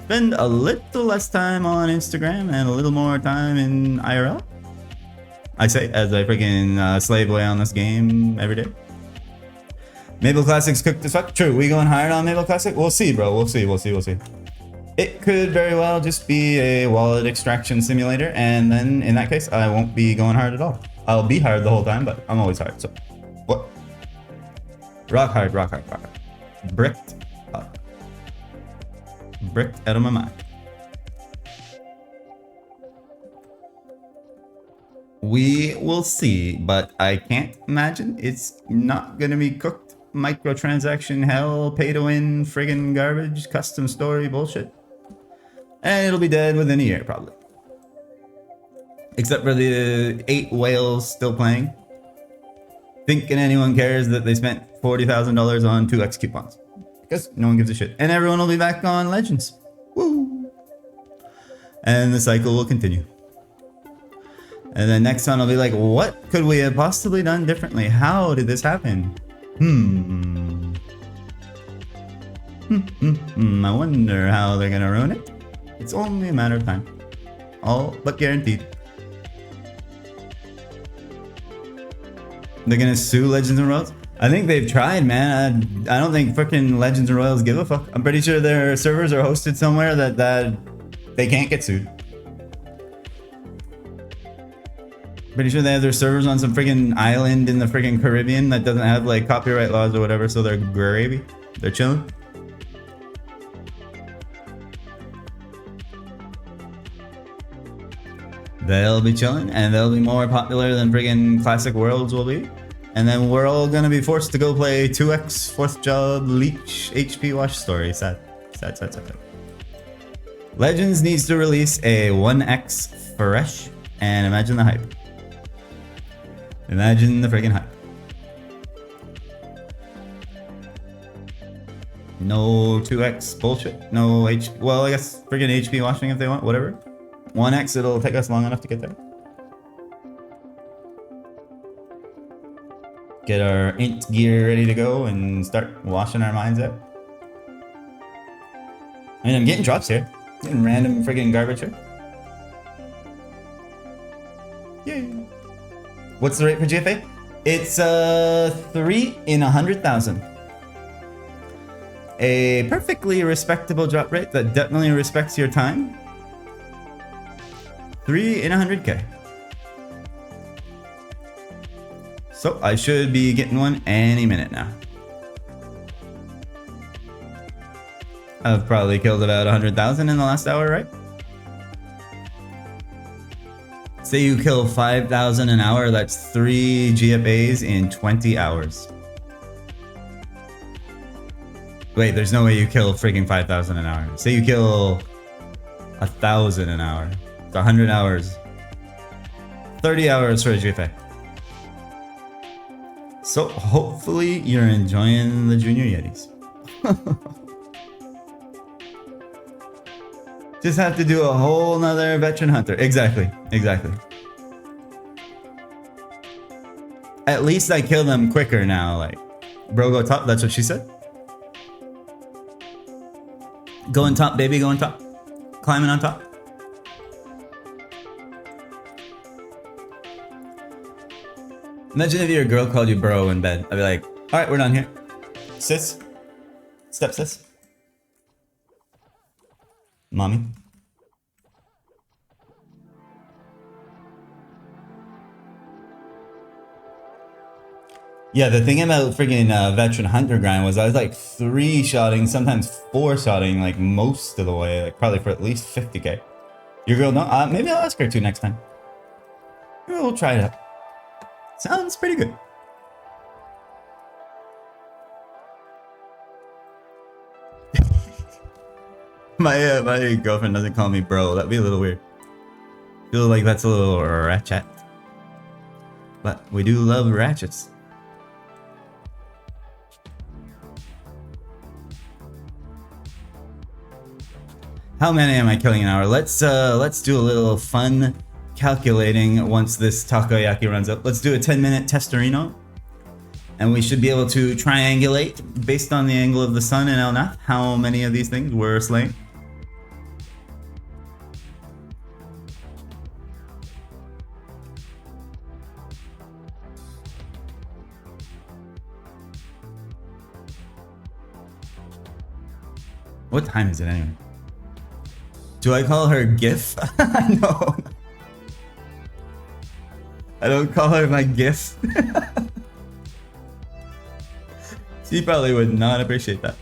Spend a little less time on Instagram and a little more time in IRL. I say, as I freaking slave away on this game every day. Mabel Classic's cooked as fuck. True, we going hard on Mabel Classic? We'll see, bro. We'll see. It could very well just be a wallet extraction simulator, and then in that case, I won't be going hard at all. I'll be hard the whole time, but I'm always hard, so. What? Rock hard. Bricked up. Bricked out of my mind. We will see, but I can't imagine it's not gonna be cooked. Microtransaction hell, pay to win, friggin' garbage, custom story bullshit. And it'll be dead within a year, probably. Except for the 8 whales still playing. Thinking anyone cares that they spent $40,000 on 2x coupons. Because no one gives a shit. And everyone will be back on Legends. Woo! And the cycle will continue. And then next one will be like, what could we have possibly done differently? How did this happen? I wonder how they're gonna ruin it. It's only a matter of time. All but guaranteed. They're gonna sue Legends and Royals? I think they've tried, man. I don't think freaking Legends and Royals give a fuck. I'm pretty sure their servers are hosted somewhere that they can't get sued. Pretty sure they have their servers on some friggin' island in the friggin' Caribbean that doesn't have like copyright laws or whatever, so they're gravy. They're chilling. They'll be chilling, and they'll be more popular than friggin' Classic Worlds will be. And then we're all gonna be forced to go play 2x, 4th Job, Leech, HP Wash Story. Sad. Legends needs to release a 1x fresh, and imagine the hype. Imagine the friggin' hype. No 2x bullshit. No well, I guess friggin' HP washing if they want, whatever. 1x, it'll take us long enough to get there. Get our int gear ready to go and start washing our minds out. I mean, I'm getting drops here. Getting random friggin' garbage here. Yay. What's the rate for GFA? It's 3 in 100,000. A perfectly respectable drop rate that definitely respects your time. 3 in 100k. So I should be getting one any minute now. I've probably killed about 100,000 in the last hour, right? Say you kill 5,000 an hour, that's 3 GFAs in 20 hours. Wait, there's no way you kill freaking 5,000 an hour. Say you kill 1,000 an hour. It's 100 hours. 30 hours for a GFA. So hopefully you're enjoying the Junior Yetis. Just have to do a whole nother veteran hunter. Exactly. Exactly. At least I kill them quicker now. Like, bro, go top. That's what she said. Going top, baby. Going top. Climbing on top. Imagine if your girl called you bro in bed. I'd be like, all right, we're done here. Sis. Step sis. Mommy. Yeah, the thing about freaking veteran hunter grind was I was like 3-shotting, sometimes 4-shotting like most of the way, like probably for at least 50k. Your girl, no? Maybe I'll ask her to next time. Maybe we'll try it out. Sounds pretty good. My girlfriend doesn't call me bro. That'd be a little weird. Feel like that's a little ratchet. But we do love ratchets. How many am I killing an hour? Let's do a little fun calculating once this takoyaki runs up. Let's do a 10-minute testorino. And we should be able to triangulate based on the angle of the sun and El Nath how many of these things we're slaying. What time is it anyway? Do I call her GIF? No. I don't call her my GIF. She probably would not appreciate that.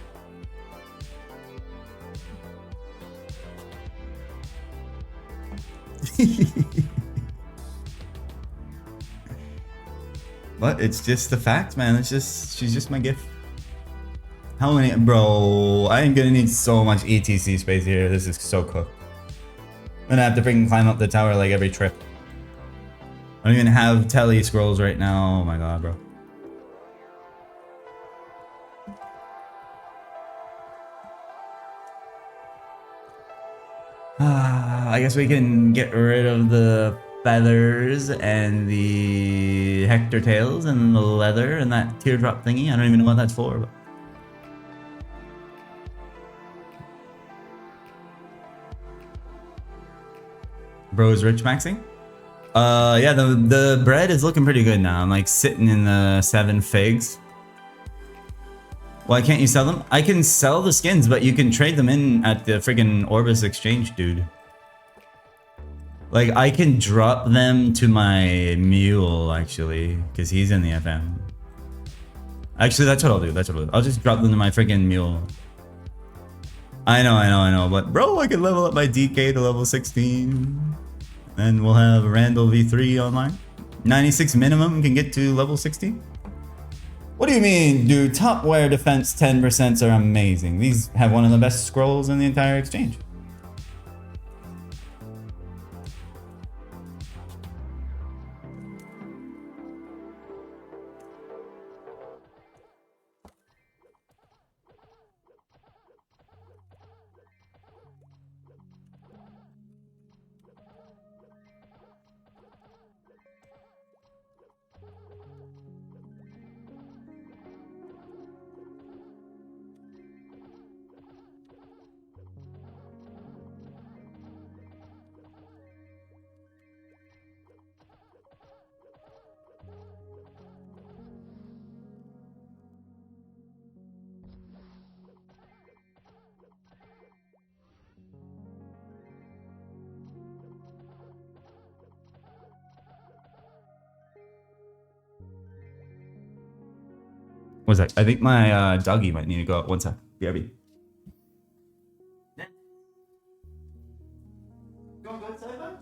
But it's just the fact, man. It's just, she's just my GIF. How many, bro? I am gonna need so much ETC space here. This is so cooked. I'm gonna have to freaking climb up the tower like every trip. I don't even have telly scrolls right now. Oh my god, bro. I guess we can get rid of the feathers and the Hector tails and the leather and that teardrop thingy. I don't even know what that's for. But... Bro's rich maxing? Yeah, the bread is looking pretty good now. I'm like sitting in the 7 figs. Why can't you sell them? I can sell the skins, but you can trade them in at the friggin' Orbis exchange, dude. Like, I can drop them to my mule, actually, because he's in the FM. Actually, that's what I'll do. That's what I'll do. I'll just drop them to my friggin' mule. I know. But, bro, I can level up my DK to level 16. And we'll have Randall V3 online. 96 minimum can get to level 16. What do you mean, dude? Top wear defense 10% are amazing. These have one of the best scrolls in the entire exchange. One sec. I think my doggy might need to go out. One sec. BRB. Go outside, bud.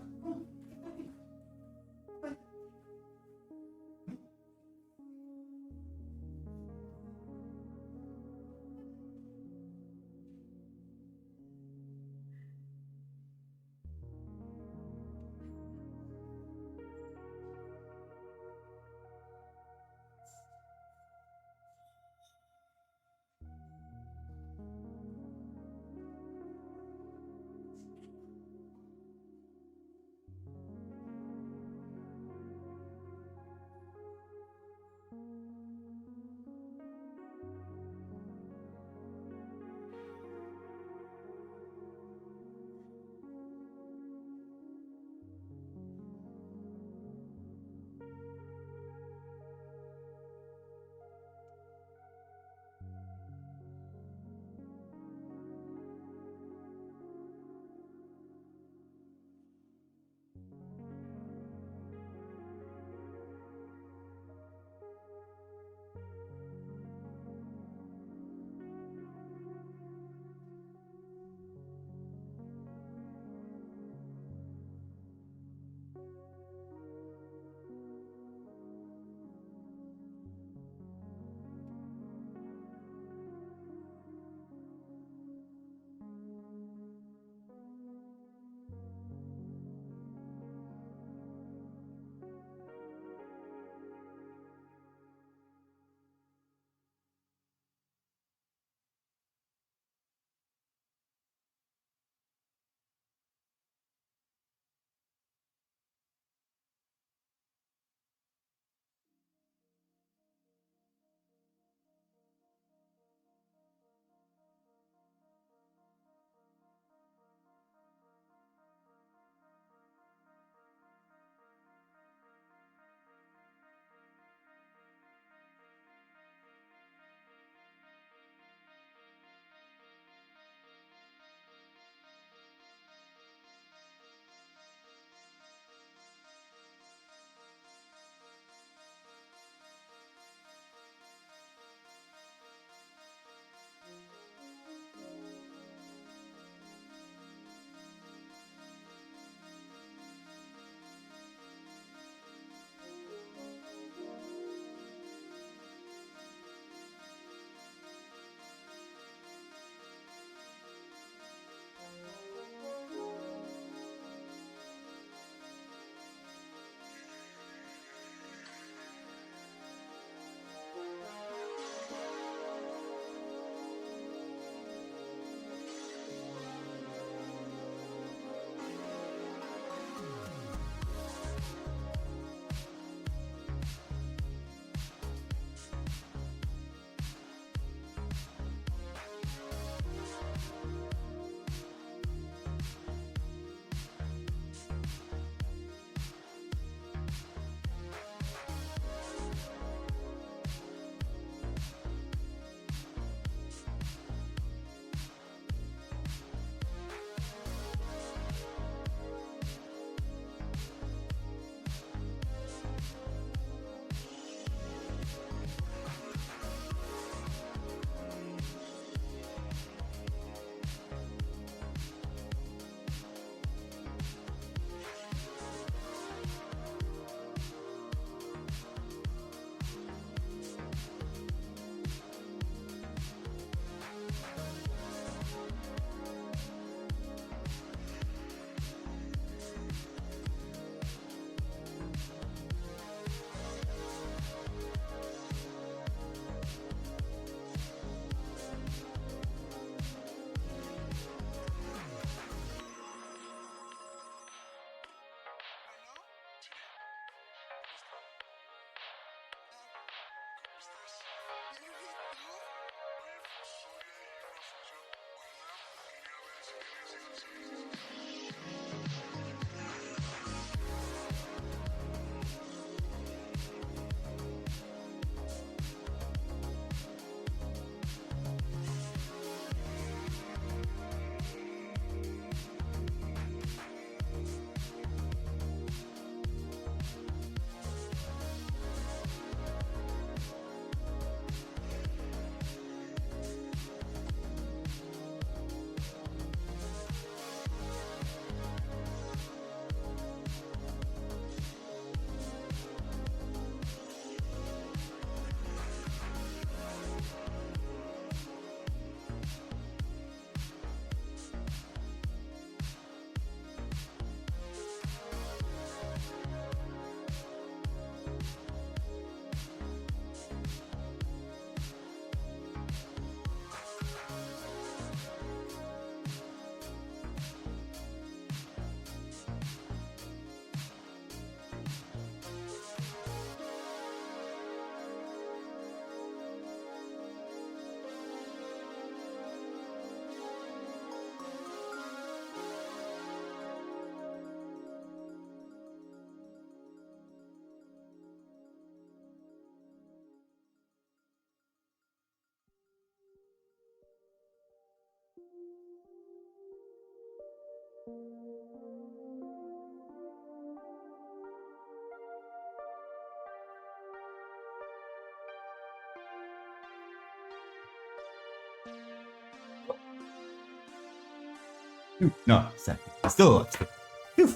No, second. Still alive. Still.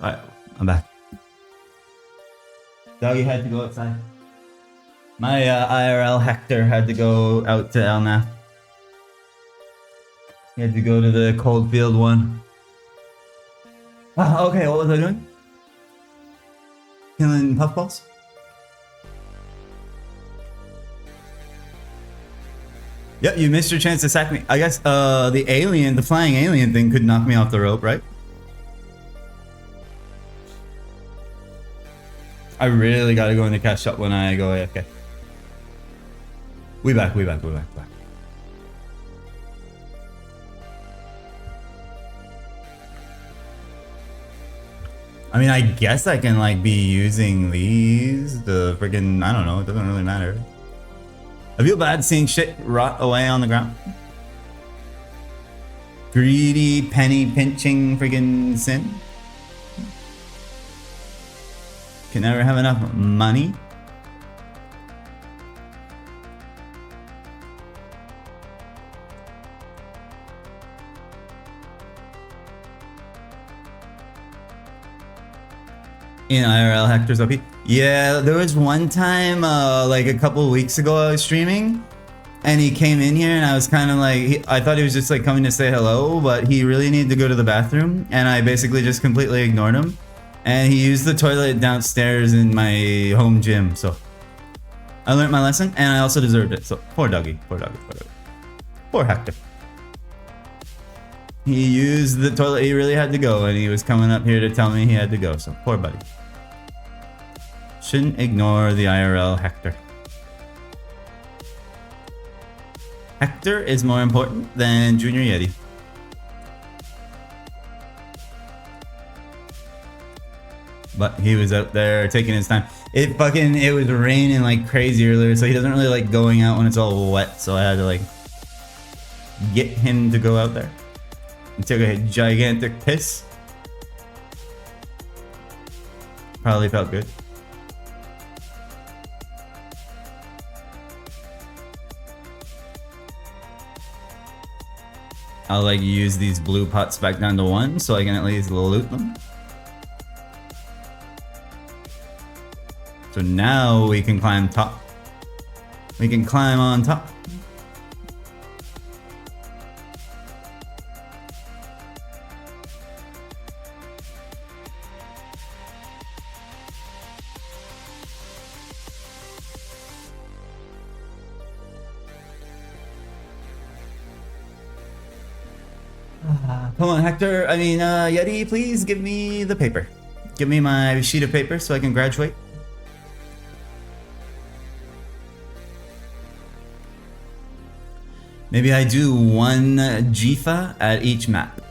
Alright, I'm back. Doggy had to go outside. My IRL Hector had to go out to Elnath. He had to go to the Coldfield one. Ah, okay, what was I doing? Killing puffballs? Yep, you missed your chance to sack me. I guess the flying alien thing could knock me off the rope, right? I really gotta go into cash up when I go AFK. We back. I mean, I guess I can like be using these. The friggin' I don't know. It doesn't really matter. I feel bad seeing shit rot away on the ground. Greedy, penny pinching friggin' sin. Can never have enough money. In IRL Hector's OP. Yeah, there was one time, like a couple weeks ago, I was streaming, and he came in here, and I was kind of like, I thought he was just like coming to say hello, but he really needed to go to the bathroom, and I basically just completely ignored him, and he used the toilet downstairs in my home gym. So I learned my lesson, and I also deserved it. So poor doggy, poor Hector. He used the toilet, he really had to go, and he was coming up here to tell me he had to go, so poor buddy. Shouldn't ignore the IRL Hector. Hector is more important than Junior Yeti. But he was out there taking his time. It was raining like crazy earlier, so he doesn't really like going out when it's all wet, so I had to like get him to go out there. He took a gigantic piss. Probably felt good. I'll like use these blue pots back down to 1 so I can at least loot them. So now we can climb top. We can climb on top. Come on, Hector. I mean, Yeti, please give me the paper. Give me my sheet of paper so I can graduate. Maybe I do 1 GFA at each map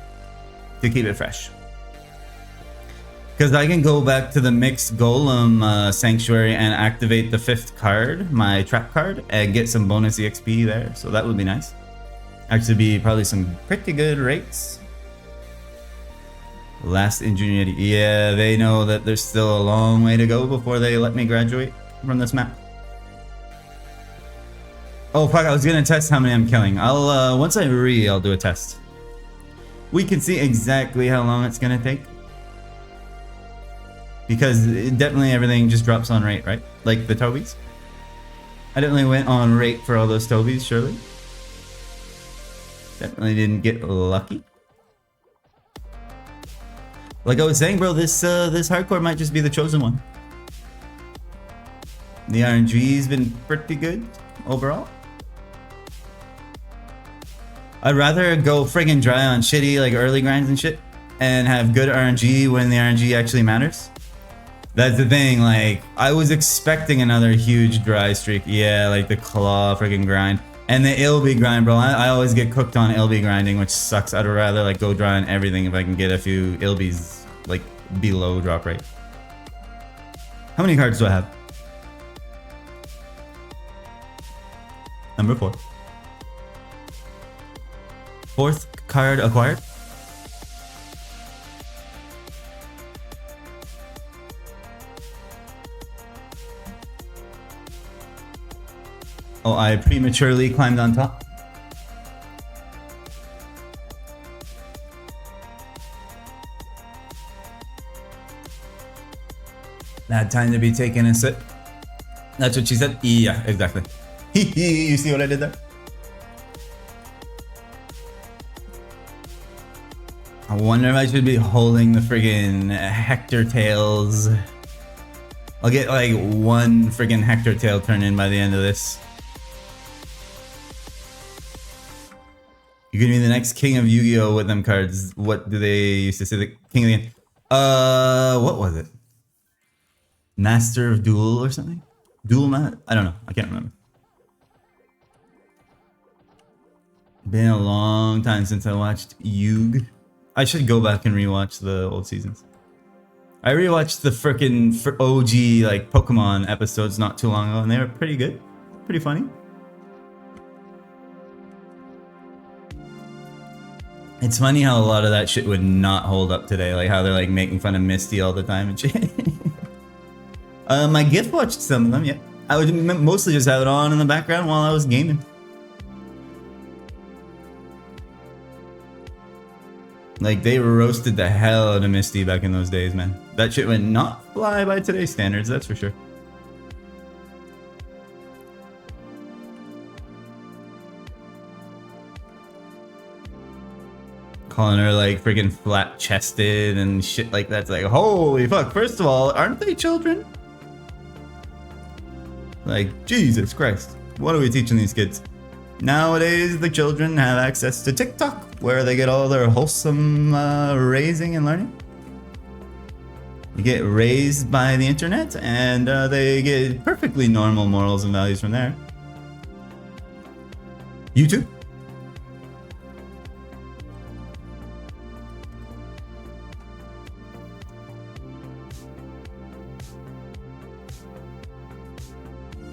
to keep it fresh. Because I can go back to the mixed golem sanctuary and activate the 5th card, my trap card, and get some bonus EXP there. So that would be nice. Actually be probably some pretty good rates. Last engineer. Yeah, they know that there's still a long way to go before they let me graduate from this map. Oh fuck, I was gonna test how many I'm killing. I'll once I'll do a test. We can see exactly how long it's gonna take. Because definitely everything just drops on rate, right? Like the Tobes. I definitely went on rate for all those Tobes, surely. Definitely didn't get lucky. Like I was saying, bro, this hardcore might just be the chosen one. The RNG's been pretty good overall. I'd rather go friggin' dry on shitty like early grinds and shit and have good RNG when the RNG actually matters. That's the thing, like I was expecting another huge dry streak. Yeah, like the claw friggin' grind. And the LB grind, bro. I always get cooked on LB grinding, which sucks. I'd rather like go dry on everything if I can get a few LBs like below drop rate. How many cards do I have? Number 4. 4th card acquired. Oh, I prematurely climbed on top. Had time to be taking a sip. That's what she said? Yeah, exactly. You see what I did there? I wonder if I should be holding the friggin' Hector tails. I'll get like one friggin' Hector tail turned in by the end of this. You're gonna be the next king of Yu-Gi-Oh! With them cards. What do they used to say? The king of the game? What was it? Master of Duel or something? Duel Mat? I don't know. I can't remember. Been a long time since I watched Yugi. I should go back and rewatch the old seasons. I rewatched the frickin' OG like Pokemon episodes not too long ago, and they were pretty good, pretty funny. It's funny how a lot of that shit would not hold up today, like how they're like making fun of Misty all the time and shit. My gift watched some of them, yeah. I would mostly just have it on in the background while I was gaming. Like, they roasted the hell out of Misty back in those days, man. That shit would not fly by today's standards, that's for sure. Calling her, like, freaking flat-chested and shit like that. It's like, holy fuck. First of all, aren't they children? Like, Jesus Christ. What are we teaching these kids? Nowadays, the children have access to TikTok, where they get all their wholesome raising and learning. They get raised by the internet, and they get perfectly normal morals and values from there. YouTube?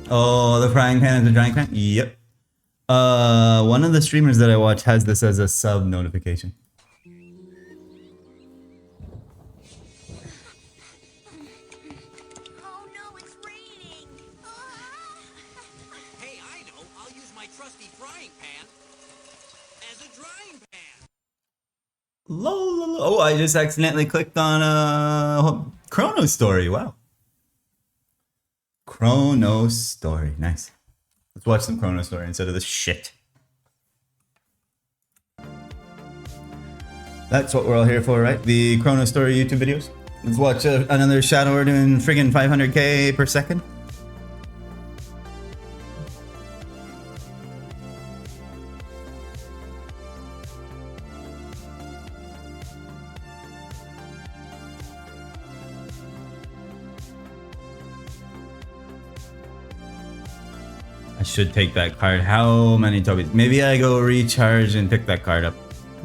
Oh, the frying pan and the drying pan? Yep. One of the streamers that I watch has this as a sub notification. Oh no, it's raining. Hey, I know. I'll use my trusty frying pan as a drying pan. Oh, I just accidentally clicked on Chrono Story. Wow. Chrono Story. Nice. Let's watch some Chrono Story instead of this shit. That's what we're all here for, right? The Chrono Story YouTube videos. Let's watch another Shadower doing friggin' 500k per second. I should take that card. How many Tobes? Maybe I go recharge and pick that card up.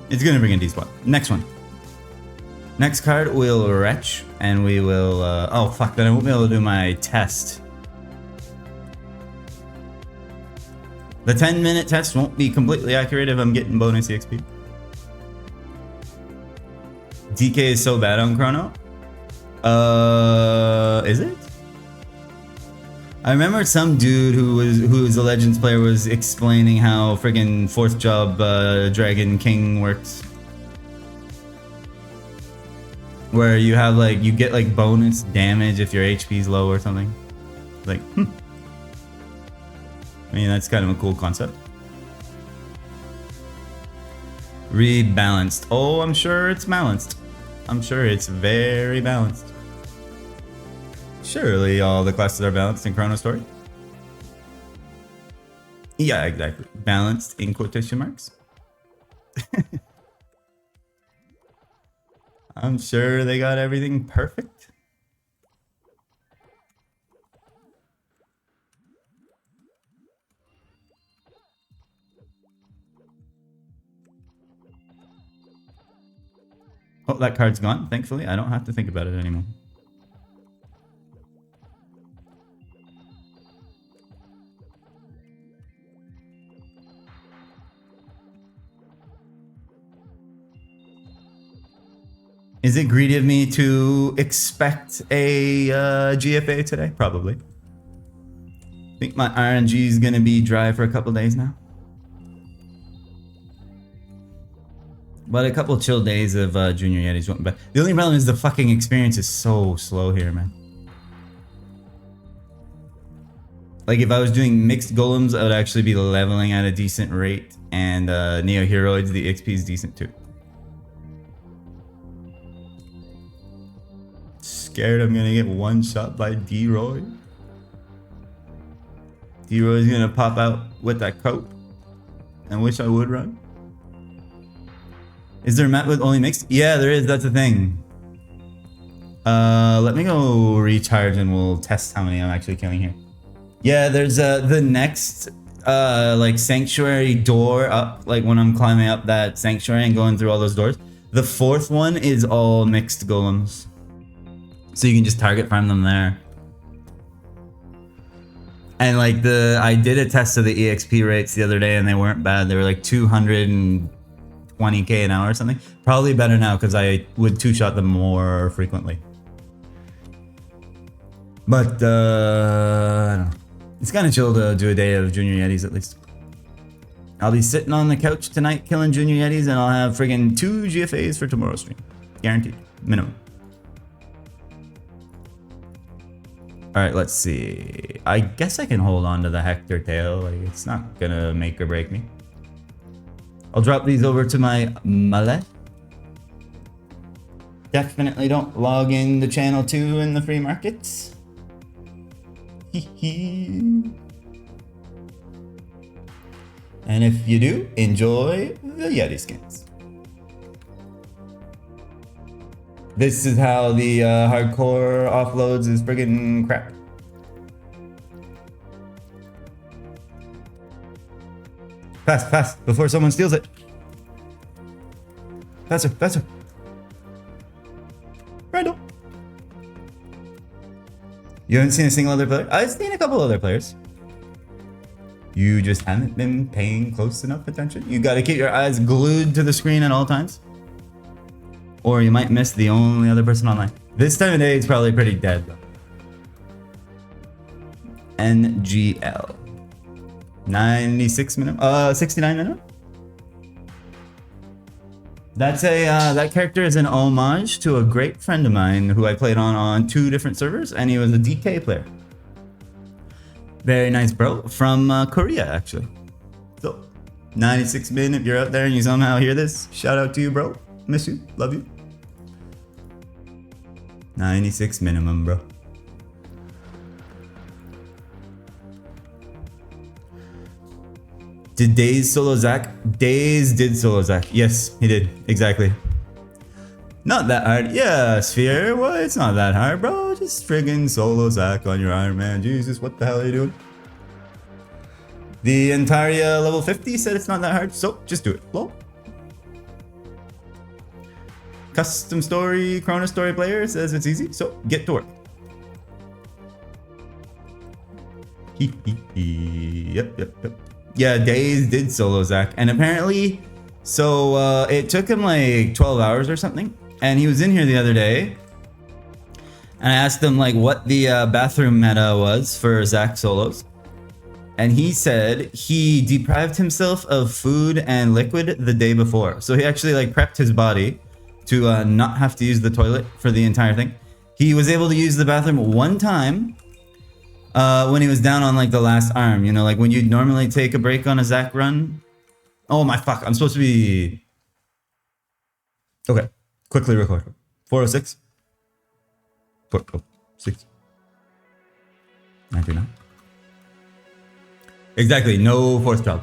It's gonna bring a D spot. Next one. Next card, we'll retch, and we will. Oh fuck! Then I won't be able to do my test. The 10-minute test won't be completely accurate if I'm getting bonus EXP. DK is so bad on Chrono. Is it? I remember some dude who was a Legends player was explaining how friggin' fourth job Dragon King works. Where you have like, you get like bonus damage if your HP's low or something. Like, I mean, that's kind of a cool concept. Rebalanced. Oh, I'm sure it's balanced. I'm sure it's very balanced. Surely all the classes are balanced in Chrono Story. Yeah, exactly. Balanced in quotation marks. I'm sure they got everything perfect. Oh, that card's gone. Thankfully, I don't have to think about it anymore. Is it greedy of me to expect a GFA today? Probably. Think my RNG is gonna be dry for a couple days now. But a couple chill days of Junior Yetis went back. The only problem is the fucking experience is so slow here, man. Like if I was doing mixed golems, I would actually be leveling at a decent rate. And Neo Heroids, the XP is decent too. Scared I'm gonna get one shot by D-Roy. D-Roy's gonna pop out with that coat. And wish I would run. Is there a map with only mixed? Yeah, there is. That's the thing. Let me go recharge and we'll test how many I'm actually killing here. Yeah, there's the next like sanctuary door up, like when I'm climbing up that sanctuary and going through all those doors. The fourth one is all mixed golems. So you can just target farm them there. And like I did a test of the EXP rates the other day and they weren't bad. They were like 220k an hour or something. Probably better now because I would two-shot them more frequently. But I don't know. It's kind of chill to do a day of Junior Yetis at least. I'll be sitting on the couch tonight killing Junior Yetis and I'll have friggin' 2 GFAs for tomorrow's stream. Guaranteed. Minimum. Alright, let's see. I guess I can hold on to the Hector tail. Like, it's not gonna make or break me. I'll drop these over to my mallet. Definitely don't log in the channel 2 in the free markets. And if you do, enjoy the Yeti skins. This is how the hardcore offloads is friggin' crap. Fast, fast, before someone steals it. Faster, faster. Randall. You haven't seen a single other player? I've seen a couple other players. You just haven't been paying close enough attention. You gotta keep your eyes glued to the screen at all times. Or you might miss the only other person online. This time of day, it's probably pretty dead though. NGL. 96 minimum, 69 minimum. That's that character is an homage to a great friend of mine who I played on 2 different servers, and he was a DK player. Very nice bro, from Korea actually. So, 96 min, if you're out there and you somehow hear this, shout out to you bro. Miss you, love you. 96 minimum bro. Did Daze solo Zach? Daze did solo Zach. Yes, he did. Exactly. Not that hard. Yeah, Sphere. Well, it's not that hard, bro. Just friggin' solo Zach on your Ironman. Jesus, what the hell are you doing? The Antaria level 50 said it's not that hard, so just do it. Lol. Custom story, Chrono Story player says it's easy, so get to work. Yep. Yeah, Daze did solo Zach, and apparently, so it took him like 12 hours or something, and he was in here the other day, and I asked him like what the bathroom meta was for Zach solos, and he said he deprived himself of food and liquid the day before. So he actually like prepped his body to not have to use the toilet for the entire thing. He was able to use the bathroom one time when he was down on like the last arm, you know, like when you'd normally take a break on a Zach run. Oh my fuck, I'm supposed to be... Okay, quickly record. 406. 406. 99. Exactly, no fourth job.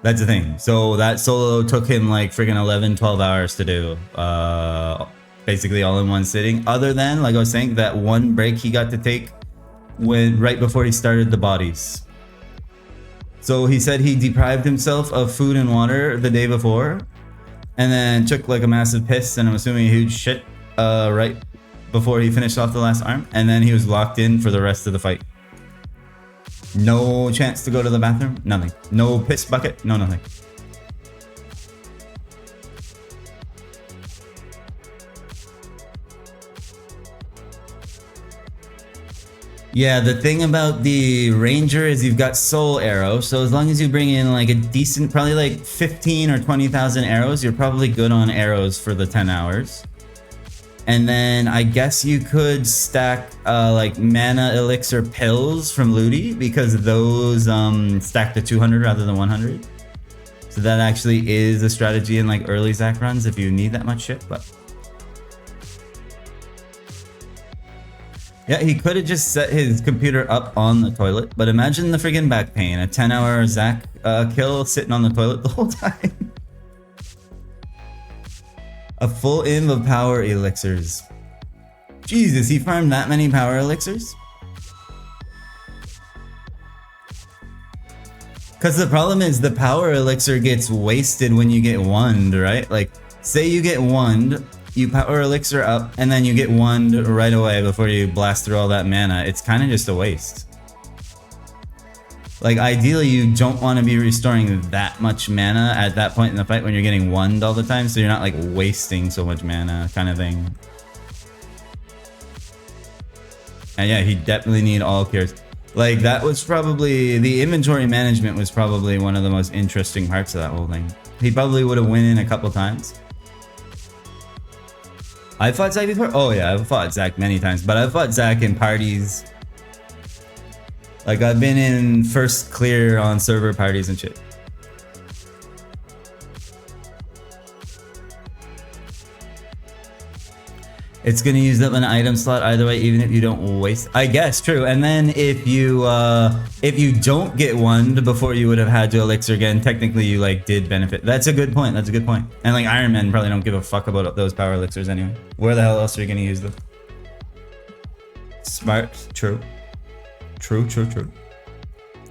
That's the thing. So that solo took him like friggin' 11, 12 hours to do. Basically all in one sitting. Other than, like I was saying, that one break he got to take right before he started the bodies. So he said he deprived himself of food and water the day before. And then took like a massive piss, and I'm assuming a huge shit right before he finished off the last arm. And then he was locked in for the rest of the fight. No chance to go to the bathroom, nothing. No piss bucket, no nothing. Yeah, the thing about the Ranger is you've got Soul Arrow, so as long as you bring in like a decent, probably like 15 or 20,000 arrows, you're probably good on arrows for the 10 hours. And then I guess you could stack like mana elixir pills from Looty, because those stack to 200 rather than 100. So that actually is a strategy in like early Zac runs if you need that much shit, but... Yeah, he could have just set his computer up on the toilet, but imagine the friggin' back pain. A 10-hour Zac kill sitting on the toilet the whole time. A full inv of power elixirs. Jesus, he farmed that many power elixirs? Because the problem is the power elixir gets wasted when you get wand, right? Like, say you get wand, you power elixir up, and then you get wand right away before you blast through all that mana. It's kind of just a waste. Like, ideally, you don't want to be restoring that much mana at that point in the fight when you're getting wand all the time, so you're not, like, wasting so much mana kind of thing. And yeah, he definitely need all cures. Like, that was probably... The inventory management was probably one of the most interesting parts of that whole thing. He probably would have won in a couple times. I fought Zac before? Oh yeah, I've fought Zac many times, but I've fought Zac in parties. Like, I've been in first clear on server parties and shit. It's gonna use up an item slot either way, even if you don't waste. I guess, true. And then if you don't get one before you would have had to elixir again, technically you like did benefit. That's a good point. That's a good point. And like Ironman probably don't give a fuck about those power elixirs anyway. Where the hell else are you gonna use them? Smart. True. True. True. True.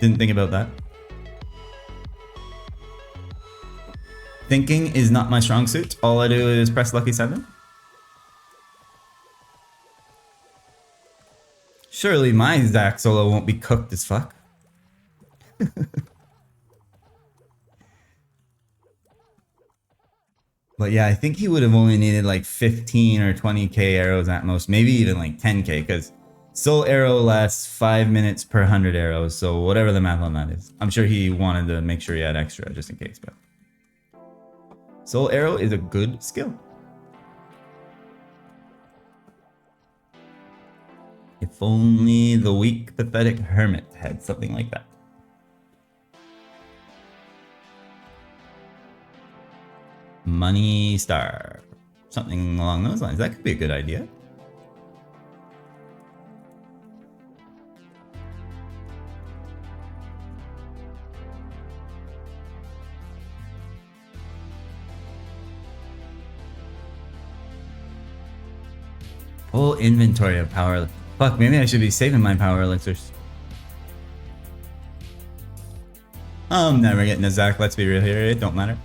Didn't think about that. Thinking is not my strong suit. All I do is press lucky 7. Surely my Zac solo won't be cooked as fuck. But yeah, I think he would have only needed like 15 or 20k arrows at most. Maybe even like 10k, because Soul Arrow lasts 5 minutes per 100 arrows. So whatever the math on that is. I'm sure he wanted to make sure he had extra just in case. But Soul Arrow is a good skill. If only the weak, pathetic hermit had something like that. Money Star. Something along those lines. That could be a good idea. Full inventory of power. Fuck, maybe I should be saving my power elixirs. I'm never getting a Zac, let's be real here, it don't matter.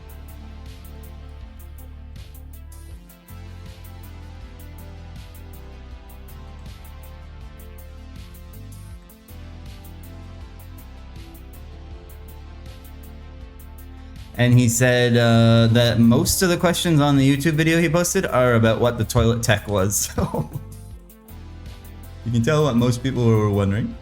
And he said that most of the questions on the YouTube video he posted are about what the toilet tech was, so... You can tell what most people were wondering.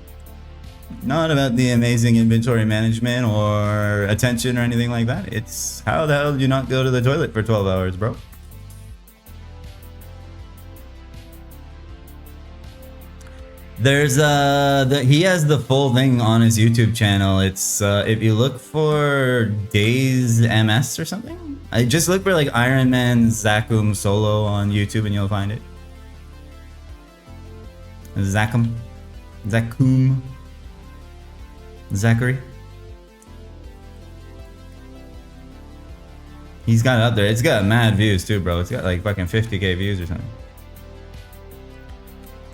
Not about the amazing inventory management or attention or anything like that. It's how the hell do you not go to the toilet for 12 hours, bro? There's he has the full thing on his YouTube channel. It's if you look for Days MS or something, I just look for like Ironman Zacum solo on YouTube and you'll find it. Zacum, Zachary. He's got it up there. It's got mad views too, bro. It's got like fucking 50k views or something.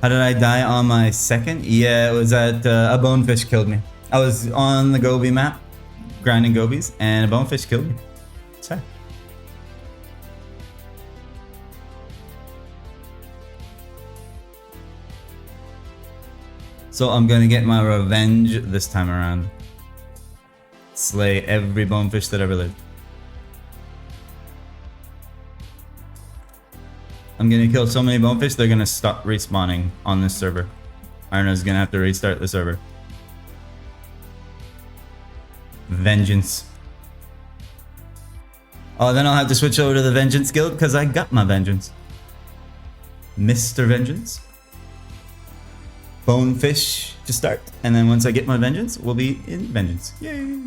How did I die on my second? Yeah, it was at a bonefish killed me. I was on the Gobi map, grinding gobies, and a bonefish killed me. Sad. So I'm gonna get my revenge this time around. Slay every bonefish that ever lived. I'm gonna kill so many bonefish, they're gonna stop respawning on this server. Arna's gonna have to restart the server. Vengeance. Oh, then I'll have to switch over to the Vengeance Guild because I got my Vengeance. Mr. Vengeance. Bonefish to start. And then once I get my Vengeance, we'll be in Vengeance. Yay!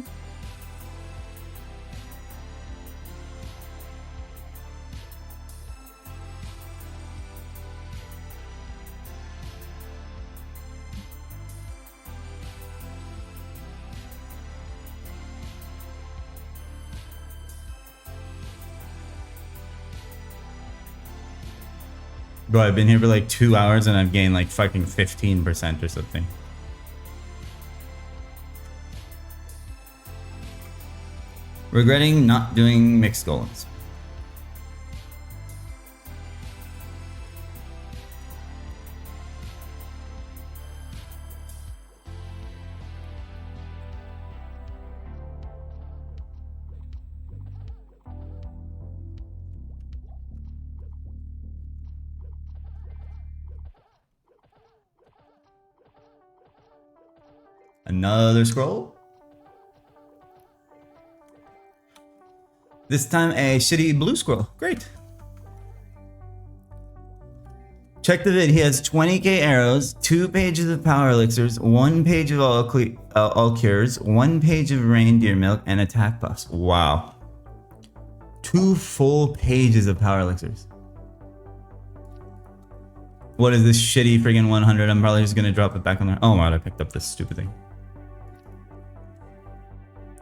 Bro, I've been here for like 2 hours and I've gained like fucking 15% or something. Regretting not doing mixed golems. Another scroll. This time a shitty blue scroll. Great. Check the vid. He has 20k arrows, 2 pages of power elixirs, 1 page of all cures, 1 page of reindeer milk, and attack buffs. Wow. 2 full pages of power elixirs. What is this shitty friggin' 100? I'm probably just gonna drop it back on there. Oh my god, I picked up this stupid thing.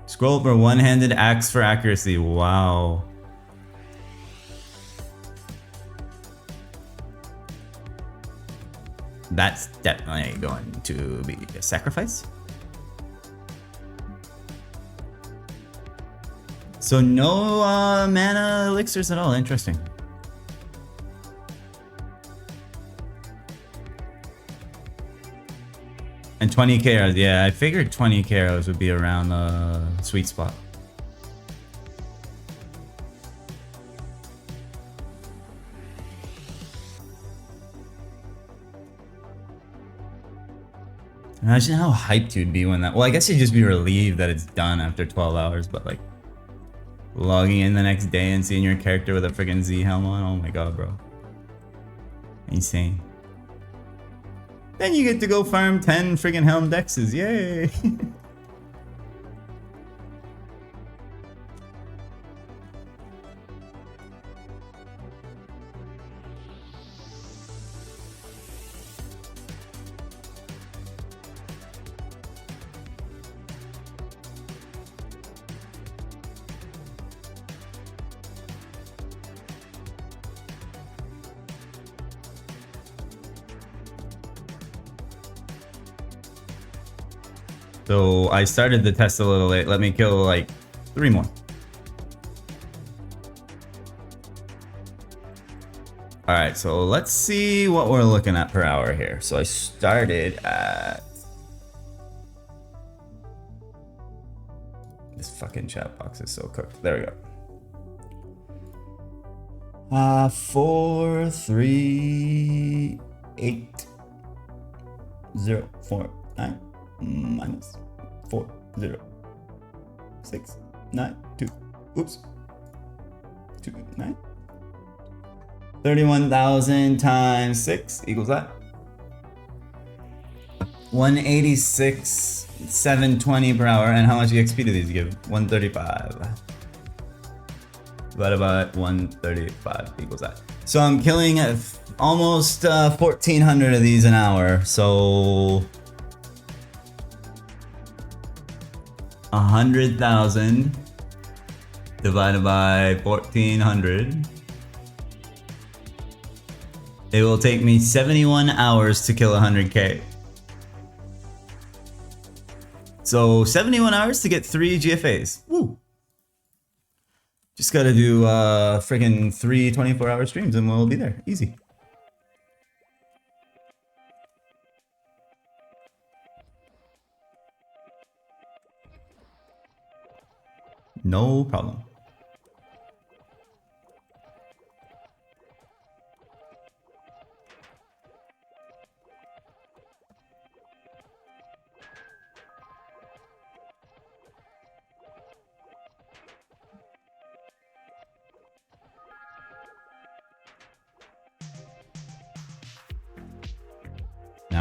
Scroll for one-handed axe for accuracy. Wow. That's definitely going to be a sacrifice. So no mana elixirs at all. Interesting. And 20k arrows. Yeah, I figured 20k arrows would be around the sweet spot. Imagine how hyped you'd be when that... Well, I guess you'd just be relieved that it's done after 12 hours, but like... Logging in the next day and seeing your character with a friggin' Z helm on. Oh my god, bro. Insane. Then you get to go farm 10 friggin' helm dexes. Yay! So I started the test a little late. Let me kill like 3 more. Alright, so let's see what we're looking at per hour here. So I started at... This fucking chat box is so cooked. There we go. 4, 3, 8, 0, 4, 9. Minus 4, 0, 6, 9, 2. Oops. 2, 9. 31,000 times 6 equals that. 186, 720 per hour. And how much EXP do these give? 135. Divided by 135 equals that. So I'm killing almost 1,400 of these an hour. So 100,000 divided by 1,400. It will take me 71 hours to kill 100k. So 71 hours to get 3 GFAs. Woo! Just gotta do friggin' 3 24-hour streams and we'll be there. Easy. No problem.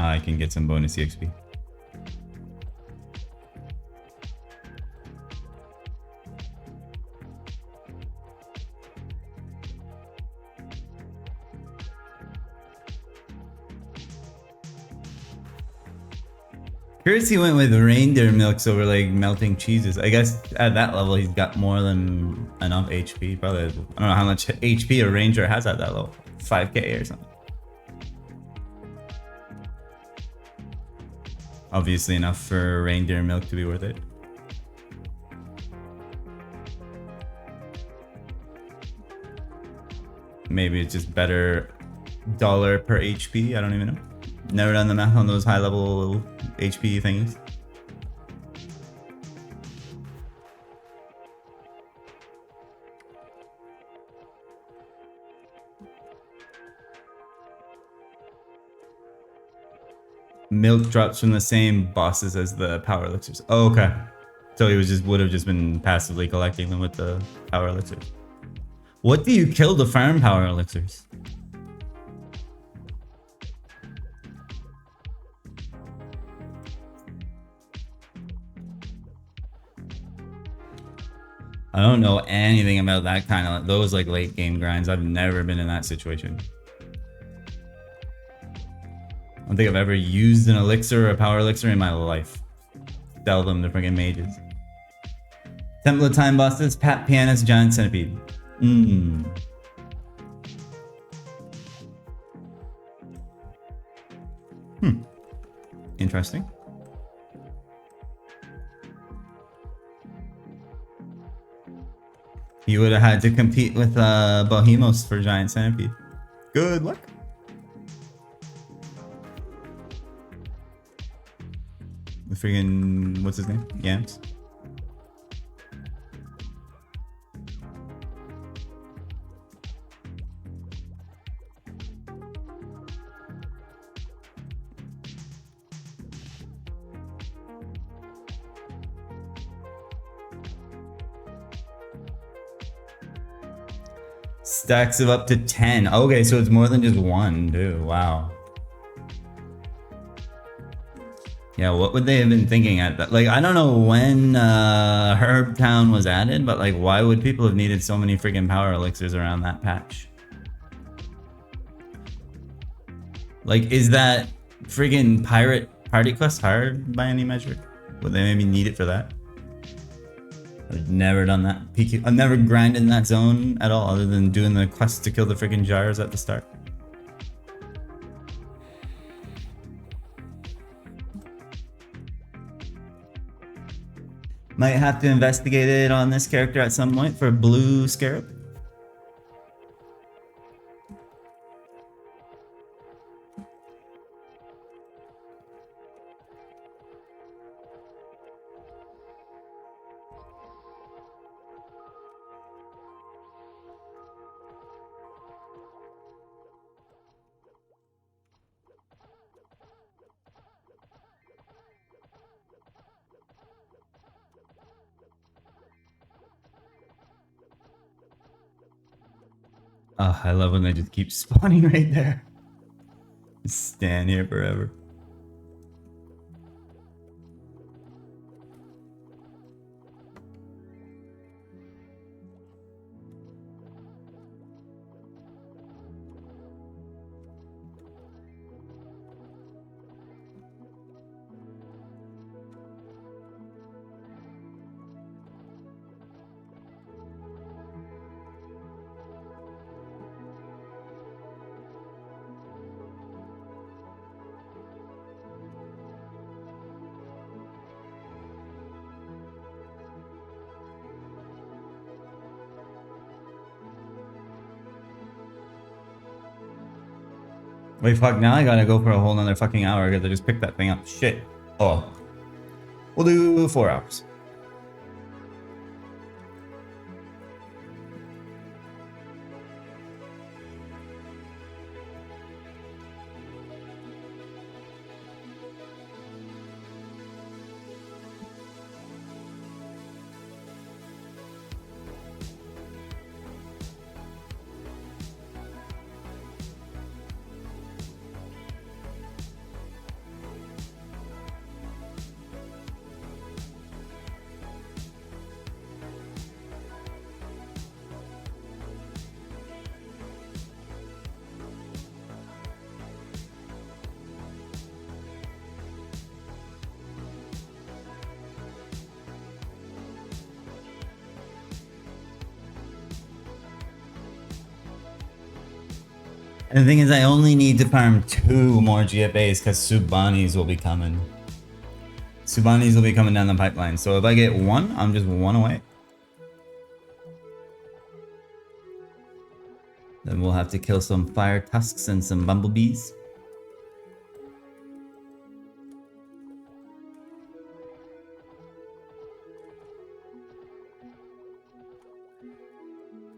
Now I can get some bonus EXP. Curious he went with reindeer milks over like melting cheeses. I guess at that level he's got more than enough HP. Probably, I don't know how much HP a ranger has at that level. 5k or something. Obviously enough for reindeer milk to be worth it. Maybe it's just better dollar per HP. I don't even know. Never done the math on those high level HP things. Milk drops from the same bosses as the power elixirs. Oh, okay. So he was would have just been passively collecting them with the power elixirs. What do you kill to farm power elixirs? I don't know anything about that kind of those like late game grinds. I've never been in that situation. I don't think I've ever used an elixir or a power elixir in my life. Sell them to friggin' mages. Temple of Time bosses, Pat Pianist, Giant Centipede. Interesting. You would have had to compete with Bohemos for Giant Centipede. Good luck. The friggin' what's his name? Yams. Stacks of up to 10. Okay, so it's more than just one, dude. Wow. Yeah, what would they have been thinking at that? Like, I don't know when Herb Town was added, but like, why would people have needed so many freaking power elixirs around that patch? Like, is that friggin' pirate party quest hard by any measure? Would they maybe need it for that? I've never done that. PQ. I've never grinded in that zone at all, other than doing the quest to kill the freaking gyres at the start. Might have to investigate it on this character at some point for Blue Scarab. Oh, I love when they just keep spawning right there. Just stand here forever. Wait, fuck, now I gotta go for a whole nother fucking hour because I just picked that thing up. Shit. Oh. We'll do 4 hours. And the thing is, I only need to farm 2 more GFAs because Subanis will be coming. Subanis will be coming down the pipeline. So if I get 1, I'm just 1 away. Then we'll have to kill some fire tusks and some bumblebees.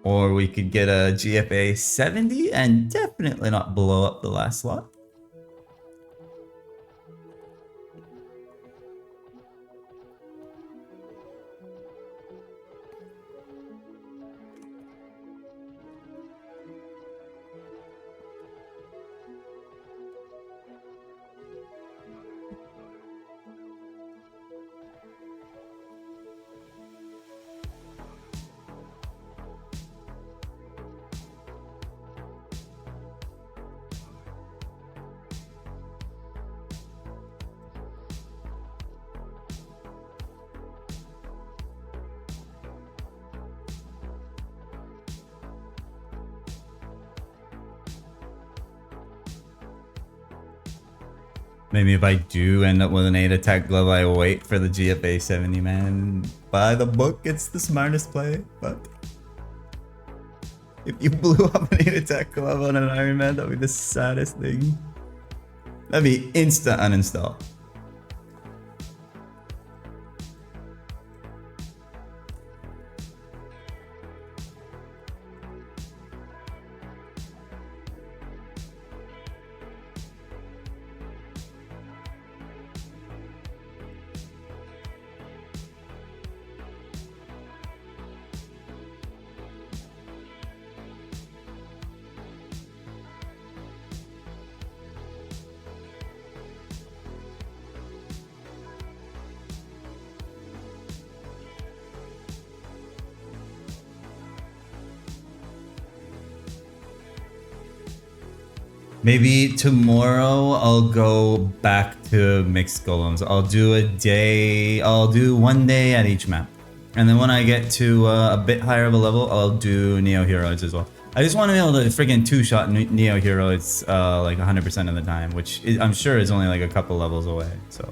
Or we could get a GFA 70 and definitely not blow up the last slot. Maybe if I do end up with an 8 attack glove, I wait for the GFA 70, man. By the book, it's the smartest play, but if you blew up an 8 attack glove on an Ironman, that would be the saddest thing. That'd be instant uninstall. Maybe tomorrow I'll go back to mixed golems. I'll do 1 day at each map. And then when I get to a bit higher of a level, I'll do Neo Heroes as well. I just want to be able to friggin' 2-shot Neo Heroes like 100% of the time, which I'm sure is only like a couple levels away, so.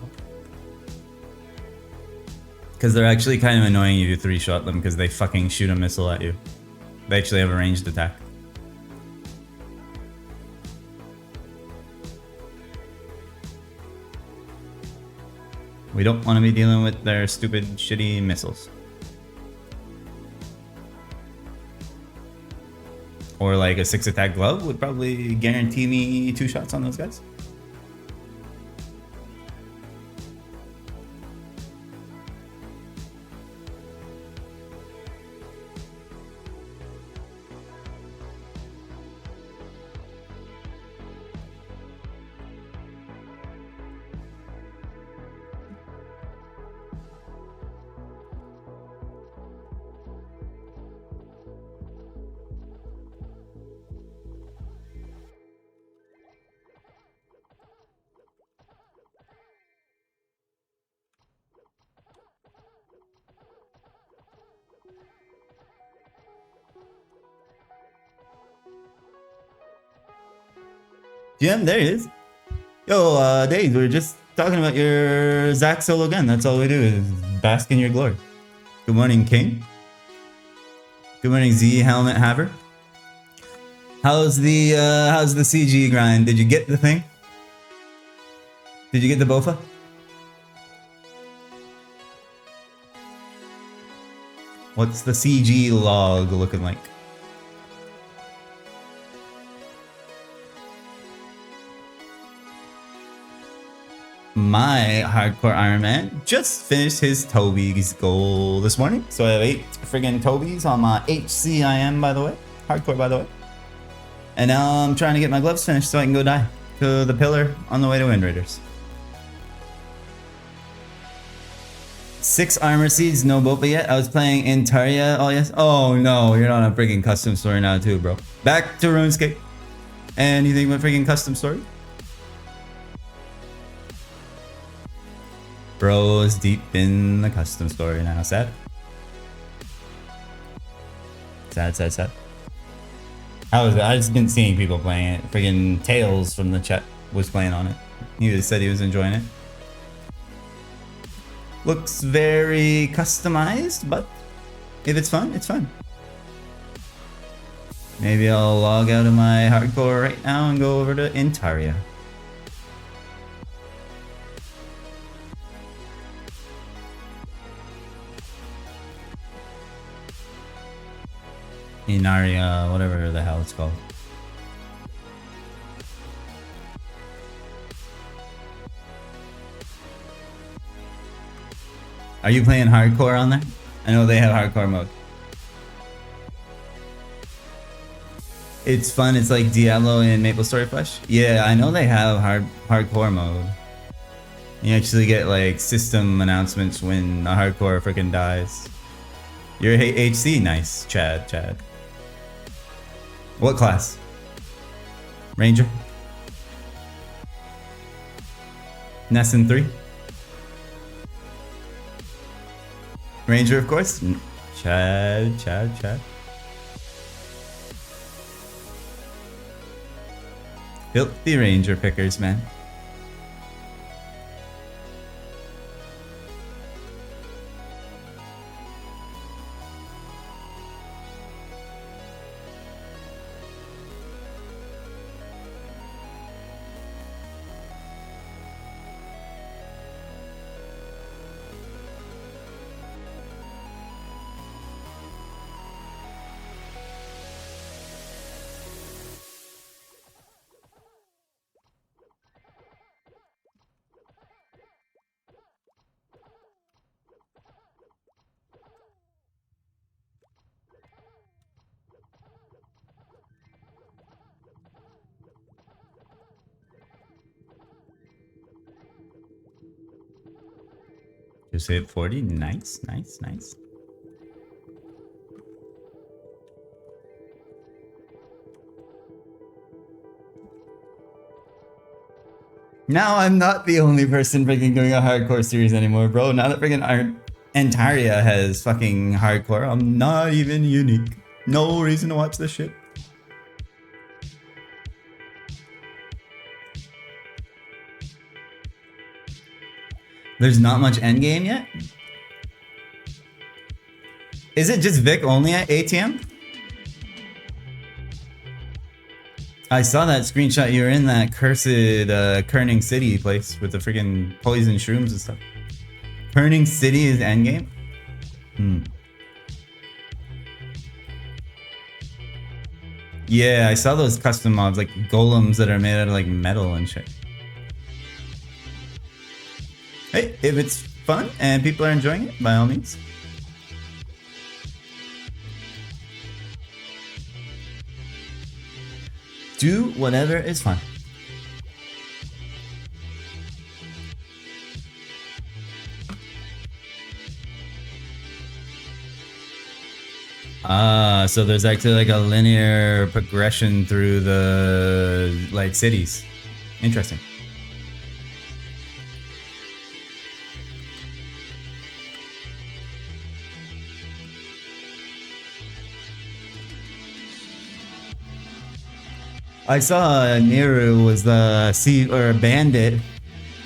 Because they're actually kind of annoying if you 3-shot them because they fucking shoot a missile at you. They actually have a ranged attack. We don't want to be dealing with their stupid, shitty missiles. Or like a 6 attack glove would probably guarantee me 2 shots on those guys. Jim, there he is. Yo, Dave, we were just talking about your Zach solo gun. That's all we do is bask in your glory. Good morning, King. Good morning, Z Helmet Haver. How's the CG grind? Did you get the thing? Did you get the Bofa? What's the CG log looking like? My hardcore Ironman just finished his Tobe's goal this morning. So I have 8 friggin' Tobe's on my HCIM, by the way. Hardcore, by the way. And now I'm trying to get my gloves finished so I can go die to the pillar on the way to Wind Raiders. 6 armor seeds, no Boba yet. I was playing Intaria. Oh, yes. Oh, no. You're on a friggin' custom story now, too, bro. Back to RuneScape. Anything but friggin' custom story? Bro's deep in the custom story now. Sad. Sad, sad, sad. How was it? I just been seeing people playing it. Friggin' Tails from the chat was playing on it. He just said he was enjoying it. Looks very customized, but if it's fun, it's fun. Maybe I'll log out of my hardcore right now and go over to Intaria. Inaria, whatever the hell it's called. Are you playing hardcore on there? I know they have hardcore mode. It's fun. It's like Diablo and Maple Story Flesh. Yeah, I know they have hardcore mode. You actually get like system announcements when a hardcore freaking dies. You're HC, nice, Chad. What class? Ranger. Nesson 3. Ranger, of course. Chad. Filthy Ranger pickers, man. Just hit 40. Nice. Now I'm not the only person freaking doing a hardcore series anymore, bro. Now that freaking Antaria has fucking hardcore, I'm not even unique. No reason to watch this shit. There's not much endgame yet? Is it just Vic only at ATM? I saw that screenshot. You were in that cursed Kerning City place with the freaking poison shrooms and stuff. Kerning City is endgame? Yeah, I saw those custom mobs, like golems that are made out of like metal and shit. Hey, if it's fun and people are enjoying it, by all means. Do whatever is fun. So there's actually like a linear progression through the like cities. Interesting. I saw Neru was the bandit.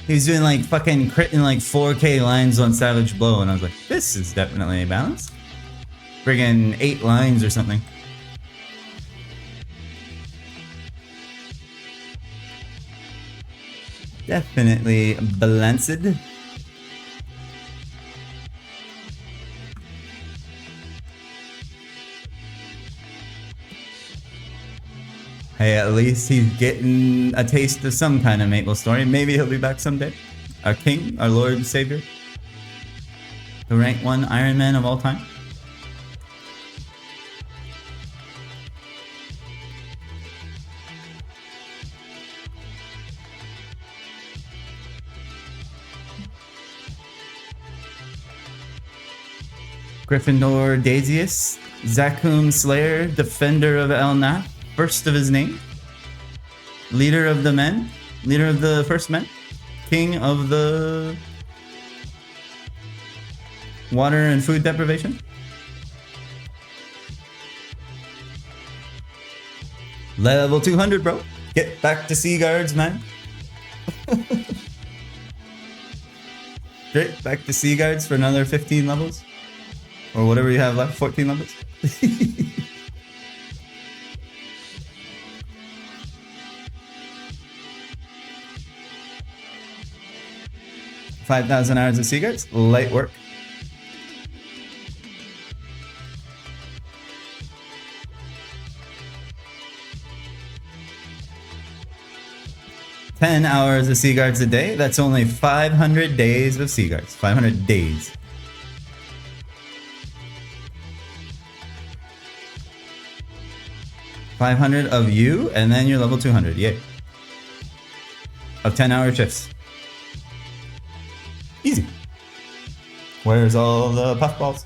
He was doing like fucking critting like 4K lines on Savage Blow, and I was like, this is definitely balanced. Friggin' 8 lines or something. Definitely balanced. Hey, at least he's getting a taste of some kind of Maple Story. Maybe he'll be back someday. Our king, our Lord and Savior. The rank 1 Ironman of all time. Gryffindor Daisius, Zakum Slayer, Defender of Elnath, first of his name, leader of the men, leader of the first men, king of the water and food deprivation. Level 200, bro. Get back to Sea Guards, man. Straight back to Sea Guards for another 15 levels. Or whatever you have left, 14 levels. 5,000 hours of Sea Guards. Light work. $10 hours of Sea Guards a day. That's only 500 days of Sea Guards. 500 days. $500 of you, and then you're level 200. Yay. Of 10-hour shifts. Easy. Where's all the puffballs?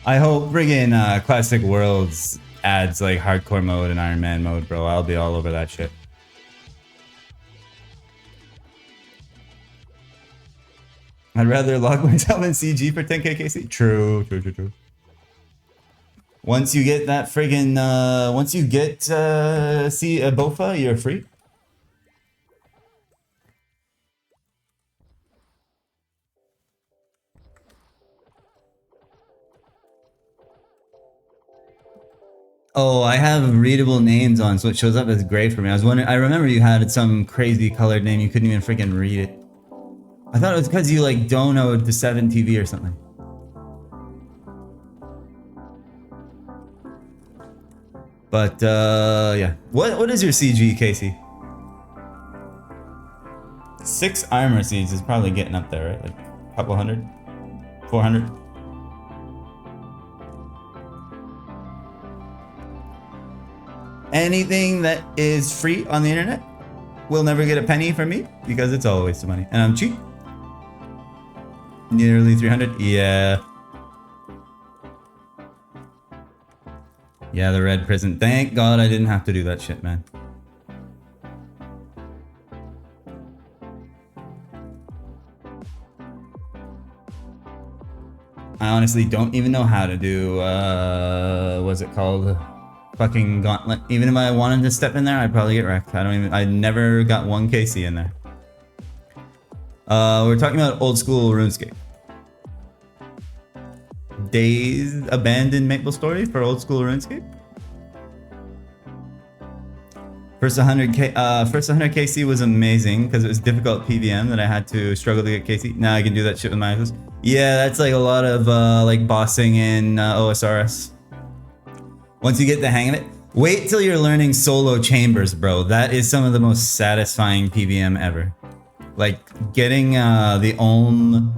I hope friggin' Classic Worlds adds like hardcore mode and Ironman mode, bro. I'll be all over that shit. I'd rather log myself in CG for 10k KC. True. Once you get that friggin' once you get BOFA, you're free. Oh, I have readable names on, so it shows up as gray for me. I was wondering. I remember you had some crazy colored name. You couldn't even freaking read it. I thought it was because you like donoed to 7TV or something. But yeah. What is your CG, Casey? 6 armor seeds is probably getting up there, right? Like a couple hundred, 400. Anything that is free on the internet will never get a penny from me because it's all a waste of money. And I'm cheap. Nearly 300. Yeah. Yeah, the red prison. Thank God I didn't have to do that shit, man. I honestly don't even know how to do, what's it called? Fucking gauntlet. Even if I wanted to step in there, I'd probably get wrecked. I never got 1 KC in there. We're talking about old school RuneScape. Days abandoned Maple Story for old school RuneScape. First 100k, first 100 KC was amazing because it was difficult PVM that I had to struggle to get KC. Now I can do that shit with my eyes. Yeah, that's like a lot of like bossing in OSRS. Once you get the hang of it, wait till you're learning solo chambers, bro. That is some of the most satisfying PVM ever. Like getting the Olm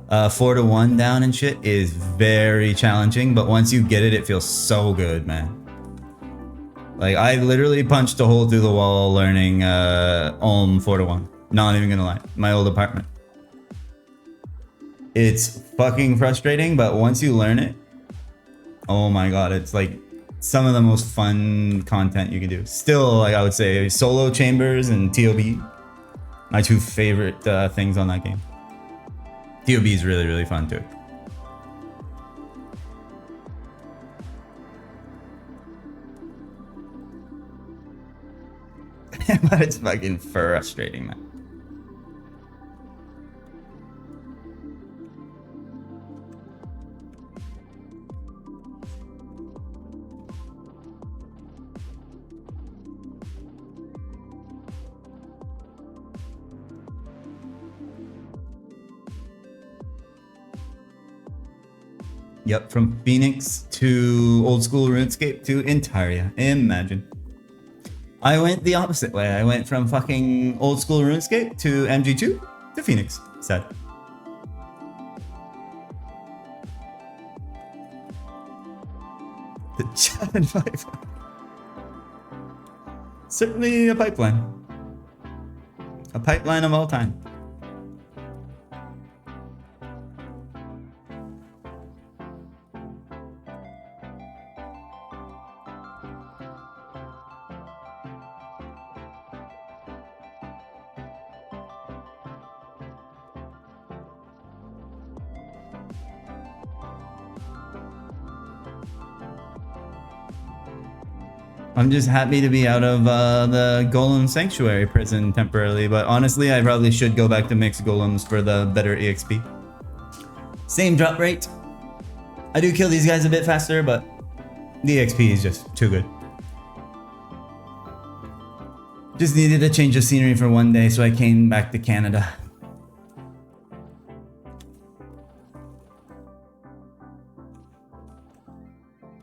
4-to-1 down and shit is very challenging, but once you get it, it feels so good, man. Like I literally punched a hole through the wall learning Olm 4-to-1. Not even gonna lie, my old apartment. It's fucking frustrating, but once you learn it, oh my god, it's like some of the most fun content you can do. Still, like I would say, solo chambers and Tobe, my 2 favorite things on that game. Tobe is really, really fun too. But it's fucking frustrating, man. Yep, from Phoenix to old school RuneScape to Intaria. Imagine. I went the opposite way. I went from fucking old school RuneScape to MG2 to Phoenix. Sad. The Chad 5. Certainly a pipeline. A pipeline of all time. I'm just happy to be out of the Golem Sanctuary prison temporarily, but honestly, I probably should go back to mixed golems for the better EXP. Same drop rate. I do kill these guys a bit faster, but the EXP is just too good. Just needed a change of scenery for one day, so I came back to Canada.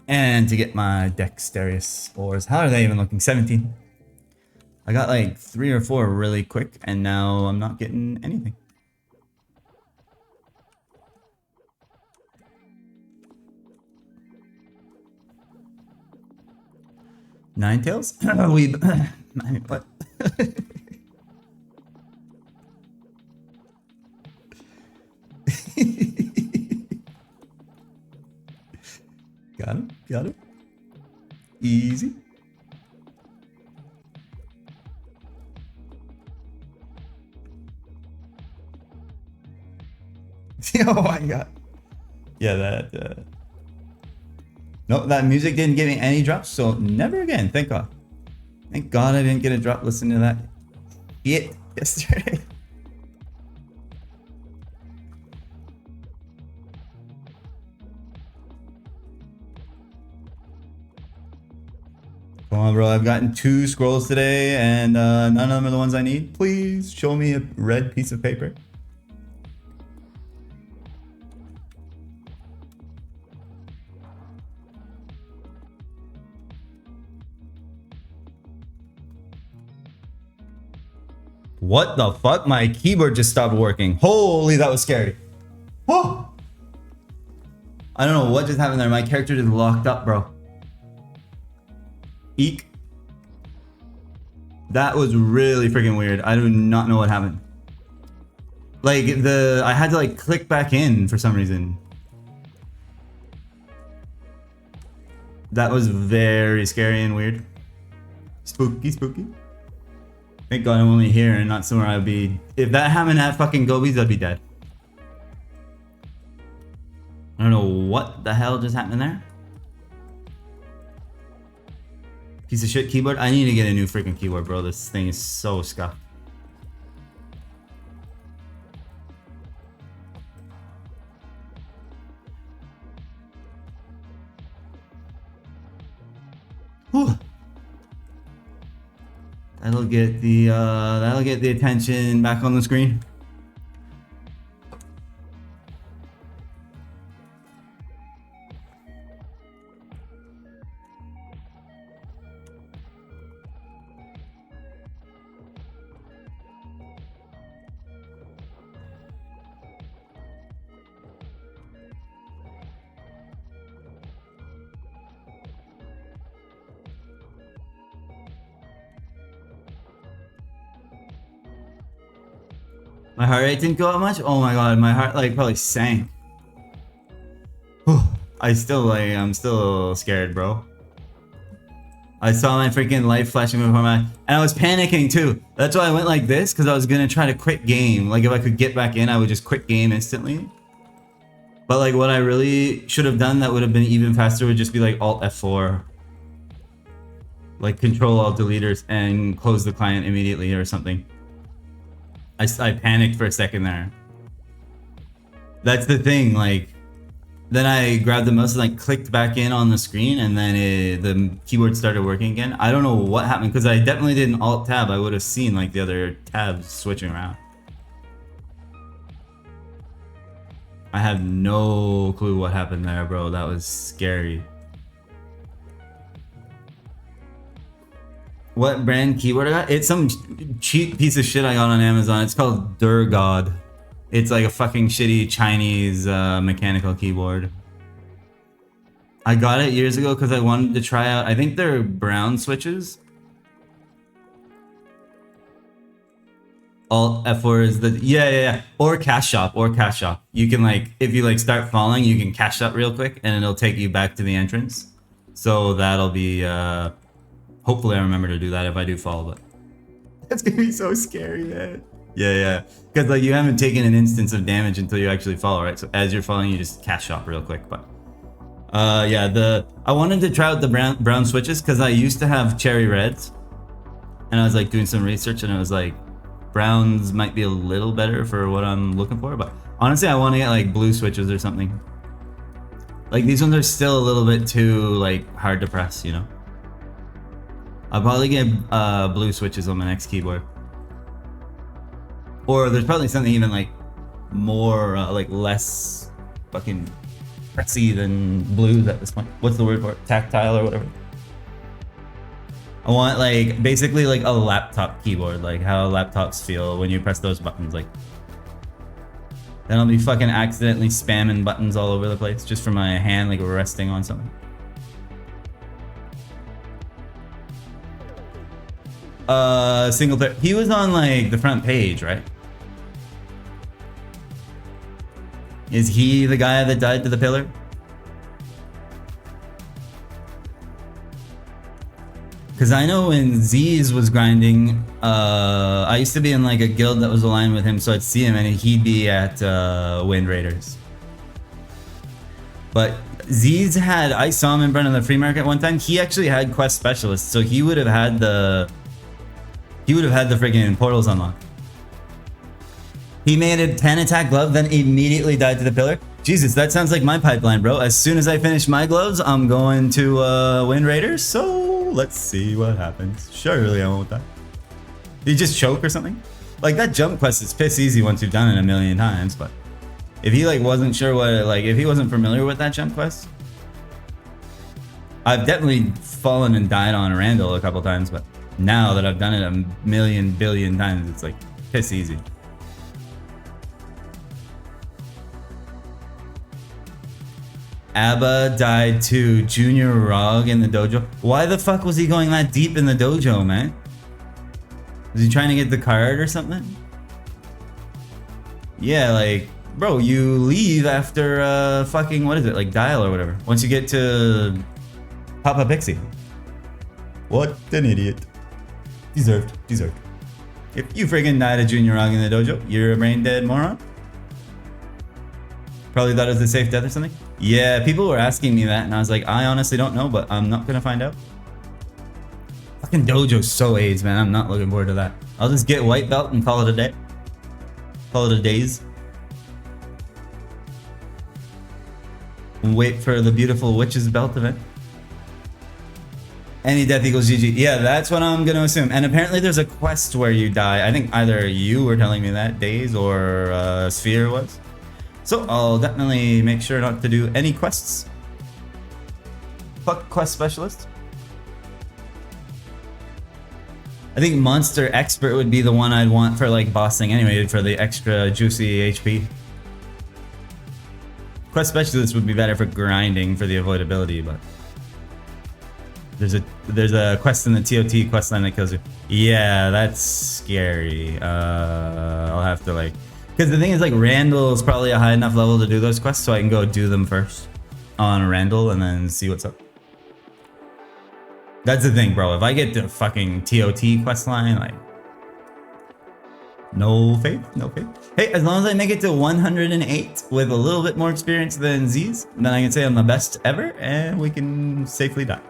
And to get my dexterous spores. How are they even looking? 17. I got like 3 or 4 really quick, and now I'm not getting anything. Nine tails? We what? Got him, got him. Easy. Oh my god. Yeah, that no, that music didn't give me any drops, so never again, thank god. Thank god I didn't get a drop listening to that shit yesterday. Come on, bro. I've gotten 2 scrolls today, and none of them are the ones I need. Please show me a red piece of paper. What the fuck? My keyboard just stopped working. Holy, that was scary. Oh! I don't know what just happened there. My character just locked up, bro. Eek. That was really freaking weird. I do not know what happened. Like, I had to like click back in for some reason. That was very scary and weird. Spooky, spooky. Thank god I'm only here and not somewhere I'd be. If that happened at fucking Gobies, I'd be dead. I don't know what the hell just happened there. Piece of shit keyboard. I need to get a new freaking keyboard, bro. This thing is so scuffed. Whew. That'll get the attention back on the screen. My heart rate didn't go up much? Oh my god, my heart like probably sank. Whew. I'm still scared, bro. I saw my freaking light flashing before my, and I was panicking too. That's why I went like this, because I was gonna try to quit game. Like if I could get back in, I would just quit game instantly. But like what I really should have done that would have been even faster would just be like Alt F4. Like Control Alt Deleters and close the client immediately or something. I panicked for a second there. That's the thing, like, then I grabbed the mouse and like clicked back in on the screen and then the keyboard started working again. I don't know what happened because I definitely did an Alt Tab. I would have seen like the other tabs switching around. I have no clue what happened there, bro. That was scary. What brand keyboard I got? It's some cheap piece of shit I got on Amazon. It's called Durgod. It's like a fucking shitty Chinese mechanical keyboard. I got it years ago because I wanted to try out, I think they're brown switches. Alt F4 is the, yeah. Or Cash Shop, You can like, if you like start falling, you can cash up real quick and it'll take you back to the entrance. So that'll be, hopefully I remember to do that if I do fall, but that's gonna be so scary, man. Yeah. Because like you haven't taken an instance of damage until you actually fall, right? So as you're falling, you just cash shop real quick. But Yeah, I wanted to try out the brown switches because I used to have cherry reds, and I was like doing some research, and it was like browns might be a little better for what I'm looking for. But honestly, I want to get like blue switches or something. Like these ones are still a little bit too like hard to press, you know. I'll probably get blue switches on my next keyboard, or there's probably something even like more like less fucking pressy than blues at this point. What's the word for it? Tactile or whatever. I want like basically like a laptop keyboard, like how laptops feel when you press those buttons. Like then I'll be fucking accidentally spamming buttons all over the place just from my hand like resting on something. Single player. He was on like the front page, right? Is he the guy that died to the pillar? Because I know when Z's was grinding, I used to be in like a guild that was aligned with him, so I'd see him and he'd be at Wind Raiders. But Z's had, I saw him in front of the free market one time. He actually had quest specialists, so he would have had the freaking portals unlocked. He made a 10 attack glove, then immediately died to the pillar. Jesus, that sounds like my pipeline, bro. As soon as I finish my gloves, I'm going to Wind Raiders. So let's see what happens. Surely I won't die. Did he just choke or something? Like that jump quest is piss easy once you've done it a million times, but if he like wasn't sure what it, like if he wasn't familiar with that jump quest, I've definitely fallen and died on Randall a couple times, but now that I've done it a million billion times, it's like piss easy. Abba died to Junior Rog in the dojo. Why the fuck was he going that deep in the dojo, man? Was he trying to get the card or something? Yeah, like, bro, you leave after fucking, what is it, like Dial or whatever. Once you get to Papa Pixie. What an idiot. Deserved. If you friggin' died to Junior Rog in the dojo, you're a brain dead moron. Probably thought it was a safe death or something. Yeah, people were asking me that, and I was like, I honestly don't know, but I'm not gonna find out. Fucking dojo's so AIDS, man. I'm not looking forward to that. I'll just get white belt and call it a day. Call it a days. And wait for the beautiful witch's belt event. Any death equals GG. Yeah, that's what I'm gonna assume. And apparently there's a quest where you die. I think either you were telling me that, Days, or Sphere was. So I'll definitely make sure not to do any quests. Fuck quest specialist. I think Monster Expert would be the one I'd want for like bossing anyway, for the extra juicy HP. Quest specialist would be better for grinding for the avoidability, but there's a quest in the TOT quest line that kills you. Yeah, that's scary. I'll have to like. Because the thing is, like, Randall is probably a high enough level to do those quests, so I can go do them first on Randall and then see what's up. That's the thing, bro. If I get to fucking TOT quest line, like, no faith. Hey, as long as I make it to 108 with a little bit more experience than Z's, then I can say I'm the best ever, and we can safely die.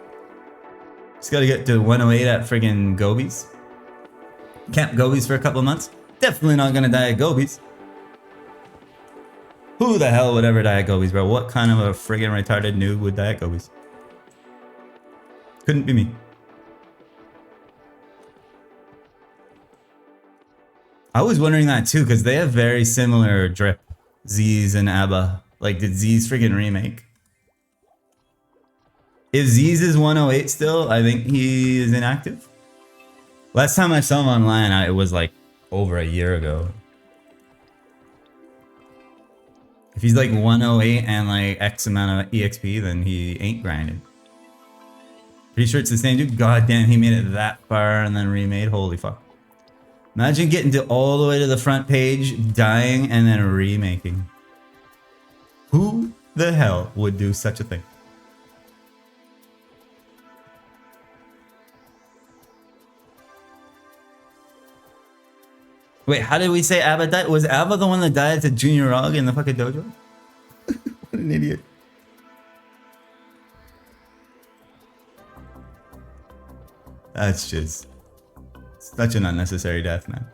Just gotta get to 108 at friggin' Gobies. Camp Gobies for a couple of months. Definitely not gonna die at Gobies. Who the hell would ever die at Gobies, bro? What kind of a friggin' retarded noob would die at Gobies? Couldn't be me. I was wondering that too, because they have very similar drip. Z's and Abba. Like, did Z's friggin' remake? If Z's is 108 still, I think he is inactive. Last time I saw him online, it was like over a year ago. If he's like 108 and like X amount of EXP, then he ain't grinding. Pretty sure it's the same dude. God damn, he made it that far and then remade. Holy fuck. Imagine getting to all the way to the front page, dying, and then remaking. Who the hell would do such a thing? Wait, how did we say Abba died? Was Abba the one that died to Junior Rog in the fucking dojo? What an idiot. That's just such an unnecessary death, man.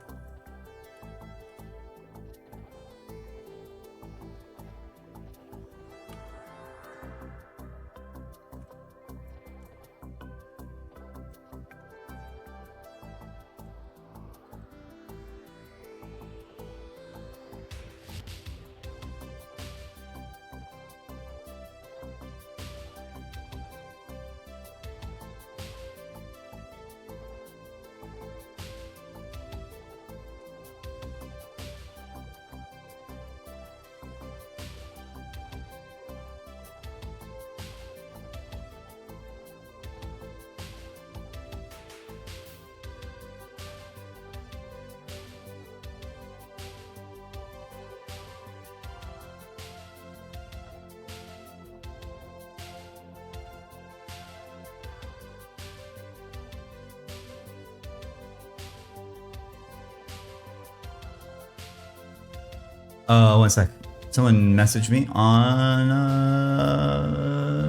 One sec. Someone messaged me on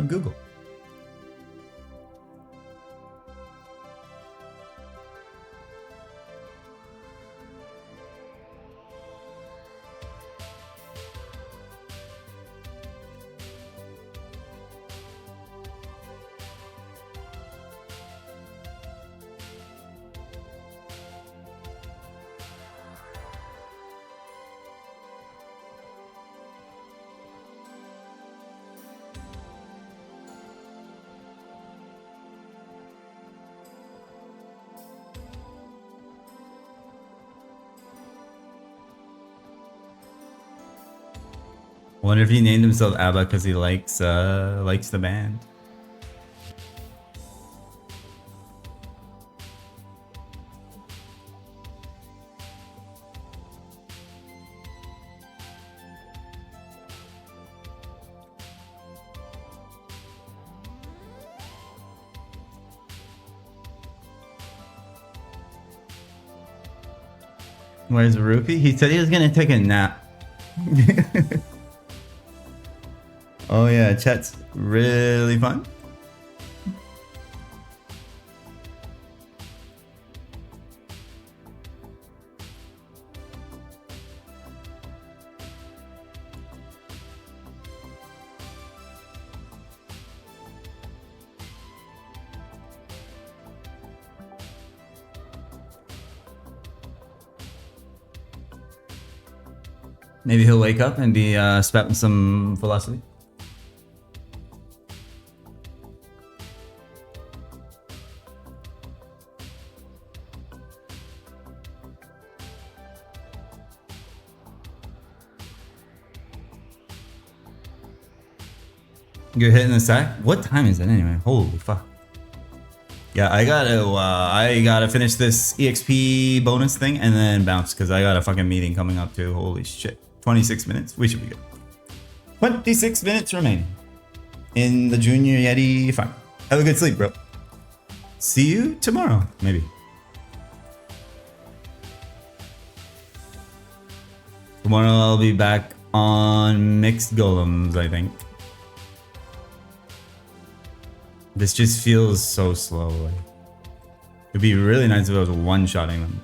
Google. I wonder if he named himself ABBA because he likes the band. Where's Rupee? He said he was gonna take a nap. Oh yeah, chat's really fun. Maybe he'll wake up and be spouting some philosophy. You're hitting the sack? What time is it anyway? Holy fuck. Yeah, I gotta finish this EXP bonus thing and then bounce because I got a fucking meeting coming up too. Holy shit. 26 minutes. We should be good. 26 minutes remaining in the Junior Yeti final. Have a good sleep, bro. See you tomorrow, maybe. Tomorrow I'll be back on mixed golems, I think. This just feels so slow. Like, it'd be really nice if I was one-shotting them.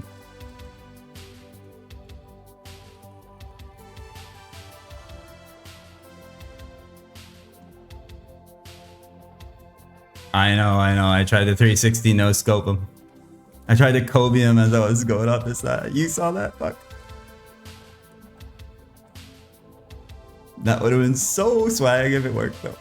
I know. I tried the 360 no scope him. I tried to Kobe him as I was going up this side. You saw that? Fuck. That would have been so swag if it worked though.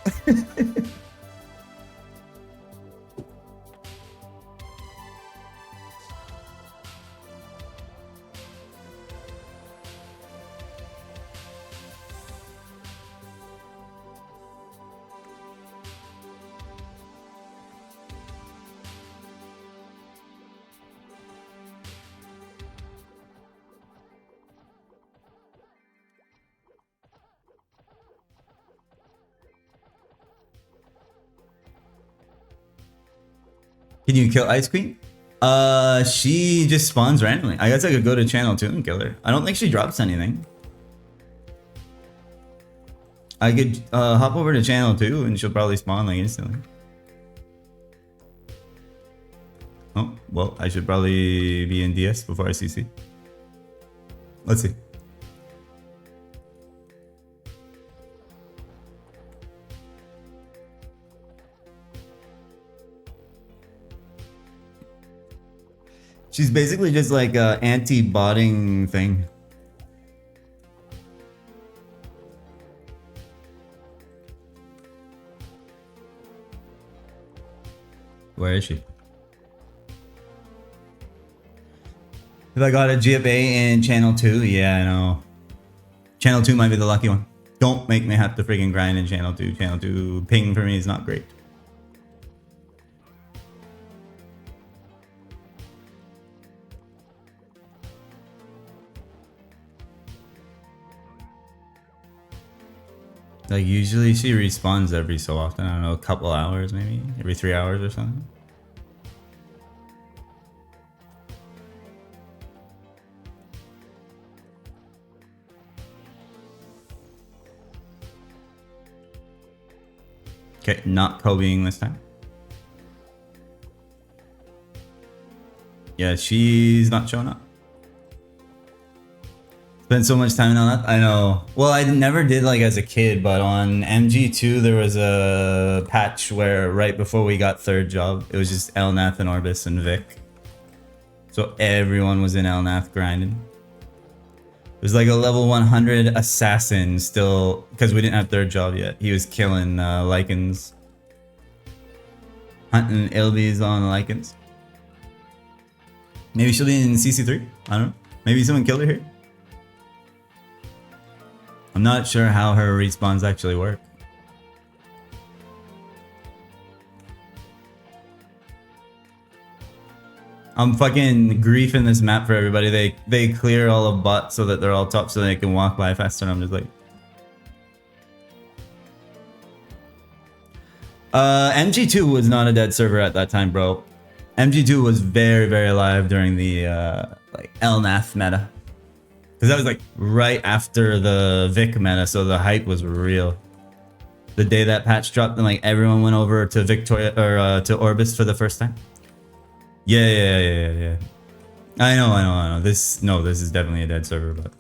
Can you kill Ice Queen? She just spawns randomly. I guess I could go to channel 2 and kill her. I don't think she drops anything. I could hop over to channel 2 and she'll probably spawn like instantly. Oh, well, I should probably be in DS before I CC. Let's see. She's basically just like a anti-botting thing. Where is she? If I got a GFA in channel 2, yeah, I know. Channel 2 might be the lucky one. Don't make me have to freaking grind in channel 2. Channel 2 ping for me is not great. Like usually she respawns every so often. I don't know, a couple hours maybe? Every 3 hours or something. Okay, not Kobeing this time. Yeah, she's not showing up. Spent so much time on that. I know. Well, I never did like as a kid, but on MG2 there was a patch where right before we got third job, it was just Elnath and Orbis and Vic. So everyone was in Elnath grinding. It was like a level 100 assassin still, because we didn't have third job yet. He was killing Lycans. Hunting Ilbies on Lycans. Maybe she'll be in CC3? I don't know. Maybe someone killed her here? I'm not sure how her respawns actually work. I'm fucking griefing this map for everybody. They clear all the bots so that they're all top so they can walk by faster, and I'm just like... MG2 was not a dead server at that time, bro. MG2 was very, very alive during the like Elnath meta. Because that was like right after the Vic meta, so the hype was real. The day that patch dropped and like everyone went over to Victoria or to Orbis for the first time. Yeah. I know. This is definitely a dead server, but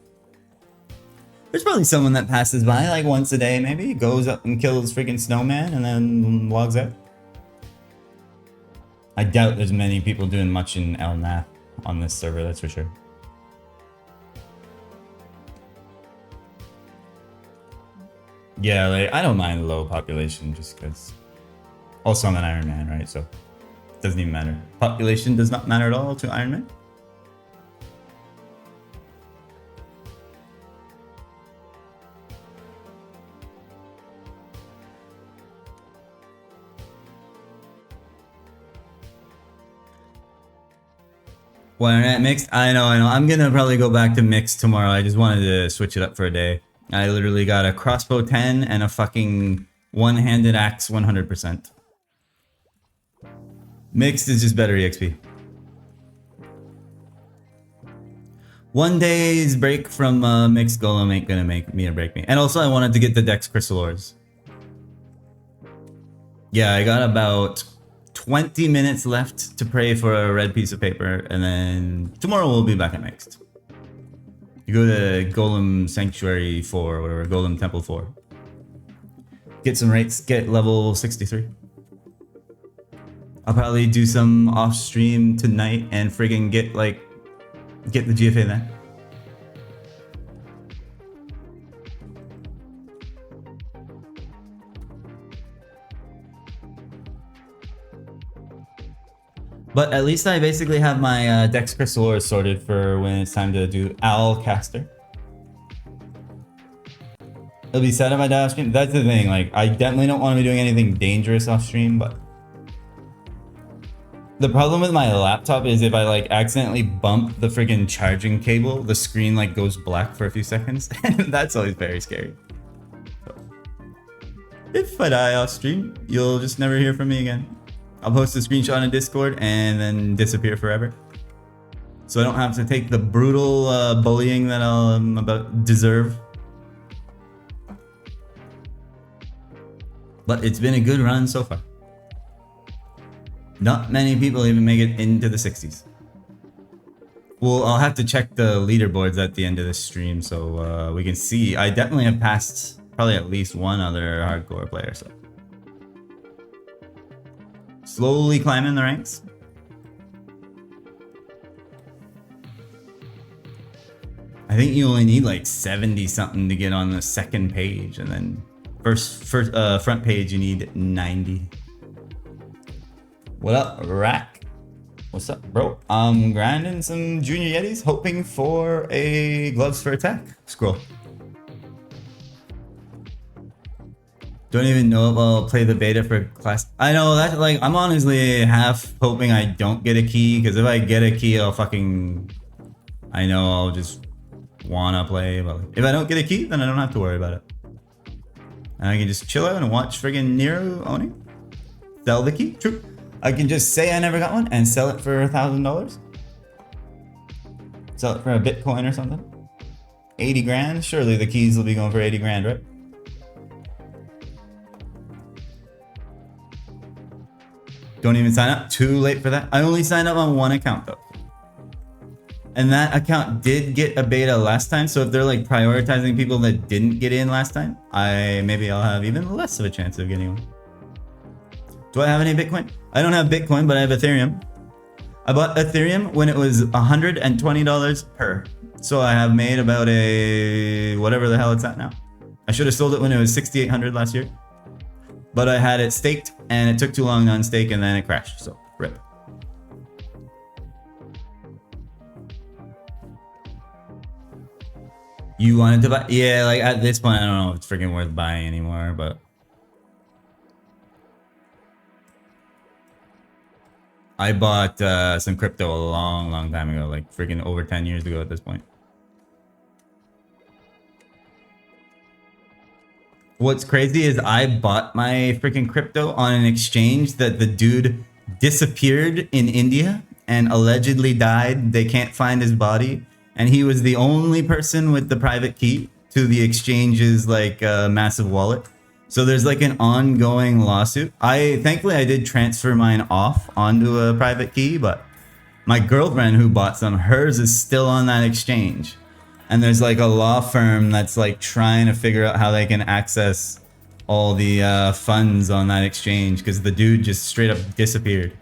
there's probably someone that passes by like once a day, maybe goes up and kills freaking snowman and then logs out. I doubt there's many people doing much in Elnath on this server, that's for sure. Yeah, like I don't mind low population just because. Also, I'm an Ironman, right? So it doesn't even matter. Population does not matter at all to Ironman. Well, internet mixed? I know. I'm gonna probably go back to mixed tomorrow. I just wanted to switch it up for a day. I literally got a crossbow 10 and a fucking one-handed axe 100%. Mixed is just better EXP. One day's break from mixed golem ain't gonna make me or break me. And also I wanted to get the Dex Crystal Ores. Yeah, I got about 20 minutes left to pray for a red piece of paper, and then tomorrow we'll be back at mixed. You go to Golem Sanctuary 4, or whatever, Golem Temple 4. Get some rates, get level 63. I'll probably do some off stream tonight and friggin' get the GFA then. But at least I basically have my Dex Crystal Ores sorted for when it's time to do Owl Caster. It'll be sad if I die off stream. That's the thing, like, I definitely don't want to be doing anything dangerous off stream, but... The problem with my laptop is if I, like, accidentally bump the friggin' charging cable, the screen, like, goes black for a few seconds. And that's always very scary. So, if I die off stream, you'll just never hear from me again. I'll post a screenshot in Discord and then disappear forever. So I don't have to take the brutal bullying that I'm about deserve. But it's been a good run so far. Not many people even make it into the 60s. Well, I'll have to check the leaderboards at the end of this stream so we can see. I definitely have passed probably at least one other hardcore player, so. Slowly climbing the ranks. I think you only need like 70 something to get on the second page, and then first front page you need 90. What up, Rack? What's up, bro? I'm grinding some Junior Yetis, hoping for a Gloves for Attack scroll. Don't even know if I'll play the beta for class. I know that, like, I'm honestly half hoping I don't get a key, because if I get a key, I know I'll just wanna play, but if I don't get a key, then I don't have to worry about it. And I can just chill out and watch friggin' Nero owning. Sell the key, true. I can just say I never got one and sell it for $1,000. Sell it for a Bitcoin or something. 80 grand, surely the keys will be going for 80 grand, right? Don't even sign up, too late for that. I only signed up on one account though. And that account did get a beta last time, so if they're like prioritizing people that didn't get in last time, maybe I'll have even less of a chance of getting one. Do I have any Bitcoin? I don't have Bitcoin, but I have Ethereum. I bought Ethereum when it was $120 per. So I have made about whatever the hell it's at now. I should have sold it when it was 6,800 last year. But I had it staked and it took too long to unstake and then it crashed, so rip. You wanted to buy? Yeah, like at this point, I don't know if it's freaking worth buying anymore, but. I bought some crypto a long time ago, like freaking over 10 years ago at this point. What's crazy is I bought my freaking crypto on an exchange that the dude disappeared in India and allegedly died. They can't find his body. And he was the only person with the private key to the exchange's like massive wallet. So there's like an ongoing lawsuit. Thankfully I did transfer mine off onto a private key, but my girlfriend who bought some, hers is still on that exchange. And there's like a law firm that's like trying to figure out how they can access all the funds on that exchange because the dude just straight up disappeared.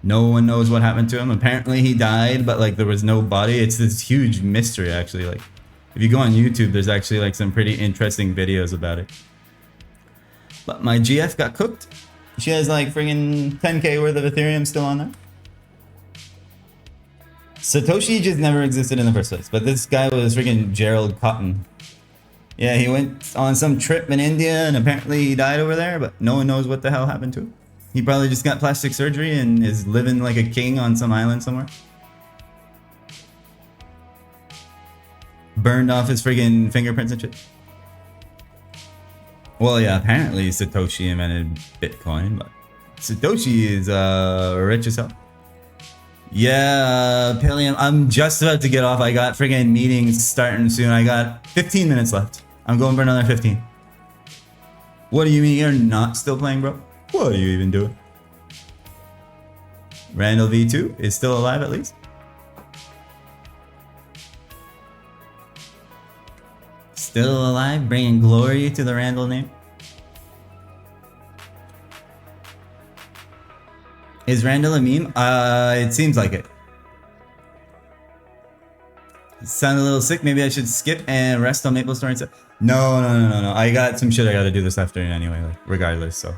No one knows what happened to him. Apparently he died, but like there was no body. It's this huge mystery actually. Like if you go on YouTube, there's actually like some pretty interesting videos about it. But my GF got cooked. She has like friggin' 10k worth of Ethereum still on there. Satoshi just never existed in the first place, but this guy was friggin' Gerald Cotton. Yeah, he went on some trip in India and apparently he died over there, but no one knows what the hell happened to him. He probably just got plastic surgery and is living like a king on some island somewhere. Burned off his friggin' fingerprints and shit. Well, yeah, apparently Satoshi invented Bitcoin, but Satoshi is rich as hell. Yeah, Palium, I'm just about to get off. I got friggin' meetings starting soon. I got 15 minutes left. I'm going for another 15. What do you mean you're not still playing, bro? What are you even doing? Randall V2 is still alive at least. Still alive, bringing glory to the Randall name. Is Randall a meme? It seems like it. Sound a little sick. Maybe I should skip and rest on Maple Story and stuff. No. I got some shit I gotta do this afternoon anyway, like, regardless, so.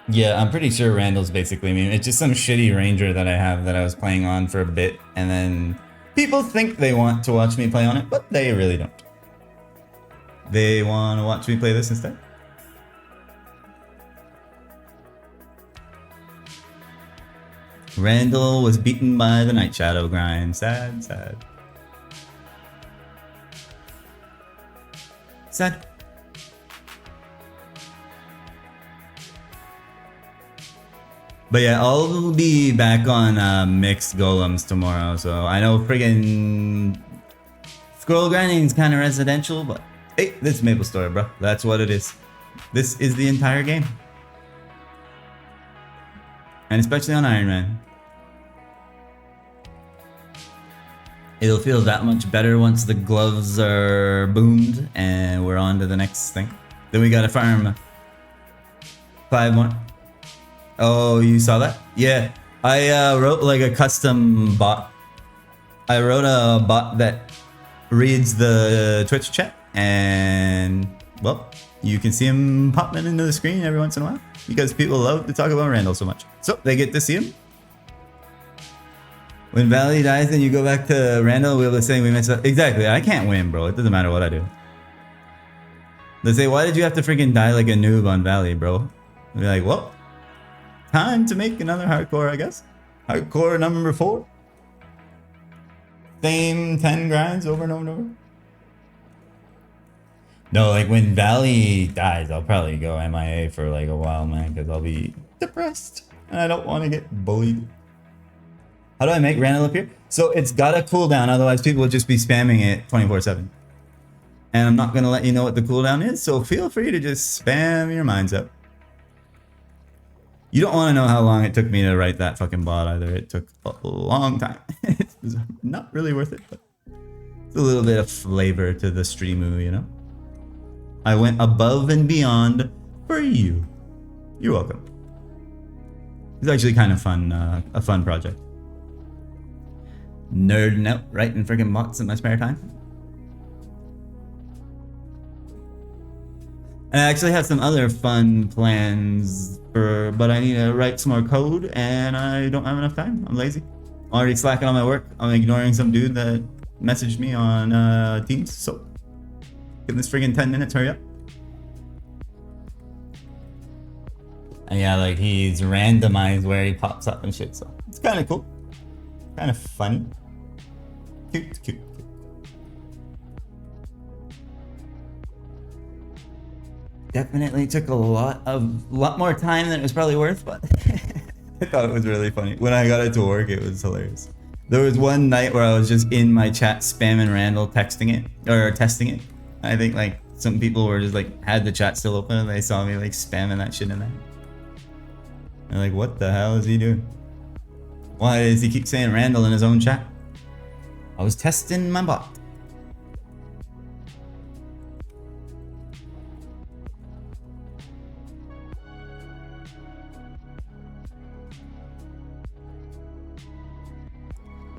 Yeah, I'm pretty sure Randall's basically a meme. It's just some shitty ranger that I have that I was playing on for a bit, and then people think they want to watch me play on it, but they really don't. They want to watch me play this instead. Randall was beaten by the Night Shadow grind. Sad, sad. Sad. But yeah, I'll be back on mixed golems tomorrow, so I know friggin' scroll grinding is kind of residential, but hey, this is Maple Story, bro. That's what it is. This is the entire game. And especially on Ironman. It'll feel that much better once the gloves are boomed and we're on to the next thing. Then we gotta farm 5 more. Oh, you saw that? Yeah. I wrote like a custom bot. I wrote a bot that reads the Twitch chat and, well, you can see him popping into the screen every once in a while because people love to talk about Randall so much. So they get to see him. When Valley dies and you go back to Randall, we'll be saying we messed up. Exactly. I can't win, bro. It doesn't matter what I do. They say, why did you have to freaking die like a noob on Valley, bro? I'll be like, well, time to make another hardcore, I guess. Hardcore number 4. Same 10 grinds over and over and over. No, like when Valley dies, I'll probably go MIA for like a while, man, because I'll be depressed and I don't want to get bullied. How do I make Randall appear? So it's got a cooldown, otherwise people will just be spamming it 24/7. And I'm not going to let you know what the cooldown is, so feel free to just spam your minds up. You don't want to know how long it took me to write that fucking bot either. It took a long time. It was not really worth it, but it's a little bit of flavor to the streamu, you know? I went above and beyond for you. You're welcome. It's actually kind of fun, a fun project. Nerding out, writing freaking bots in my spare time. And I actually have some other fun plans but I need to write some more code and I don't have enough time. I'm lazy. I'm already slacking on my work. I'm ignoring some dude that messaged me on Teams. So give this friggin' 10 minutes, hurry up. And yeah, like he's randomized where he pops up and shit. So it's kind of cool. Kind of funny. Cute, cute. Definitely took a lot more time than it was probably worth, but I thought it was really funny. When I got it to work, it was hilarious. There was one night where I was just in my chat spamming Randall, texting it or testing it. I think like some people were just like had the chat still open and they saw me like spamming that shit in there. They're like, what the hell is he doing? Why does he keep saying Randall in his own chat? I was testing my bot.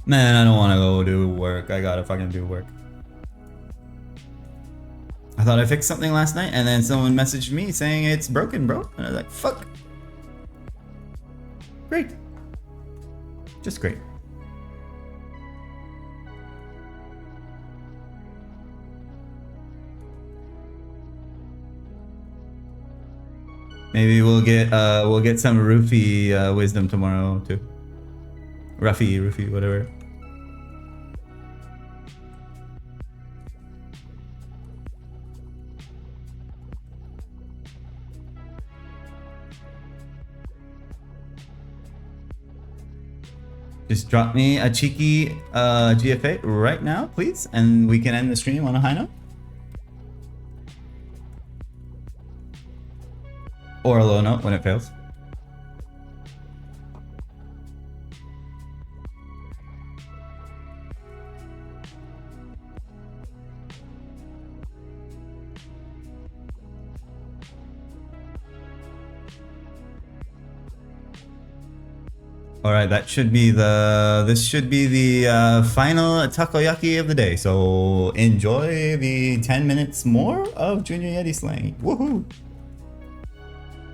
Man, I don't want to go do work. I gotta fucking do work. I thought I fixed something last night and then someone messaged me saying it's broken, bro. And I was like, fuck. Great. Just great. Maybe we'll get some roofie wisdom tomorrow too. Roofie, whatever. Just drop me a cheeky GFA right now, please, and we can end the stream on a high note. Or a low note when it fails. All right, this should be the final takoyaki of the day. So enjoy the 10 minutes more of Junior Yeti slang. Woohoo!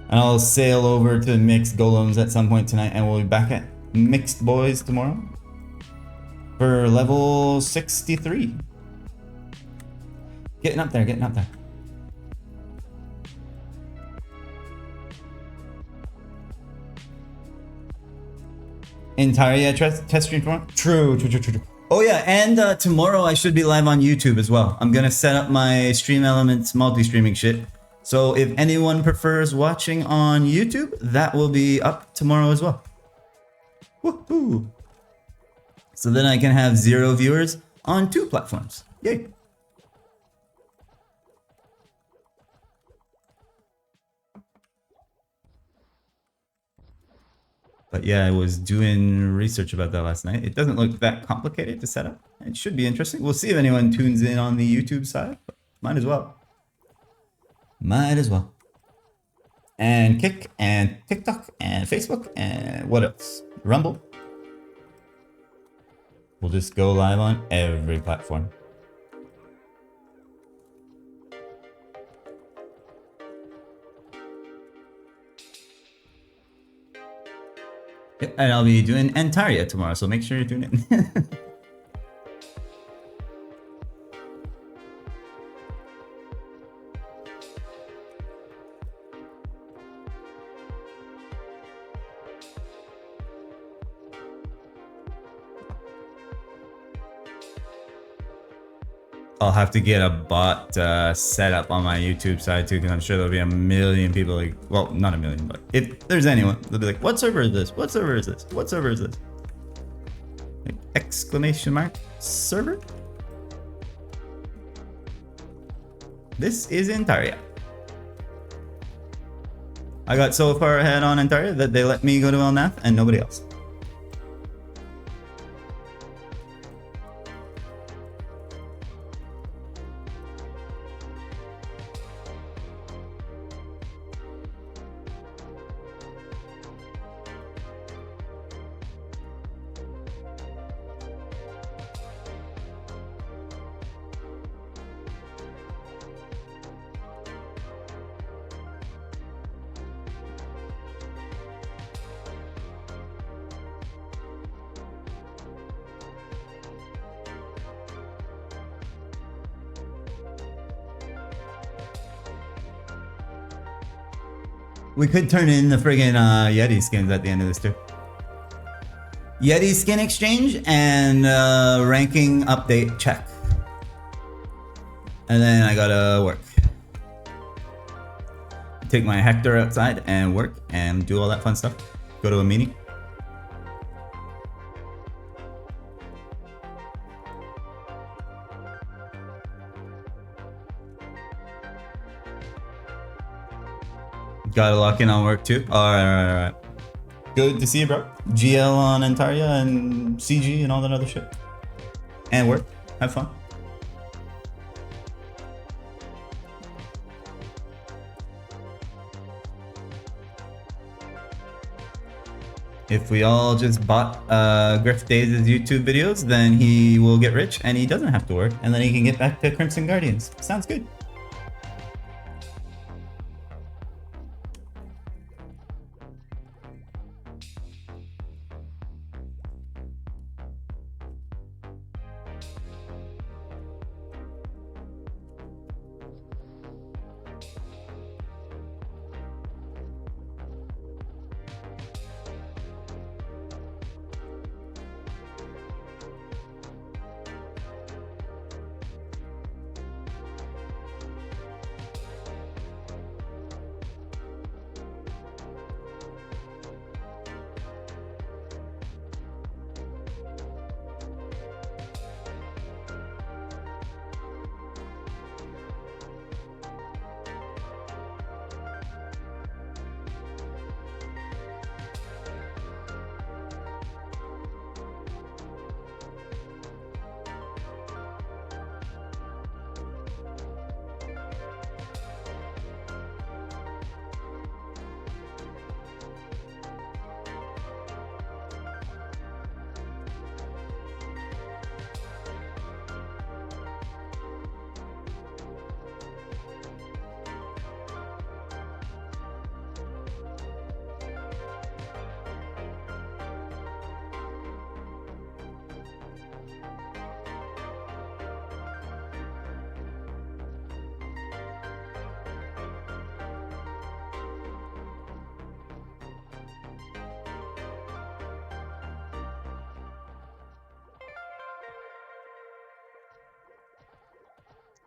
And I'll sail over to mixed golems at some point tonight, and we'll be back at mixed boys tomorrow for level 63. Getting up there, getting up there. Entire test stream tomorrow? True. Oh yeah, and tomorrow I should be live on YouTube as well. I'm gonna set up my Stream Elements multi-streaming shit. So if anyone prefers watching on YouTube, that will be up tomorrow as well. Woohoo! So then I can have 0 viewers on 2 platforms. Yay! But yeah, I was doing research about that last night. It doesn't look that complicated to set up. It should be interesting. We'll see if anyone tunes in on the YouTube side. But might as well. Might as well. And Kick and TikTok and Facebook and what else? Rumble. We'll just go live on every platform. Yep, and I'll be doing Antaria tomorrow, so make sure you tune in. I'll have to get a bot set up on my YouTube side too, because I'm sure there'll be a million people like, well, not a million, but if there's anyone, they'll be like, what server is this? What server is this? What server is this? Like, exclamation mark server? This is Antaria. I got so far ahead on Antaria that they let me go to Elnath and nobody else. We could turn in the friggin' Yeti skins at the end of this too. Yeti skin exchange and ranking update check. And then I gotta work. Take my Hector outside and work and do all that fun stuff. Go to a meeting. Gotta lock in on work too. Alright. Good to see you, bro. GL on Antaria and CG and all that other shit. And work. Have fun. If we all just bought Griff Days' YouTube videos, then he will get rich and he doesn't have to work. And then he can get back to Crimson Guardians. Sounds good.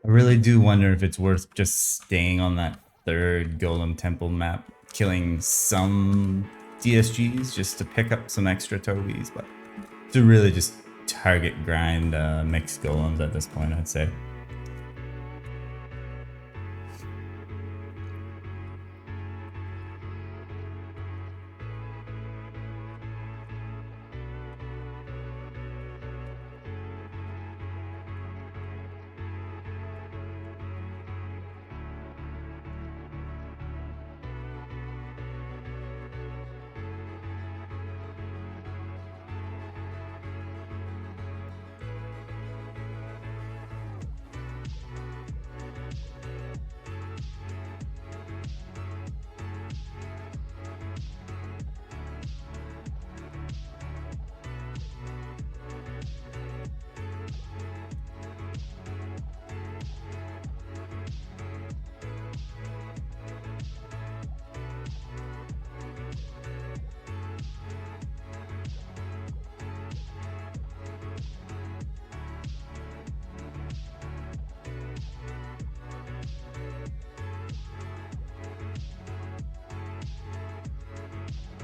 I really do wonder if it's worth just staying on that third Golem Temple map, killing some DSGs just to pick up some extra Tobes, but to really just target grind mixed Golems at this point, I'd say.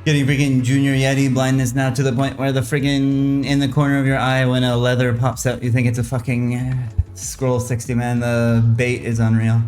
Getting freaking Junior Yeti blindness now to the point where the friggin' in the corner of your eye when a leather pops out, you think it's a fucking scroll 60, man. The bait is unreal.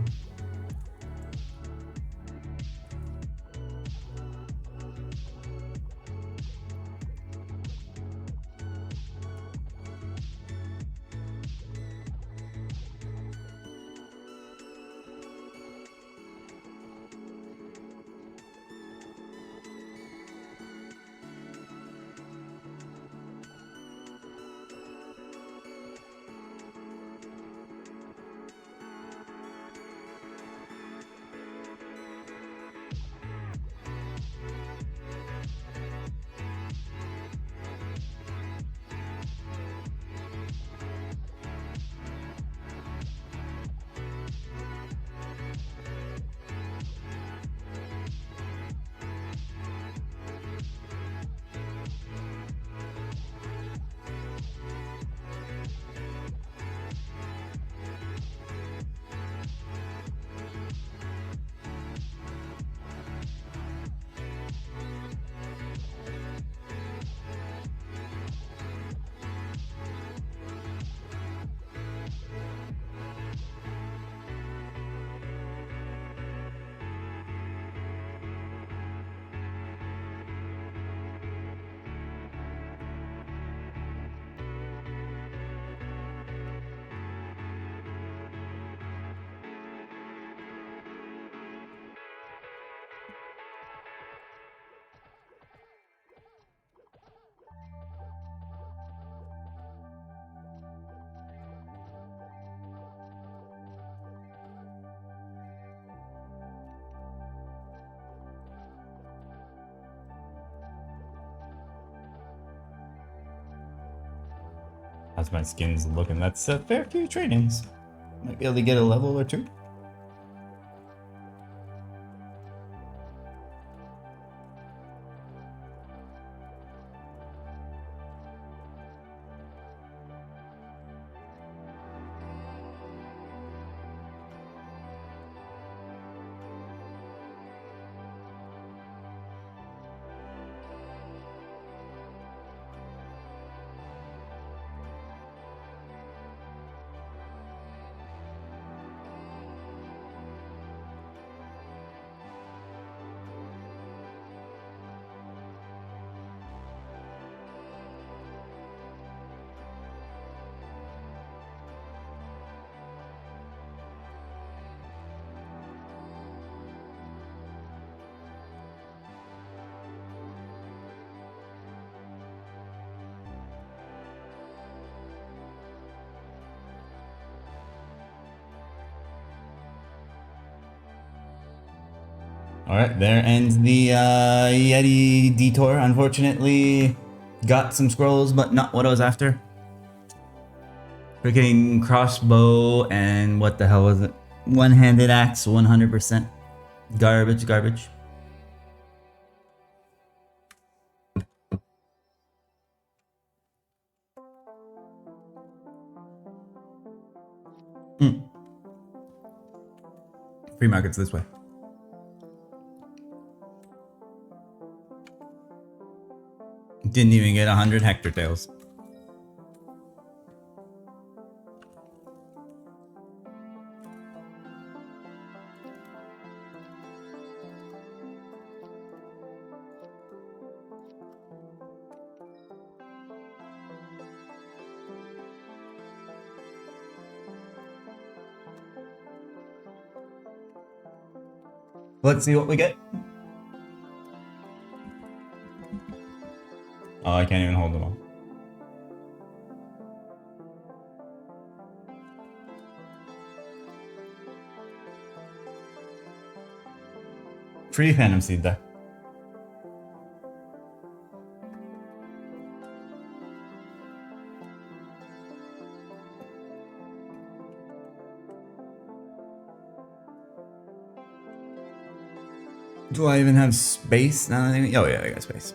How's my skins looking? That's a fair few trainings. Might be able to get a level or two. Alright, there ends the Yeti detour. Unfortunately, got some scrolls, but not what I was after. Freaking crossbow and what the hell was it? One-handed axe, 100%. Garbage, garbage. Free markets this way. Didn't even get 100 hector tails. Let's see what we get. Oh, I can't even hold them all. Free Phantom Seed there. Do I even have space now? Oh yeah, I got space.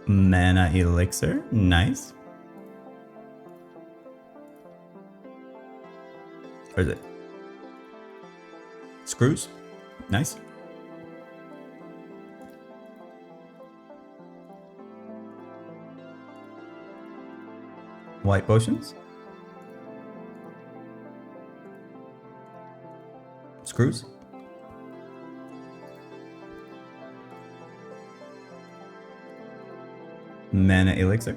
Mana elixir, nice. Or is it? Screws. Nice. White potions. Screws. Mana elixir.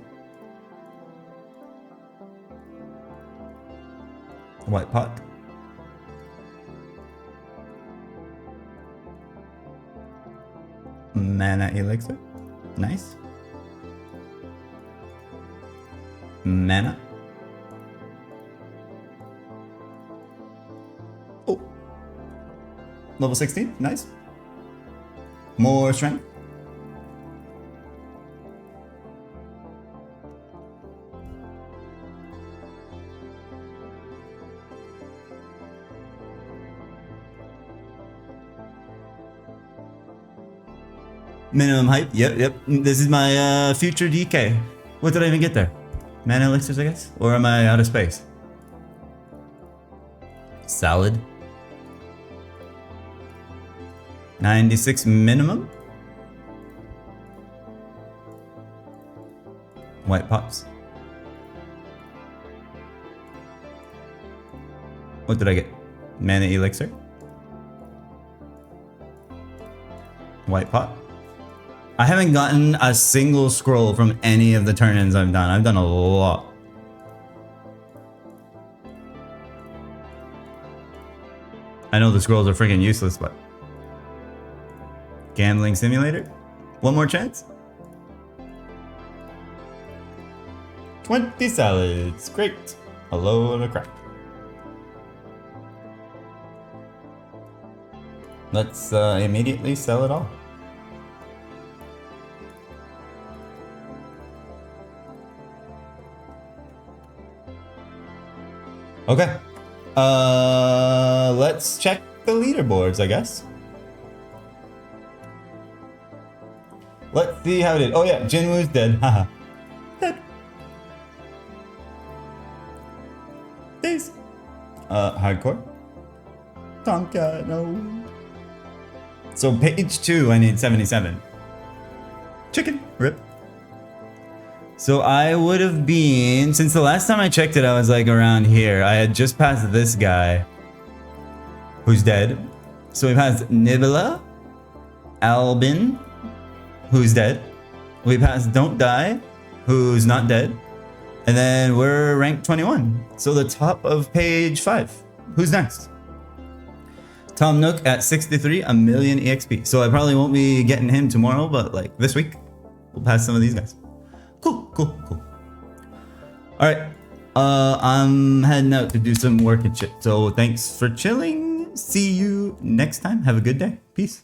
White pot. Mana elixir. Nice. Mana. Oh. Level 16. Nice. More strength. Minimum height. Yep. This is my future DK. What did I even get there? Mana elixirs, I guess? Or am I out of space? Salad. 96 minimum. White pops. What did I get? Mana elixir. White pot. I haven't gotten a single scroll from any of the turn-ins I've done. I've done a lot. I know the scrolls are freaking useless, but... Gambling simulator? One more chance? 20 salads. Great. A load of crap. Let's immediately sell it all. Okay. Let's check the leaderboards, I guess. Let's see how it is. Oh yeah, Jinwoo's dead. Haha. Dead. Days. Hardcore. Tonka, no. So page 2, I need 77. Chicken. Rip. So I would have been, since the last time I checked it, I was like around here. I had just passed this guy, who's dead. So we passed Nibala, Albin, who's dead. We passed Don't Die, who's not dead. And then we're ranked 21. So the top of page 5. Who's next? Tom Nook at 63, a million EXP. So I probably won't be getting him tomorrow, but like this week, we'll pass some of these guys. Cool. Alright. I'm heading out to do some work and shit. So thanks for chilling. See you next time. Have a good day. Peace.